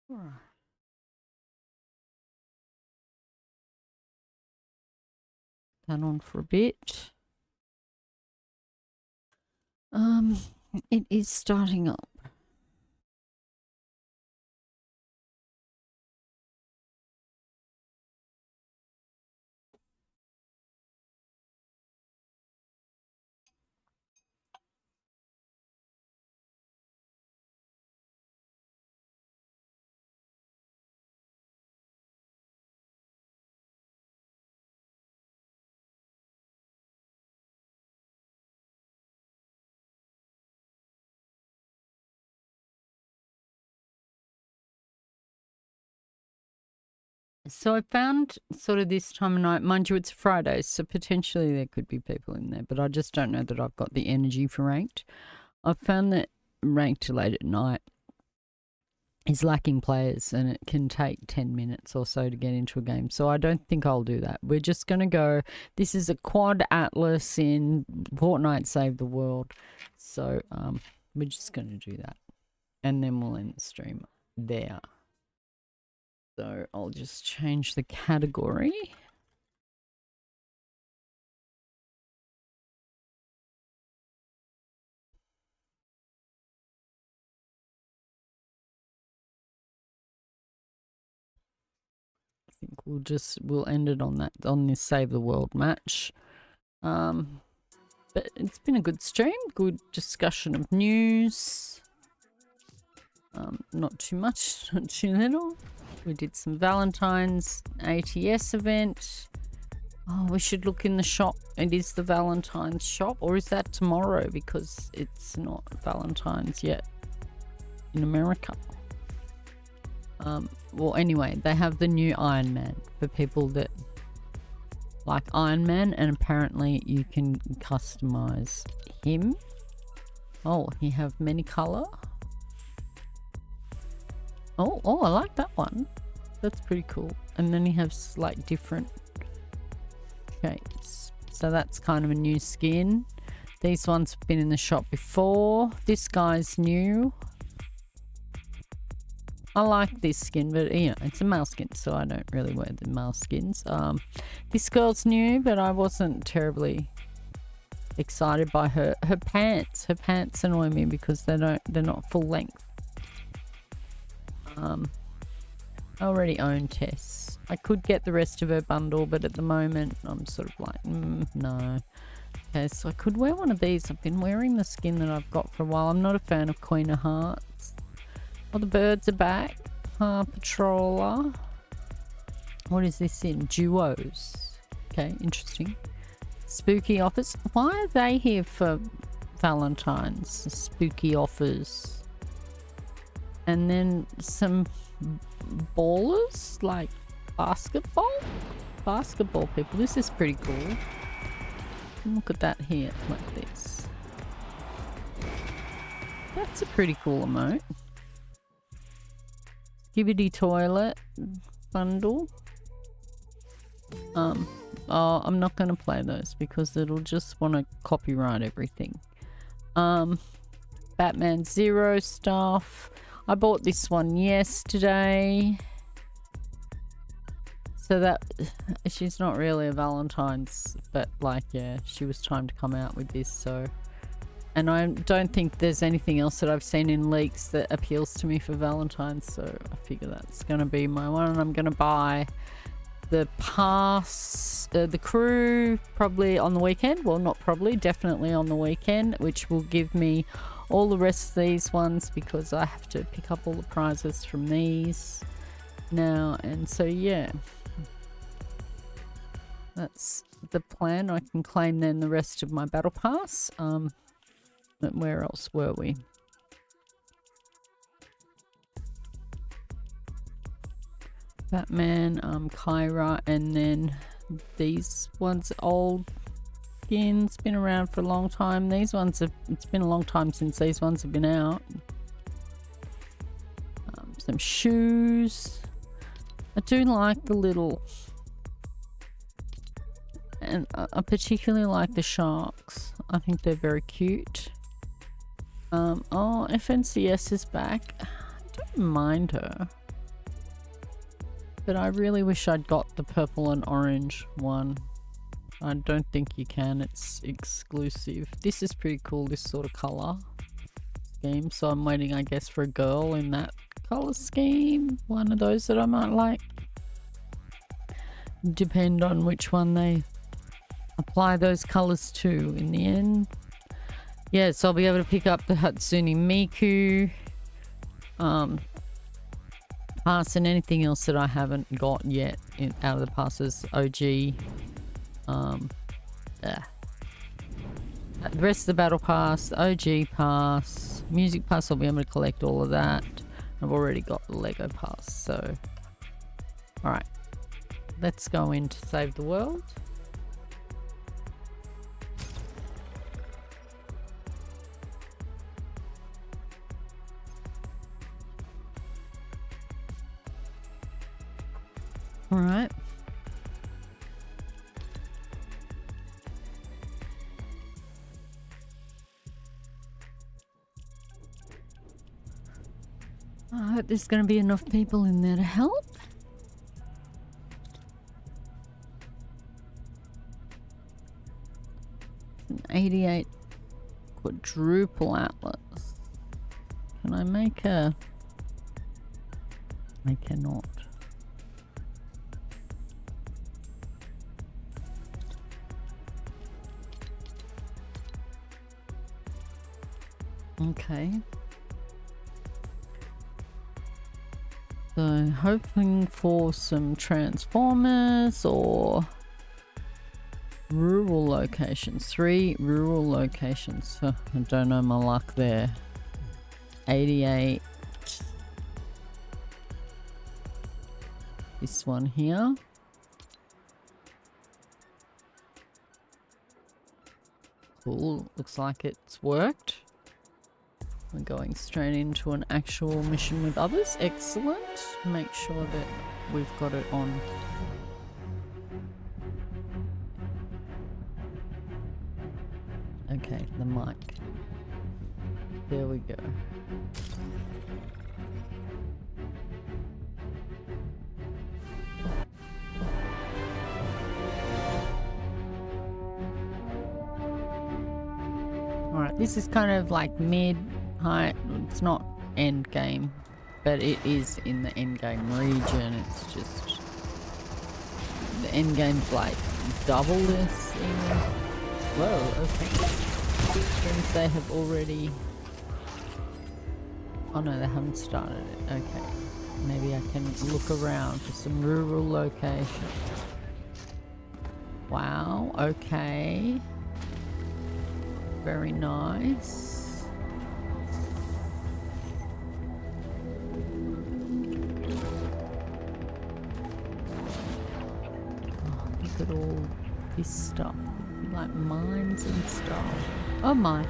Alright. That on for a bit. It is starting up. So I found sort of this time of night, mind you, it's Friday, so potentially there could be people in there, but I just don't know that I've got the energy for ranked. I've found that ranked late at night is lacking players and it can take 10 minutes or so to get into a game. So I don't think I'll do that. We're just going to go, this is a quad atlas in Fortnite Save the World. So we're just going to do that. And then we'll end the stream there. So I'll just change the category. I think we'll end it on this Save the World match. But it's been a good stream, good discussion of news. Not too much, not too little. We did some Valentines ATS event. Oh, we should look in the shop. It is the Valentine's shop, or is that tomorrow because it's not Valentine's yet in America? Well, anyway, they have the new Iron Man for people that like Iron Man, and apparently you can customize him. Oh, he have many color. Oh, I like that one. That's pretty cool. And then he has like different shapes. So that's kind of a new skin. These ones have been in the shop before. This guy's new. I like this skin, but you know, it's a male skin, so I don't really wear the male skins. This girl's new, but I wasn't terribly excited by her pants. Her pants annoy me because they're not full length. I already own Tess. I could get the rest of her bundle, but at the moment I'm sort of like, no. Okay, so I could wear one of these. I've been wearing the skin that I've got for a while. I'm not a fan of Queen of Hearts. Oh, the birds are back. Patroller. What is this in? Duos. Okay, interesting. Spooky offers. Why are they here for Valentines? Spooky offers. And then some ballers, like basketball people. This is pretty cool. Look at that here, like this. That's a pretty cool emote. Skibidi toilet bundle. Oh, I'm not going to play those because it'll just want to copyright everything. Batman Zero stuff. I bought this one yesterday. So that she's not really a Valentine's, but like, yeah, she was trying to come out with this, so. And I don't think there's anything else that I've seen in leaks that appeals to me for Valentine's, so I figure that's going to be my one. And I'm going to buy the pass, the crew, probably on the weekend. Well, not probably, definitely on the weekend, which will give me all the rest of these ones because I have to pick up all the prizes from these now. And so, yeah. That's the plan. I can claim then the rest of my battle pass. But where else were we? Batman, Kyra, and then these ones old skins, been around for a long time. These ones have, it's been a long time since these ones have been out. Some shoes. I do like the little, and I particularly like the sharks. I think they're very cute. Oh, FNCS is back. I don't mind her, but I really wish I'd got the purple and orange one. I don't think you can, it's exclusive. This is pretty cool, this sort of color scheme, so I'm waiting, I guess, for a girl in that color scheme. One of those that I might like. Depend on which one they apply those colors to in the end. Yeah, so I'll be able to pick up the Hatsune Miku pass and anything else that I haven't got yet out of the passes. OG. The rest of the battle pass, OG pass, music pass, I'll be able to collect all of that. I've already got the Lego pass, so alright. Let's go in to save the world. Alright. I hope there's going to be enough people in there to help. An 88 quadruple atlas. Can I make a... I cannot. Okay. So hoping for some transformers or rural locations. 3 rural locations. I don't know my luck there. 88. This one here. cool. Looks like it's worked. We're going straight into an actual mission with others. Excellent. Make sure that we've got it on. Okay, the mic. There we go. Alright, this is kind of like mid-height. It's not end game, but it is in the end game region. It's just the end game's like double this even. Whoa, okay. Since they have already... Oh no, they haven't started it. Okay. Maybe I can look around for some rural locations. Wow, okay. Very nice. Oh, look at all this stuff. Like mines and stuff. Oh my.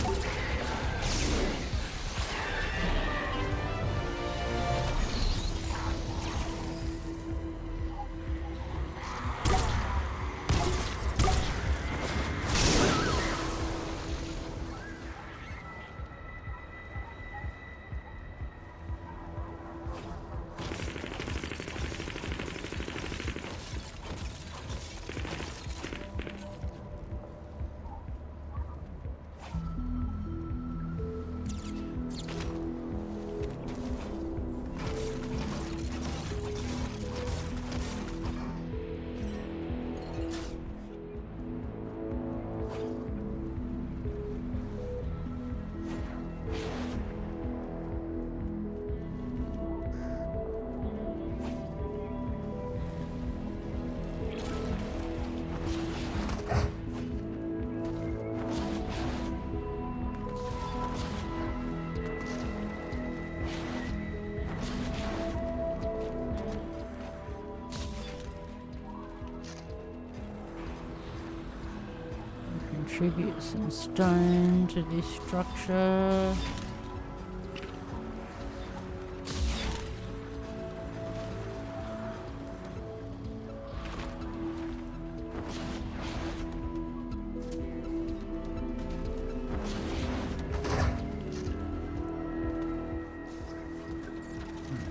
Contribute some stone to this structure.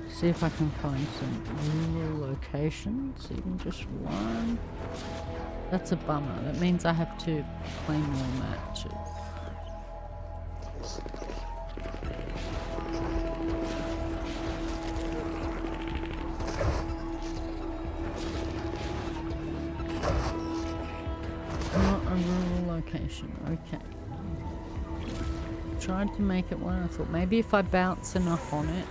See if I can find some rural locations, even just one. That's a bummer. That means I have to play more matches. Not a rural location. Okay. Tried to make it one. I thought maybe if I bounce enough on it,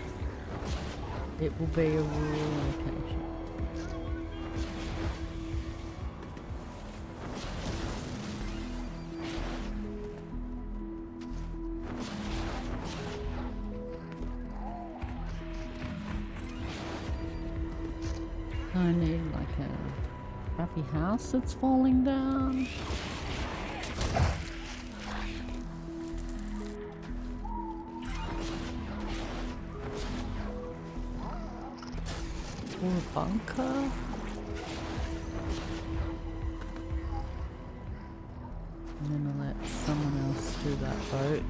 it will be a rural location. I need like a crappy house that's falling down. Or a bunker. I'm gonna let someone else do that boat.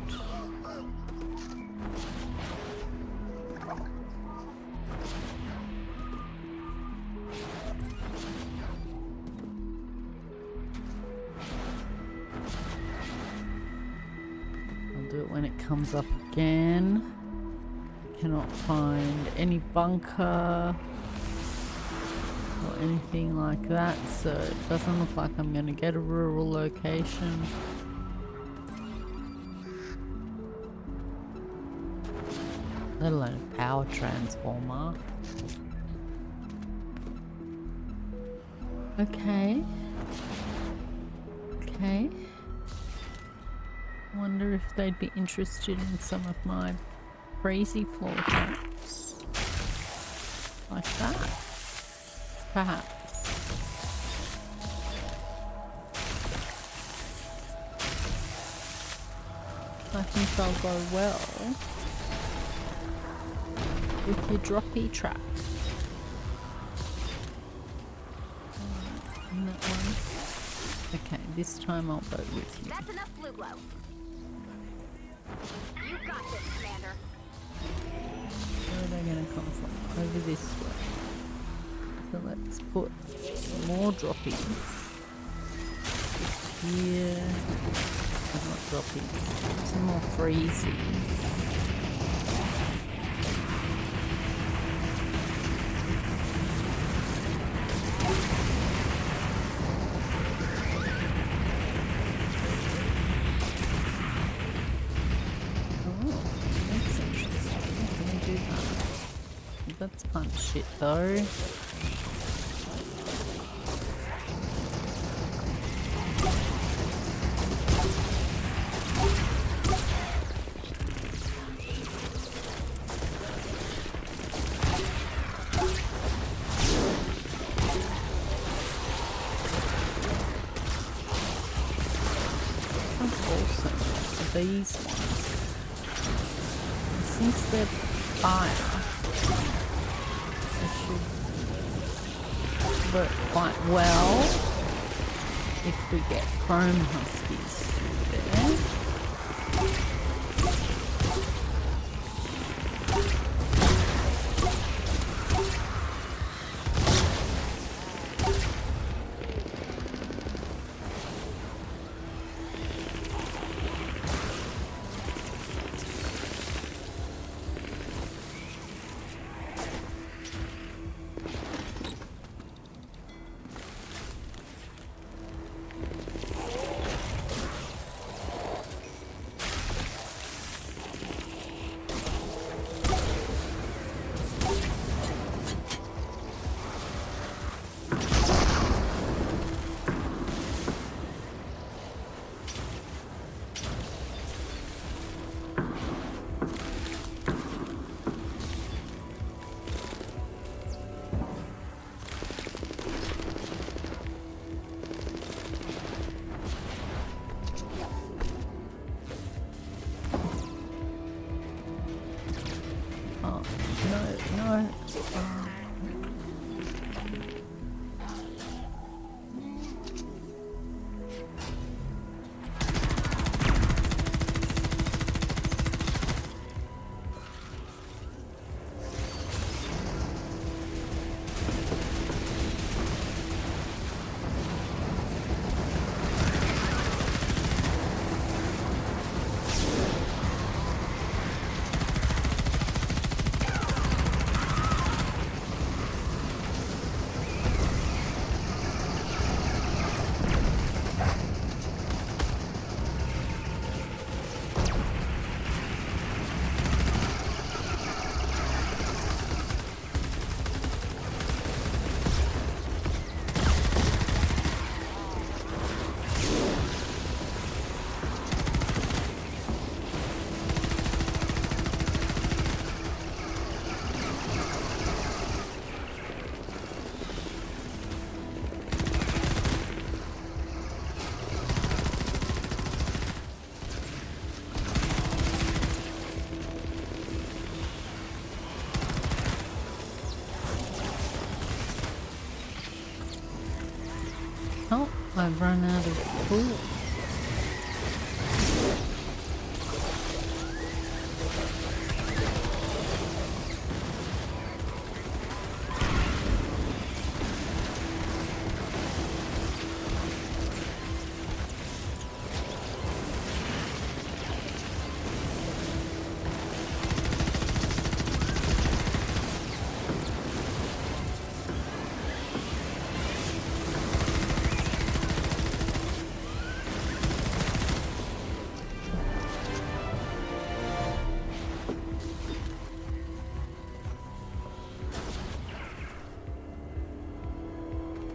When it comes up again. Cannot find any bunker or anything like that, so it doesn't look like I'm going to get a rural location. Let alone a power transformer. Okay. Okay. Wonder if they'd be interested in some of my crazy floor types. Like that. Perhaps. think I'll go well with your droppy track. And that one. Okay, this time I'll vote with you. That's enough blue glow. You got this, Commander. Where are they going to come from? Over this way. So let's put some more droppies. Here. Not droppies. Some more freezies. That's fun shit though. These ones, since they're fire, they should work quite well if we get chrome huskies through there. Oh, I've run out of food.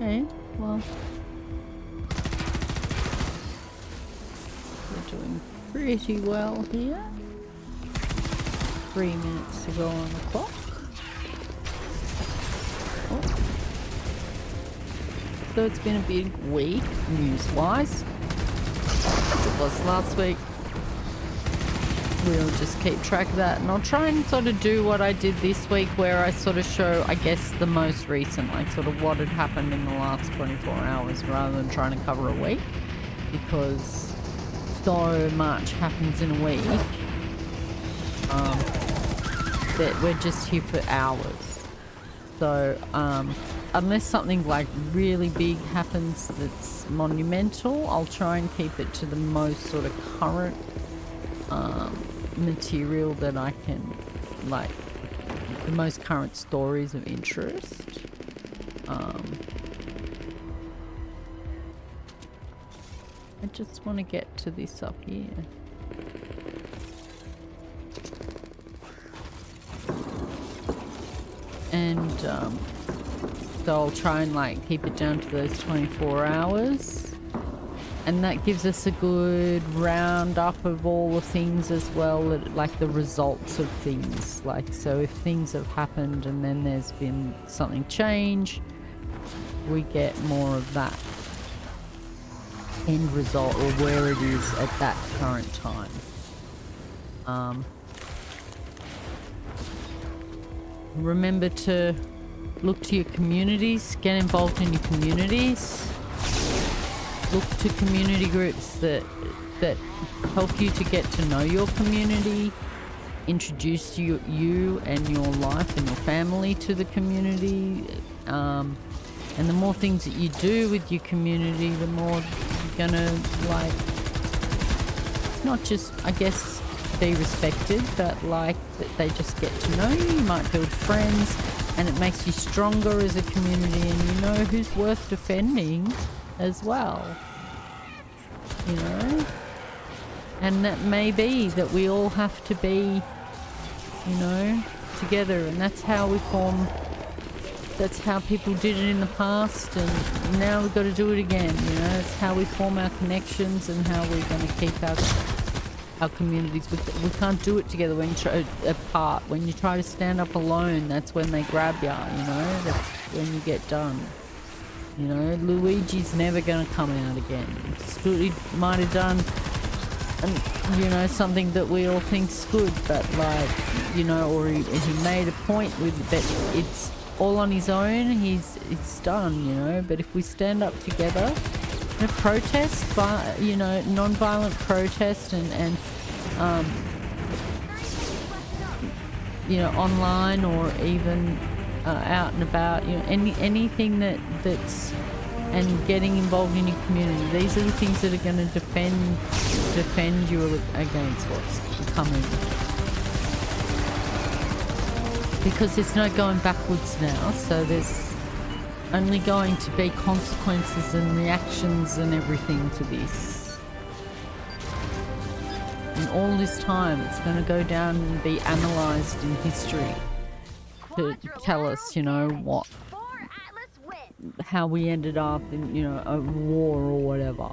Okay, well, we're doing pretty well here. 3 minutes to go on the clock. Oh. So it's been a big week, news-wise, as it was last week. we'll just keep track of that. And I'll try and sort of do what I did this week, where I sort of show, I guess, the most recent, like sort of what had happened in the last 24 hours rather than trying to cover a week, because so much happens in a week that we're just here for hours. So unless something like really big happens that's monumental, I'll try and keep it to the most sort of current material that I can, like the most current stories of interest. I just want to get to this up here. And so I'll try and like keep it down to those 24 hours. And that gives us a good roundup of all the things as well, like the results of things. Like, so if things have happened and then there's been something change, we get more of that end result, or where it is at that current time. Remember to look to your communities, get involved in your communities. Look to community groups that help you to get to know your community, introduce you and your life and your family to the community. And the more things that you do with your community, the more you're gonna, like, not just, I guess, be respected, but like that they just get to know you. You might build friends, and it makes you stronger as a community, and you know who's worth defending as well, you know. And that may be that we all have to be, you know, together, and that's how we form. That's how people did it in the past, and now we've got to do it again, you know. It's how we form our connections and how we're going to keep our communities. We can't do it together when you try apart. When you try to stand up alone, that's when they grab you, you know. That's when you get done. You know, Luigi's never going to come out again. He might have done, you know, something that we all think's good, but like, you know, or he made a point with it, but it's all on his own. It's done, you know. But if we stand up together, in a protest, you know, non-violent protest, and you know, online or even out and about, you know, anything that's, and getting involved in your community. These are the things that are going to defend you against what's coming. Because there's no going backwards now, so there's only going to be consequences and reactions and everything to this. And all this time, it's going to go down and be analysed in history to tell us, you know, how we ended up in, you know, a war or whatever.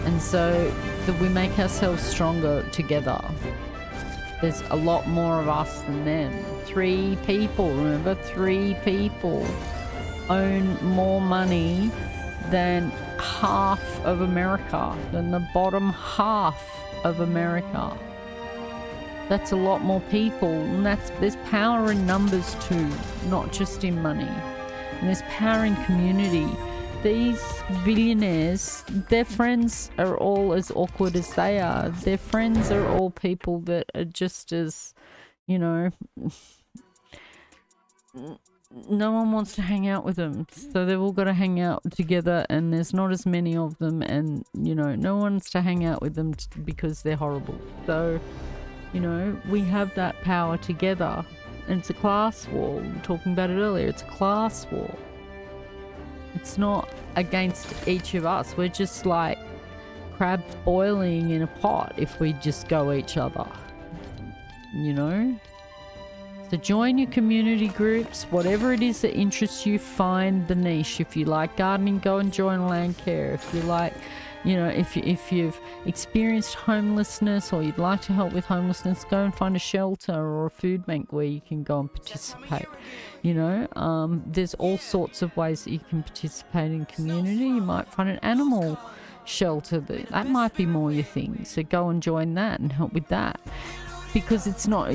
And so that we make ourselves stronger together. There's a lot more of us than them. 3 people, remember, 3 people own more money than half of America, than the bottom half of America. That's a lot more people, and there's power in numbers too, not just in money. And there's power in community. These billionaires, their friends are all as awkward as they are. Their friends are all people that are just as, you know, no one wants to hang out with them. So they've all got to hang out together, and there's not as many of them, and, you know, no one wants to hang out with them because they're horrible. So, you know, we have that power together, and it's a class war. We were talking about it earlier. It's a class war. It's not against each of us. We're just like crabs boiling in a pot if we just go each other, you know? So join your community groups, whatever it is that interests you, find the niche. If you like gardening, go and join land care. If you like You know, if you've experienced homelessness or you'd like to help with homelessness, go and find a shelter or a food bank where you can go and participate. You know, there's all sorts of ways that you can participate in community. You might find an animal shelter that might be more your thing. So go and join that and help with that. Because it's not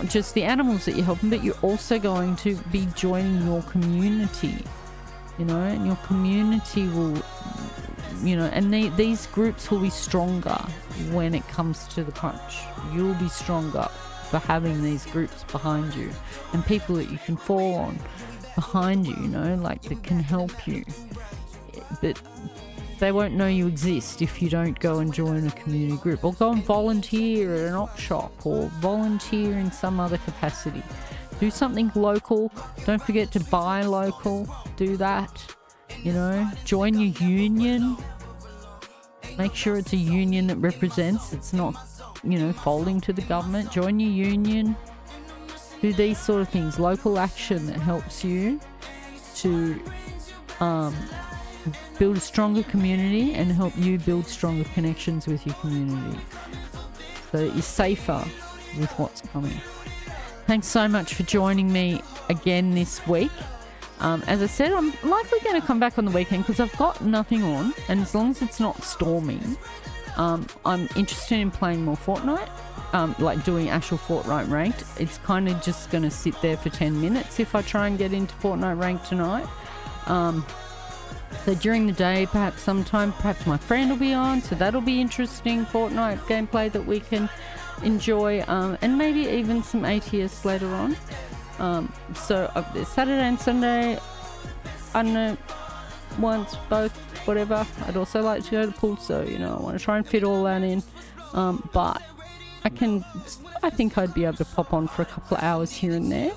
just the animals that you're helping, but you're also going to be joining your community, you know, and your community will, you know, and these groups will be stronger when it comes to the crunch. You'll be stronger for having these groups behind you and people that you can fall on behind you, you know, like that can help you. But they won't know you exist if you don't go and join a community group or go and volunteer at an op shop or volunteer in some other capacity. Do something local. Don't forget to buy local. Do that. You know, join your union. Make sure it's a union that represents. It's not, you know, folding to the government. Join your union. Do these sort of things. Local action that helps you to build a stronger community and help you build stronger connections with your community so that you're safer with what's coming. Thanks so much for joining me again this week. As I said, I'm likely going to come back on the weekend because I've got nothing on, and as long as it's not storming, I'm interested in playing more Fortnite, like doing actual Fortnite ranked. It's kind of just going to sit there for 10 minutes if I try and get into Fortnite ranked tonight. So during the day, perhaps my friend will be on, so that'll be interesting Fortnite gameplay that we can enjoy, and maybe even some ATS later on. So Saturday and Sunday, I don't know, once, both, whatever. I'd also like to go to the pool, so, you know, I want to try and fit all that in. But I think I'd be able to pop on for a couple of hours here and there.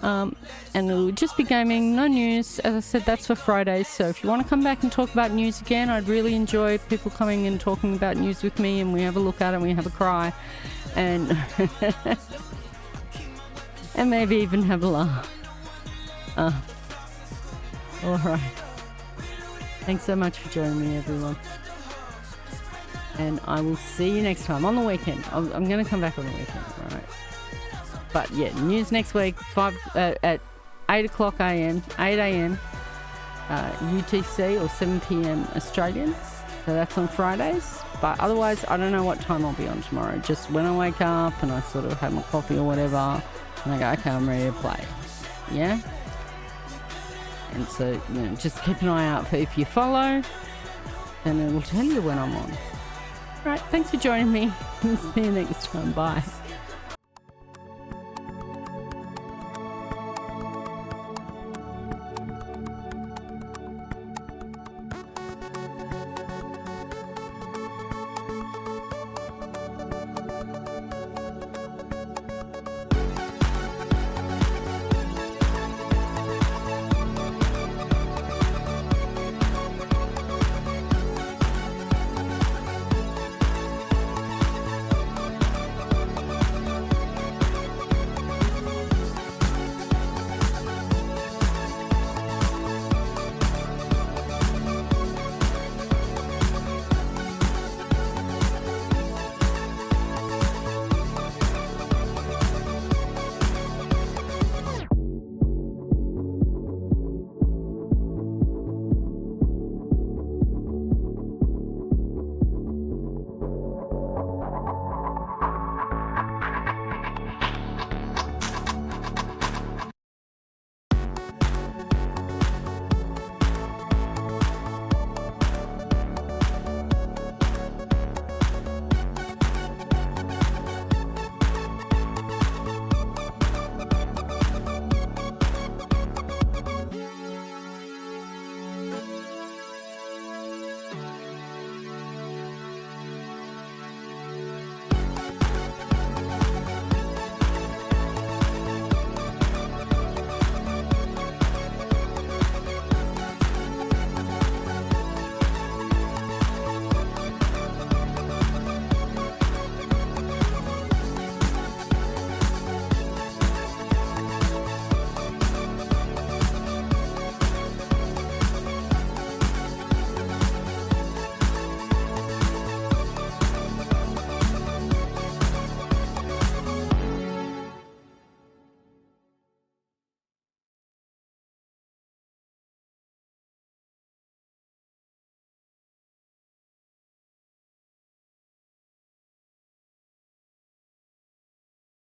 And it'll just be gaming, no news. As I said, that's for Fridays, so if you want to come back and talk about news again, I'd really enjoy people coming and talking about news with me, and we have a look at it and we have a cry and and maybe even have a laugh. Alright, thanks so much for joining me, everyone, and I will see you next time on the weekend. I'm going to come back on the weekend, alright? But yeah, news next week, at 8 o'clock a.m., 8 a.m. UTC or 7 p.m. Australian. So that's on Fridays. But otherwise, I don't know what time I'll be on tomorrow. Just when I wake up and I sort of have my coffee or whatever, and I go, okay, I'm ready to play. Yeah? And so, you know, just keep an eye out for if you follow, and it will tell you when I'm on. Alright, thanks for joining me. See you next time. Bye.